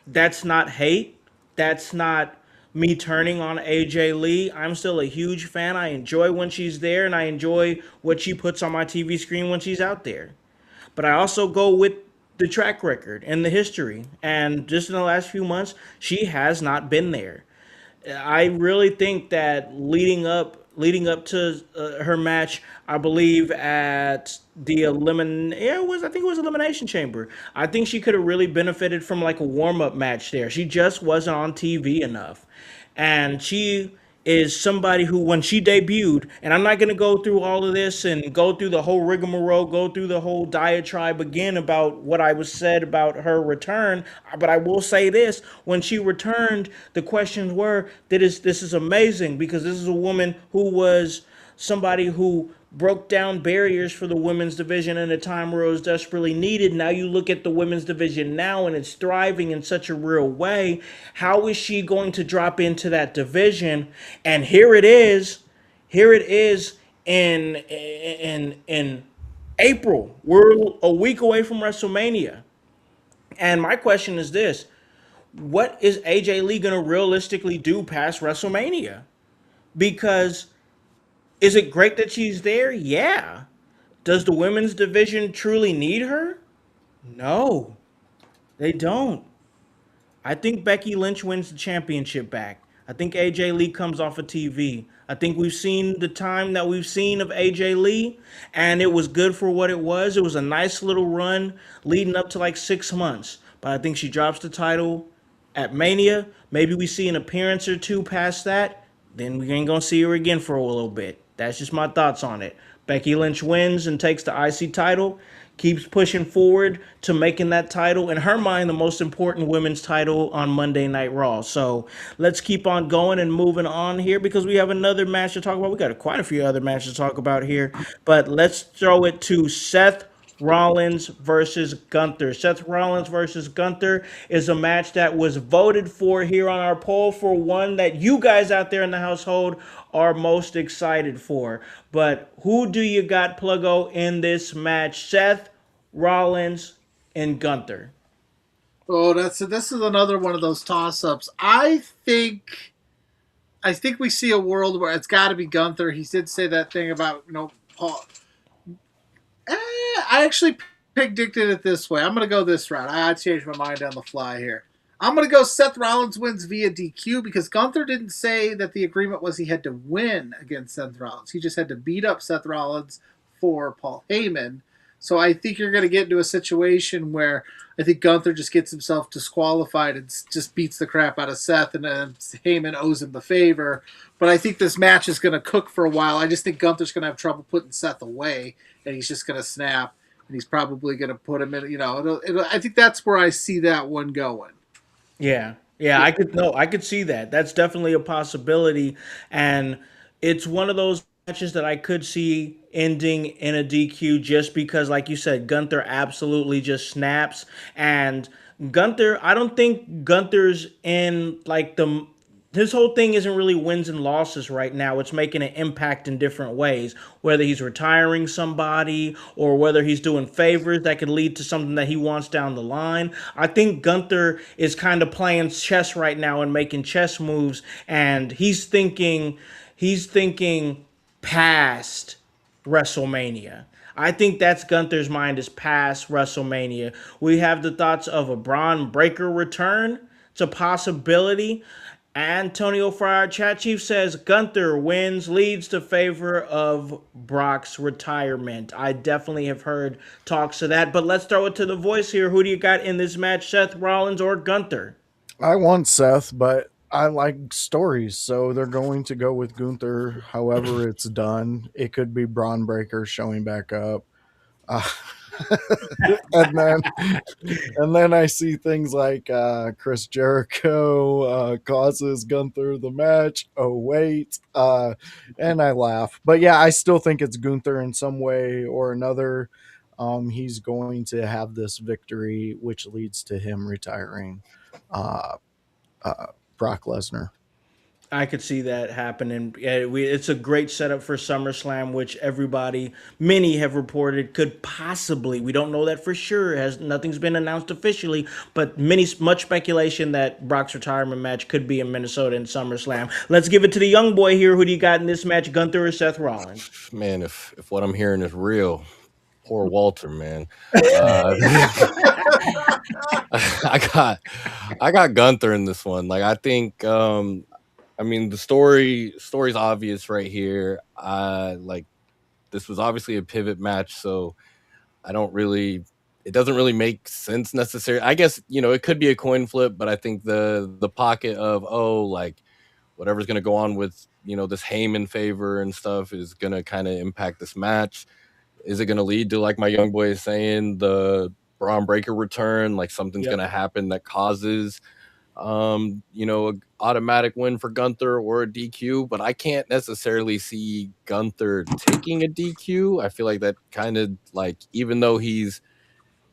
That's not hate. That's not me turning on AJ Lee. I'm still a huge fan. I enjoy when she's there, and I enjoy what she puts on my TV screen when she's out there. But I also go with the track record and the history. And just in the last few months, she has not been there. I really think that leading up to her match, I believe at the I think it was Elimination Chamber. I think she could have really benefited from like a warm up match there. She just wasn't on TV enough, and she is somebody who, when she debuted, and I'm not going to go through all of this and go through the whole rigmarole, go through the whole diatribe again about what I was said about her return, but I will say this: when she returned, the questions were, this is amazing, because this is a woman who was somebody who broke down barriers for the women's division in a time where it was desperately needed. Now you look at the women's division now and it's thriving in such a real way. How is she going to drop into that division? And here it is. Here it is in April. We're a week away from WrestleMania. And my question is this: what is AJ Lee going to realistically do past WrestleMania? Because is it great that she's there? Yeah. Does the women's division truly need her? No, they don't. I think Becky Lynch wins the championship back. I think AJ Lee comes off of TV. I think we've seen the time that we've seen of AJ Lee, and it was good for what it was. It was a nice little run leading up to like 6 months. But I think she drops the title at Mania. Maybe we see an appearance or two past that. Then we ain't gonna see her again for a little bit. That's just my thoughts on it. Becky Lynch wins and takes the IC title, keeps pushing forward to making that title, in her mind, the most important women's title on Monday Night Raw. So let's keep on going and moving on here because we have another match to talk about. We got quite a few other matches to talk about here, but let's throw it to Seth Rollins versus Gunther. Seth Rollins versus Gunther is a match that was voted for here on our poll for one that you guys out there in the household are most excited for. But who do you got, Pluggo, in this match? Seth Rollins and Gunther. Oh, this is another one of those toss-ups. I think we see a world where it's got to be Gunther. He did say that thing about Paul. I actually predicted it this way. I'm going to go this route. I changed my mind on the fly here. I'm going to go Seth Rollins wins via DQ because Gunther didn't say that the agreement was he had to win against Seth Rollins. He just had to beat up Seth Rollins for Paul Heyman. So I think you're going to get into a situation where I think Gunther just gets himself disqualified and just beats the crap out of Seth, and then Heyman owes him the favor. But I think this match is going to cook for a while. I just think Gunther's going to have trouble putting Seth away, and he's just going to snap, and he's probably going to put him in. I think that's where I see that one going. Yeah. Yeah, I could see that. That's definitely a possibility. And it's one of those matches that I could see ending in a DQ just because, like you said, Gunther absolutely just snaps. And Gunther, I don't think Gunther's in like his whole thing isn't really wins and losses right now. It's making an impact in different ways, whether he's retiring somebody or whether he's doing favors that could lead to something that he wants down the line. I think Gunther is kind of playing chess right now and making chess moves, and he's thinking past WrestleMania. I think that's Gunther's mind is past WrestleMania. We have the thoughts of a Braun Breaker return. It's a possibility. Antonio Fryer, Chat Chief says Gunther wins, leads to favor of Brock's retirement. I definitely have heard talks of that, but let's throw it to the voice here. Who do you got in this match, Seth Rollins or Gunther? I want Seth, but I like stories, so they're going to go with Gunther. However, it's done. It could be Braun Breaker showing back up. Uh, and then I see things like Chris Jericho causes Gunther the match. Oh wait, and I laugh. But yeah, I still think it's Gunther in some way or another. He's going to have this victory, which leads to him retiring uh, Brock Lesnar. I could see that happening. It's a great setup for SummerSlam, which many have reported could possibly. We don't know that for sure. Nothing's been announced officially, but much speculation that Brock's retirement match could be in Minnesota in SummerSlam. Let's give it to the young boy here. Who do you got in this match, Gunther or Seth Rollins? Man, if what I'm hearing is real, poor Walter, man. I got Gunther in this one. Like I think the story's obvious right here. Like this was obviously a pivot match, so it doesn't really make sense necessarily. I guess, it could be a coin flip, but I think the pocket of like whatever's going to go on with, this Heyman favor and stuff is going to kind of impact this match. Is it going to lead to, like my young boy is saying, the Braun Breaker return? Like something's going to happen that causes, automatic win for Gunther or a DQ, but I can't necessarily see Gunther taking a DQ. I feel like that kind of even though he's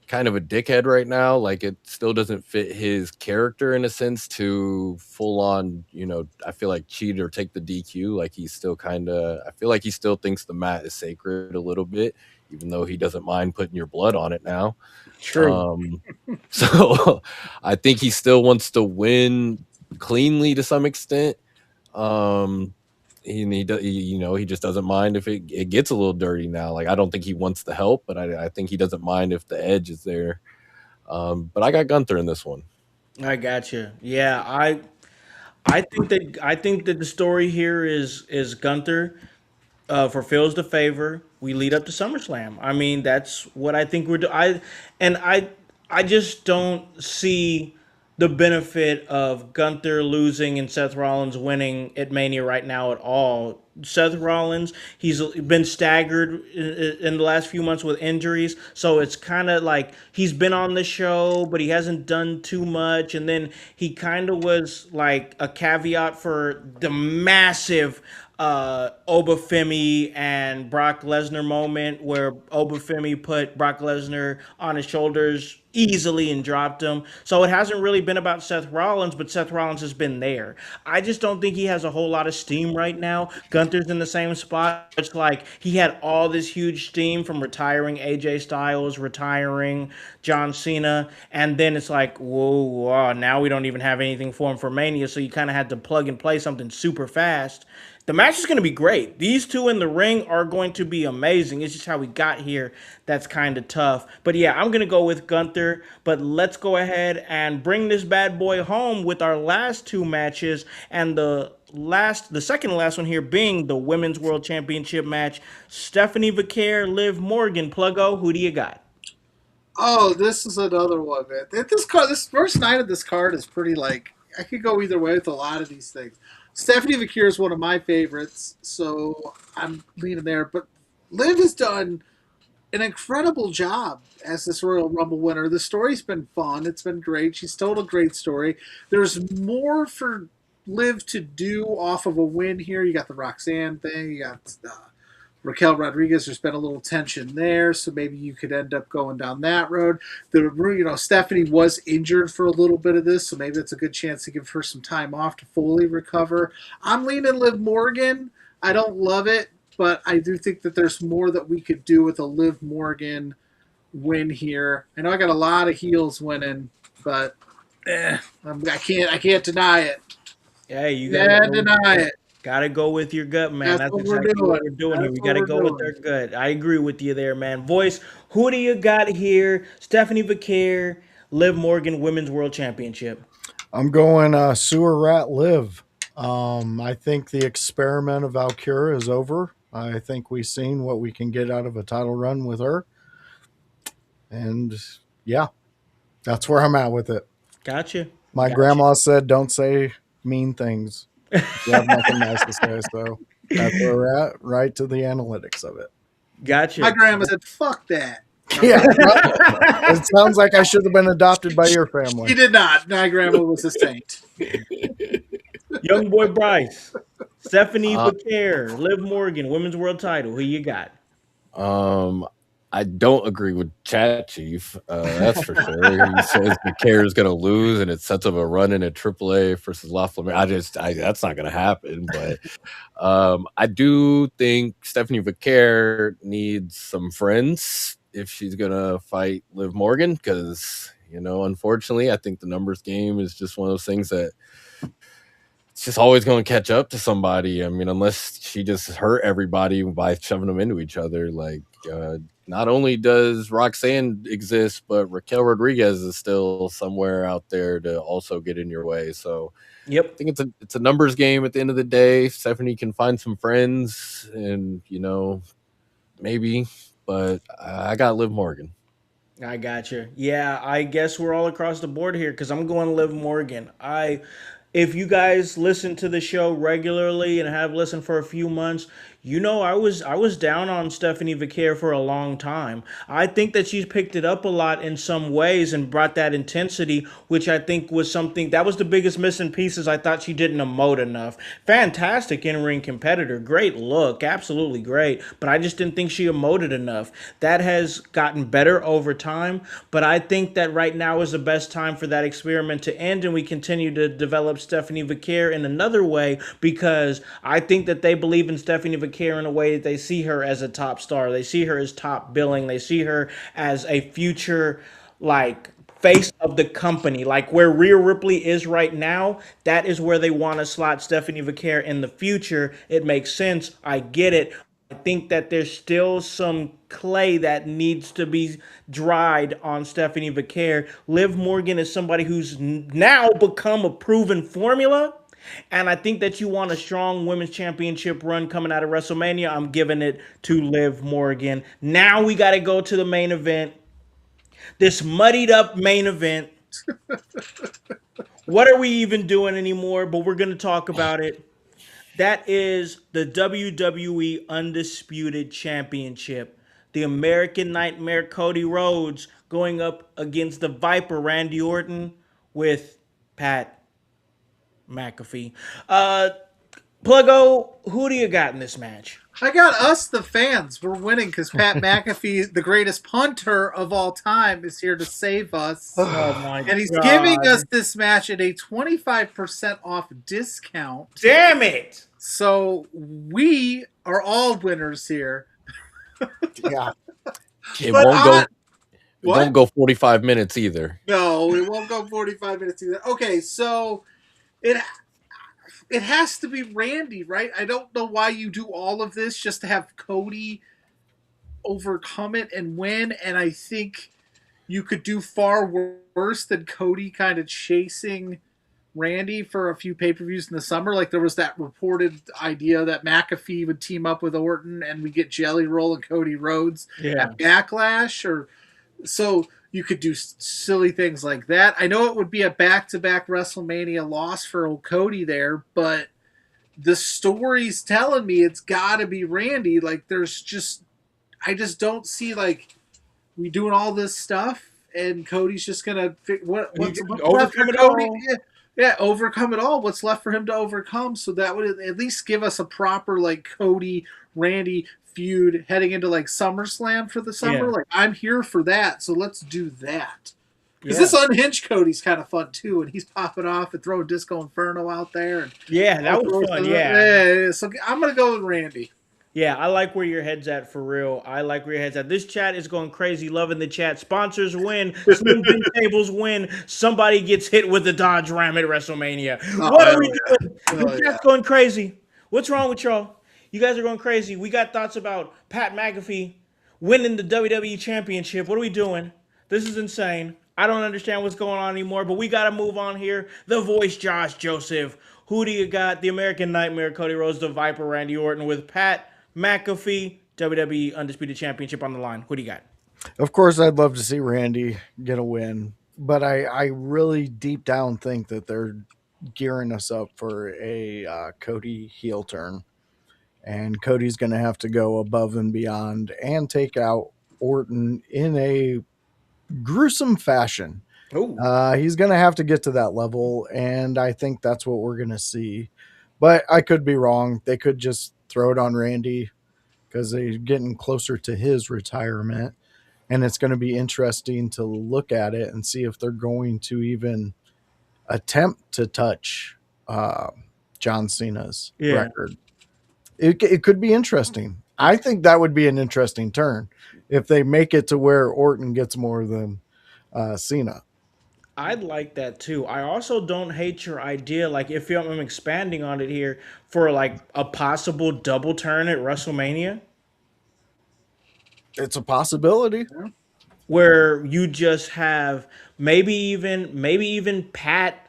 kind of a dickhead right now, like it still doesn't fit his character in a sense to full on, I feel like cheat or take the DQ. Like he's still I feel like he still thinks the mat is sacred a little bit, even though he doesn't mind putting your blood on it now. True. So I think he still wants to win cleanly to some extent. He just doesn't mind if it gets a little dirty now. Like I don't think he wants the help, but I think he doesn't mind if the edge is there. But I got Gunther in this one. I got you. Yeah, I think that the story here is Gunther fulfills the favor. We lead up to SummerSlam. I mean, that's what I think we're doing. I just don't see the benefit of Gunther losing and Seth Rollins winning at Mania right now at all. Seth Rollins. He's been staggered in the last few months with injuries, so it's kind of like he's been on the show, but he hasn't done too much. And then he kind of was like a caveat for the massive Obafemi and Brock Lesnar moment where Obafemi put Brock Lesnar on his shoulders easily and dropped him. So it hasn't really been about Seth Rollins, but Seth Rollins has been there. I just don't think he has a whole lot of steam right now. Gunther's in the same spot. It's like he had all this huge steam from retiring AJ Styles, retiring John Cena, and then it's like, whoa, whoa, now we don't even have anything for him for Mania, so you kind of had to plug and play something super fast. The match is going to be great. These two in the ring are going to be amazing. It's just how we got here that's kind of tough. But yeah, I'm going to go with Gunther. But let's go ahead and bring this bad boy home with our last two matches, and the second to last one here being the Women's World Championship match. Stephanie Vaquer, Liv Morgan. Pluggo, who do you got? Oh, this is another one, man. This first night of this card is pretty like I could go either way with a lot of these things. Stephanie Vaquer is one of my favorites, so I'm leaning there. But Liv has done an incredible job as this Royal Rumble winner. The story's been fun. It's been great. She's told a great story. There's more for Liv to do off of a win here. You got the Roxanne thing. You got Raquel Rodriguez. There's been a little tension there, so maybe you could end up going down that road. Stephanie was injured for a little bit of this, so maybe it's a good chance to give her some time off to fully recover. I'm leaning Liv Morgan. I don't love it, but I do think that there's more that we could do with a Liv Morgan win here. I know I got a lot of heels winning, but I can't deny it. Yeah, you Can't deny it. gotta go with your gut, man. That's That's what we're exactly what doing. we're doing here. That's We what gotta we're go with doing. our gut. I agree with you there, man. Voice, who do you got here? Stephanie Vaquer, Liv Morgan, Women's World Championship. I'm going sewer rat live. I think the experiment of Valkyra is over. I think we've seen what we can get out of a title run with her. And yeah, that's where I'm at with it. Gotcha. My Gotcha. grandma said, don't say mean things. You have nothing nice to say. So that's where we're at, right to the analytics of it. Gotcha. My grandma said, "Fuck that." Yeah. It sounds like I should have been adopted by your family. She did not. My grandma was a saint. Young Boy Bryce, Stephanie Uh, Vaquer, Liv Morgan, Women's World Title. Who you got? I don't agree with Chat Chief. That's for sure. He says the care is going to lose, and it sets up a run in a AAA versus La Flamingo. That's not going to happen. But I do think Stephanie Vaquer needs some friends if she's going to fight Liv Morgan, because unfortunately, I think the numbers game is just one of those things that it's just always going to catch up to somebody. I mean, unless she just hurt everybody by shoving them into each other. Like, not only does Roxanne exist, but Raquel Rodriguez is still somewhere out there to also get in your way. So, Yep. I think it's a numbers game at the end of the day. Stephanie can find some friends, and maybe, but I got Liv Morgan. I gotcha. Yeah, I guess we're all across the board here because I'm going Liv Morgan. If you guys listen to the show regularly and have listened for a few months, I was down on Stephanie Vaquer for a long time. I think that she's picked it up a lot in some ways and brought that intensity, which I think was something that was the biggest missing pieces. I thought she didn't emote enough. Fantastic in-ring competitor, great look, absolutely great, but I just didn't think she emoted enough. That has gotten better over time, but I think that right now is the best time for that experiment to end, and we continue to develop Stephanie Vaquer in another way because I think that they believe in Stephanie Vaquer in a way that they see her as a top star. They see her as top billing. They see her as a future, like, face of the company. Like where Rhea Ripley is right now, that is where they want to slot Stephanie Vaquer in the future. It makes sense. I get it. I think that there's still some clay that needs to be dried on Stephanie Vaquer. Liv Morgan is somebody who's now become a proven formula. And I think that you want a strong women's championship run coming out of WrestleMania. I'm giving it to Liv Morgan. Now we got to go to the main event. This muddied up main event. What are we even doing anymore? But we're going to talk about it. That is the WWE Undisputed Championship. The American Nightmare Cody Rhodes going up against the Viper Randy Orton with Pat McAfee. Pluggo, who do you got in this match? I got us, the fans. We're winning because Pat McAfee, the greatest punter of all time, is here to save us. Oh my And he's God. giving us this match at a 25% off discount. Damn it! So we are all winners here. Yeah. It But won't go 45 minutes either. No, it won't go 45 minutes either. Okay, so it has to be Randy, right? I don't know why you do all of this just to have Cody overcome it and win. And I think you could do far worse than Cody kind of chasing Randy for a few pay-per-views in the summer. Like there was that reported idea that McAfee would team up with Orton and we get Jelly Roll and Cody Rhodes at Backlash. Or so you could do silly things like that. I know it would be a back-to-back WrestleMania loss for old Cody there, but the story's telling me it's got to be Randy. Like I just don't see like we doing all this stuff and Cody's just gonna what's left for Cody. Yeah, overcome it all. What's left for him to overcome? So that would at least give us a proper like Cody Randy feud heading into like SummerSlam for the summer. Yeah. Like I'm here for that. So let's do that. Because this unhinged Cody's kind of fun too, and he's popping off and throwing Disco Inferno out there. And that was fun. Yeah. So I'm gonna go with Randy. Yeah, I like where your head's at for real. I like where your head's at. This chat is going crazy. Loving the chat. Sponsors win. Slim Jim tables win. Somebody gets hit with the Dodge Ram at WrestleMania. What are we doing? The chat's going crazy. What's wrong with y'all? You guys are going crazy. We got thoughts about Pat McAfee winning the WWE Championship. What are we doing? This is insane. I don't understand what's going on anymore, but we got to move on here. The voice, Josh Joseph. Who do you got? The American Nightmare, Cody Rhodes, the Viper, Randy Orton with Pat McAfee, WWE Undisputed Championship on the line. Who do you got? Of course, I'd love to see Randy get a win, but I really deep down think that they're gearing us up for a Cody heel turn. And Cody's going to have to go above and beyond and take out Orton in a gruesome fashion. He's going to have to get to that level, and I think that's what we're going to see. But I could be wrong. They could just throw it on Randy because they're getting closer to his retirement, and it's going to be interesting to look at it and see if they're going to even attempt to touch John Cena's record. It could be interesting. I think that would be an interesting turn if they make it to where Orton gets more than Cena. I'd like that too. I also don't hate your idea. Like if I'm expanding on it here for like a possible double turn at WrestleMania. It's a possibility. Where you just have maybe even Pat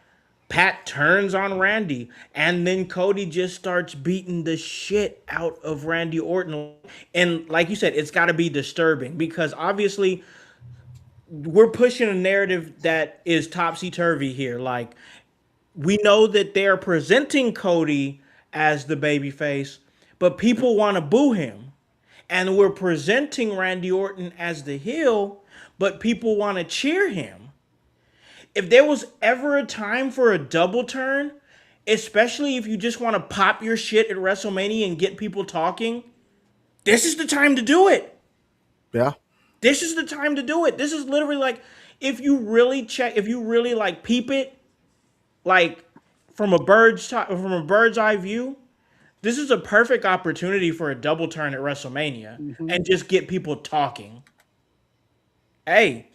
turns on Randy, and then Cody just starts beating the shit out of Randy Orton. And like you said, it's got to be disturbing because obviously we're pushing a narrative that is topsy-turvy here. Like we know that they're presenting Cody as the babyface, but people want to boo him. And we're presenting Randy Orton as the heel, but people want to cheer him. If there was ever a time for a double turn, especially if you just want to pop your shit at WrestleMania and get people talking, this is the time to do it. Yeah. This is the time to do it. This is literally like, if you really like peep it, like from a bird's eye view, this is a perfect opportunity for a double turn at WrestleMania and just get people talking. Hey,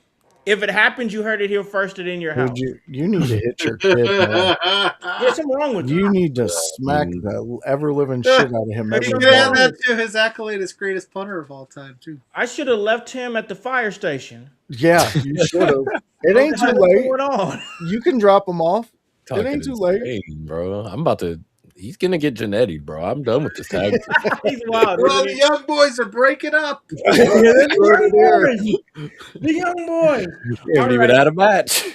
if it happens, you heard it here first and in your house. You need to hit your kid, man. There's something wrong with you. Need to smack the ever-living shit out of him. You can add that to his accolade as greatest punter of all time, too. I should have left him at the fire station. Yeah, you should have. It ain't too late. You can drop him off. It ain't too late. Bro. I'm about to... He's going to get Janetti, bro. I'm done with this tag. He's wild. Well, the young boys are breaking up. The young boys. We haven't even had a match.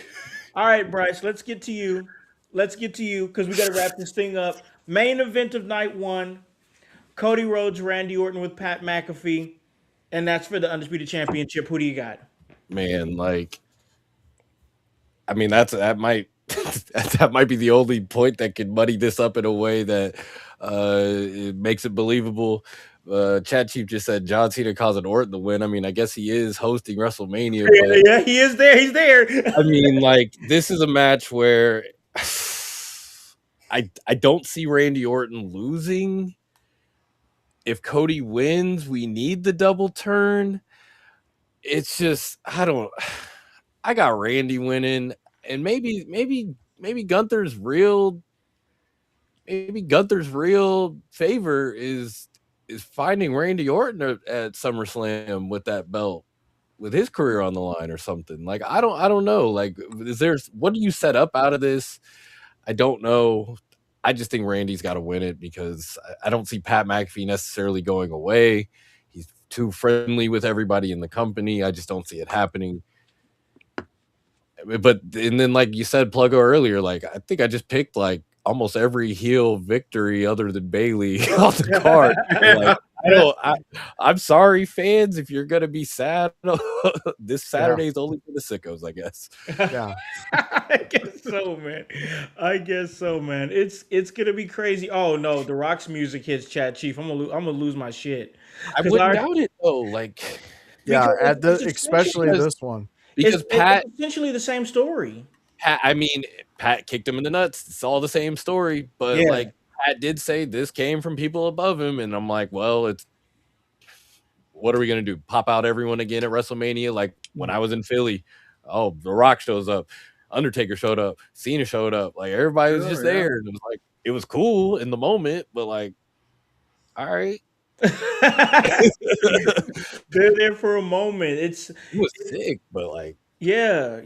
All right, Bryce, let's get to you because we got to wrap this thing up. Main event of night one: Cody Rhodes, Randy Orton with Pat McAfee, and that's for the Undisputed Championship. Who do you got? Man, like, I mean, that might that might be the only point that could muddy this up in a way that it makes it believable. Chat Chief just said John Cena causing Orton to win. I mean, I guess he is hosting WrestleMania, but Yeah, he is there. He's there. I mean, like, this is a match where I don't see Randy Orton losing. If Cody wins, we need the double turn. It's just I got Randy winning, and maybe Gunther's real favor is finding Randy Orton at SummerSlam with that belt, with his career on the line or something. Like, I don't know. Like, what do you set up out of this? I don't know. I just think Randy's got to win it because I don't see Pat McAfee necessarily going away. He's too friendly with everybody in the company. I just don't see it happening. But and then, like you said, Pluggo earlier, like, I think I just picked like almost every heel victory other than Bailey off the card. Like, I'm sorry, fans, if you're gonna be sad. This Saturday is only for the sickos, I guess. Yeah. I guess so, man. It's gonna be crazy. Oh no, The Rock's music hits, Chat Chief. I'm gonna lose my shit. I wouldn't doubt it though. Like, Yeah, Because especially this one. because Pat, it's essentially the same story. I mean, Pat kicked him in the nuts. It's all the same story, but Yeah. like, Pat did say this came from people above him, and I'm like, well, what are we gonna do? Pop out everyone again at WrestleMania? Like when I was in Philly, oh, The Rock shows up, Undertaker showed up, Cena showed up, like everybody was just there, and it was like, it was cool in the moment, but like, all right. They're there for a moment. It was sick, but like, Yeah.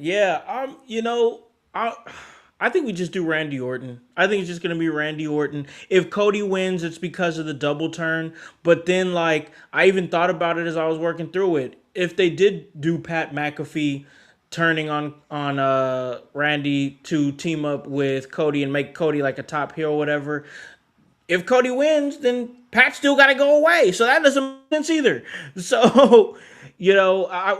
I think we just do Randy Orton. I think it's just gonna be Randy Orton. If Cody wins, it's because of the double turn. But then, like, I even thought about it as I was working through it. If they did do Pat McAfee turning on Randy to team up with Cody and make Cody like a top heel or whatever, if Cody wins, then Pat still got to go away. So that doesn't make sense either. So,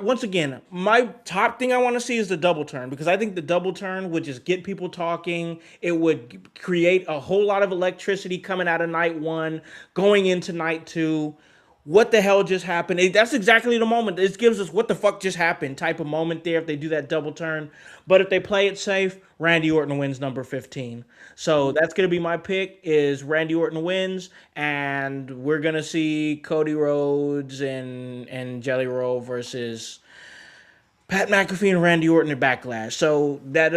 once again, my top thing I want to see is the double turn because I think the double turn would just get people talking. It would create a whole lot of electricity coming out of night one, going into night two. What the hell just happened? That's exactly the moment. This gives us what the fuck just happened type of moment there if they do that double turn. But if they play it safe, Randy Orton wins number 15. So that's going to be my pick is Randy Orton wins, and we're going to see Cody Rhodes and Jelly Roll versus Pat McAfee and Randy Orton at Backlash. So that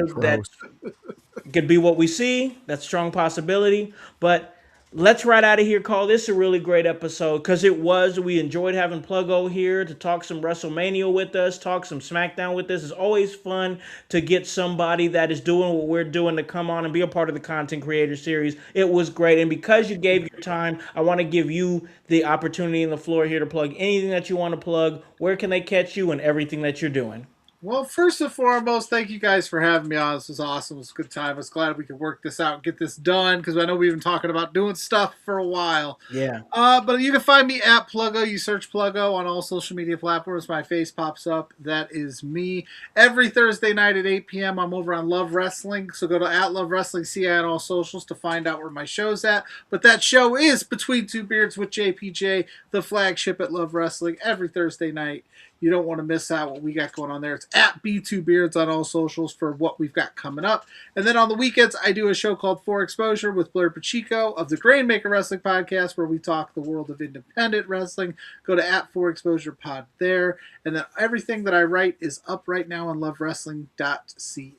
could be what we see. That's a strong possibility. But let's right out of here, call this a really great episode because we enjoyed having Pluggo here to talk some WrestleMania with us, talk some SmackDown with us. It's always fun to get somebody that is doing what we're doing to come on and be a part of the content creator series. It was great. And because you gave your time, I want to give you the opportunity and the floor here to plug anything that you want to plug. Where can they catch you and everything that you're doing? Well, first and foremost, thank you guys for having me on. This was awesome. It was a good time. I was glad we could work this out and get this done because I know we've been talking about doing stuff for a while. Yeah. But you can find me at Pluggo. You search Pluggo on all social media platforms. My face pops up. That is me. Every Thursday night at 8 p.m., I'm over on Love Wrestling. So go to @LoveWrestlingCI on all socials to find out where my show's at. But that show is Between Two Beards with JPJ, the flagship at Love Wrestling, every Thursday night. You don't want to miss out what we got going on there. It's at B2Beards on all socials for what we've got coming up. And then on the weekends, I do a show called For Exposure with Blair Pacheco of the Grainmaker Wrestling Podcast, where we talk the world of independent wrestling. Go to @ForExposurePod there. And then everything that I write is up right now on lovewrestling.ca.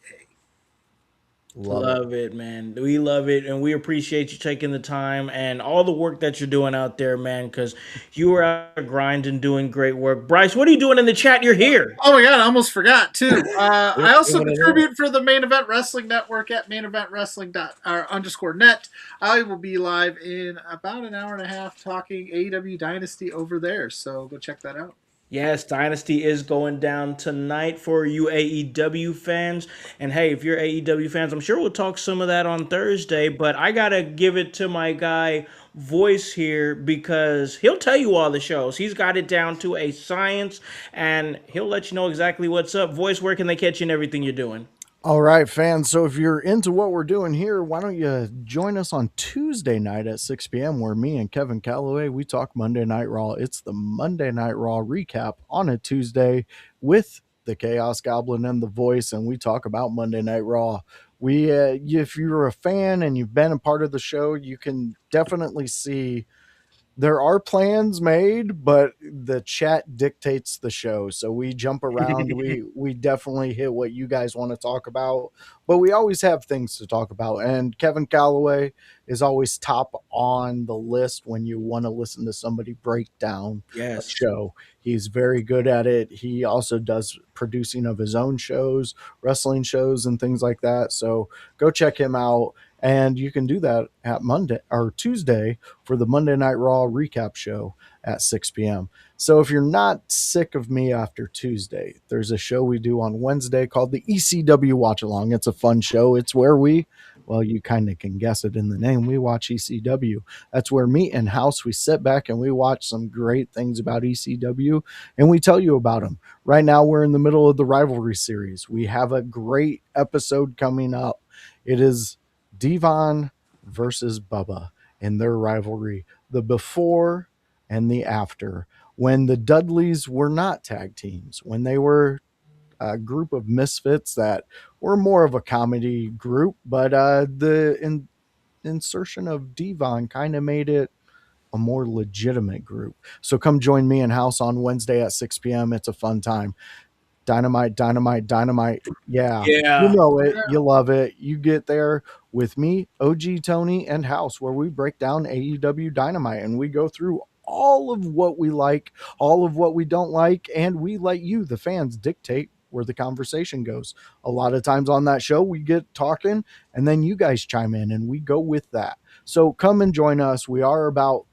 Love it, man. We love it, and we appreciate you taking the time and all the work that you're doing out there, man, because you are out there grinding, doing great work. Bryce, what are you doing in the chat? You're here. Oh, my God, I almost forgot, too. I also contribute for the Main Event Wrestling Network at maineventwrestling.net. I will be live in about an hour and a half talking AEW Dynasty over there, so go check that out. Yes, Dynasty is going down tonight for you AEW fans. And hey, if you're AEW fans, I'm sure we'll talk some of that on Thursday. But I got to give it to my guy, Voice, here because he'll tell you all the shows. He's got it down to a science and he'll let you know exactly what's up. Voice, where can they catch you in everything you're doing? All right, fans. So if you're into what we're doing here, why don't you join us on Tuesday night at 6 p.m. where me and Kevin Calloway, we talk Monday Night Raw. It's the Monday Night Raw recap on a Tuesday with the Chaos Goblin and the Voice, and we talk about Monday Night Raw. If you're a fan and you've been a part of the show, you can definitely see there are plans made, but the chat dictates the show. So we jump around. We definitely hit what you guys want to talk about, but we always have things to talk about. And Kevin Calloway is always top on the list when you want to listen to somebody break down a Yes. show. He's very good at it. He also does producing of his own shows, wrestling shows, and things like that. So go check him out. And you can do that at Monday or Tuesday for the Monday Night Raw recap show at 6 p.m. So if you're not sick of me after Tuesday, there's a show we do on Wednesday called the ECW Watch Along. It's a fun show. It's where you kind of can guess it in the name. We watch ECW. That's where me and Howse, we sit back and we watch some great things about ECW and we tell you about them. Right now, we're in the middle of the rivalry series. We have a great episode coming up. It is Devon versus Bubba in their rivalry, the before and the after, when the Dudleys were not tag teams, when they were a group of misfits that were more of a comedy group, but the insertion of Devon kind of made it a more legitimate group. So come join me and Howse on Wednesday at 6 p.m. It's a fun time. Dynamite, dynamite, dynamite. Yeah, you Yeah. know it. You love it. You get there with me, OG Tony, and Howse, where we break down AEW Dynamite and we go through all of what we like, all of what we don't like, and we let you, the fans, dictate where the conversation goes. A lot of times on that show, we get talking and then you guys chime in and we go with that. So come and join us. We are about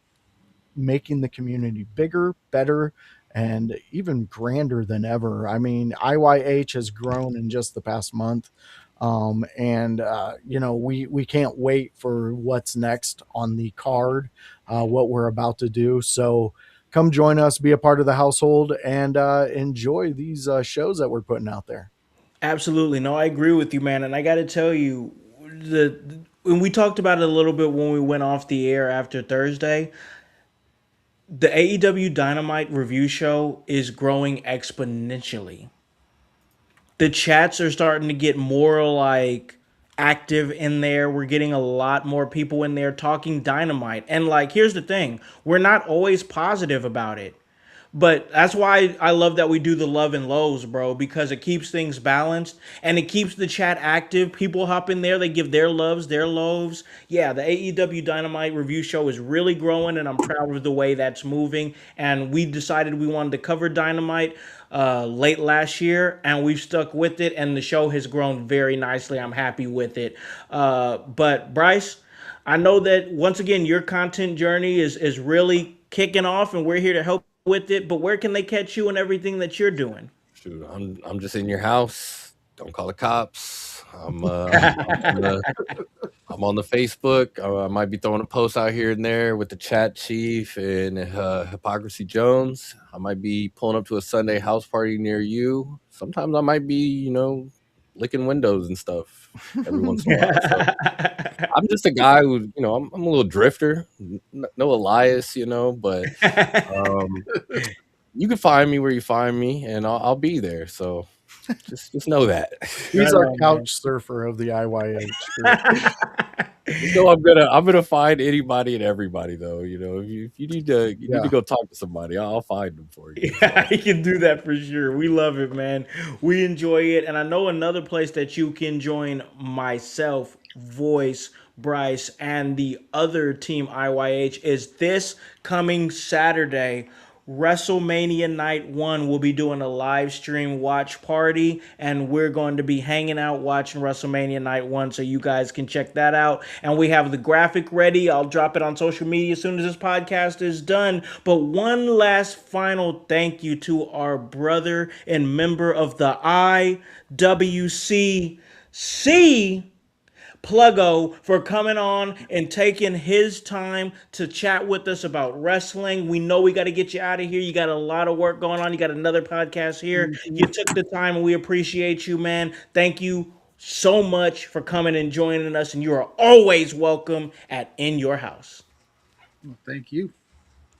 making the community bigger, better, and even grander than ever. I mean, IYH has grown in just the past month. We can't wait for what's next on the card, what we're about to do. So come join us, be a part of the household, and enjoy these shows that we're putting out there. Absolutely. No, I agree with you, man. And I got to tell you, when we talked about it a little bit when we went off the air after Thursday, the AEW Dynamite review show is growing exponentially. The chats are starting to get more like active in there. We're getting a lot more people in there talking Dynamite. And like, here's the thing, we're not always positive about it. But that's why I love that we do the love and lows, bro, because it keeps things balanced and it keeps the chat active. People hop in there, they give their loves, their lows. Yeah, the AEW Dynamite review show is really growing, and I'm proud of the way that's moving. And we decided we wanted to cover Dynamite late last year, and we've stuck with it, and the show has grown very nicely. I'm happy with it. But Bryce, I know that once again your content journey is really kicking off, and we're here to help with it. But where can they catch you and everything that you're doing? Shoot, I'm just in your house. Don't call the cops. I'm on the Facebook. I might be throwing a post out here and there with the Chat Chief and Hypocrisy Jones. I might be pulling up to a Sunday house party near you. Sometimes I might be, licking windows and stuff every once in a while. So I'm just a guy who, I'm a little drifter. No Elias, but you can find me where you find me, and I'll be there. So just know that. He's our couch surfer of the IYH group. I'm gonna find anybody and everybody, though. If you need to go talk to somebody, I'll find them for you. Yeah, you can do that for sure. We love it, man. We enjoy it. And I know another place that you can join myself, Voice, Bryce, and the other team IYH is this coming Saturday. WrestleMania Night 1, we'll be doing a live stream watch party, and we're going to be hanging out watching WrestleMania Night 1, so you guys can check that out. And we have the graphic ready. I'll drop it on social media as soon as this podcast is done. But one last final thank you to our brother and member of the IWCC, Pluggo, for coming on and taking his time to chat with us about wrestling. We know we got to get you out of here. You got a lot of work going on. You got another podcast here. You took the time, and we appreciate you, man. Thank you so much for coming and joining us, and you are always welcome at In Your House. Well, thank you.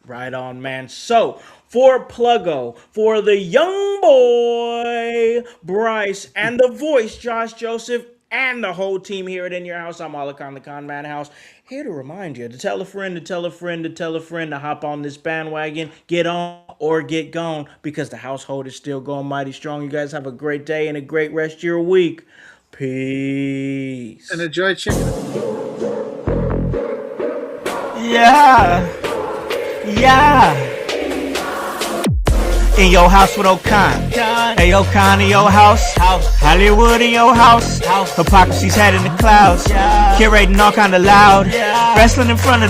Right on, man. So, for Pluggo, for the young boy, Bryce, and the voice, Josh Joseph, and the whole team here at In Your House, I'm Alakon, the Con Man House, here to remind you to tell a friend, to tell a friend, to tell a friend to hop on this bandwagon, get on or get gone, because the household is still going mighty strong. You guys have a great day and a great rest of your week. Peace. And enjoy chicken. Yeah. In your house with O'Con. Hey, O'Con in your house. Hollywood in your house. Hypocrisy's head in the clouds. Curating all kind of loud. Wrestling in front of the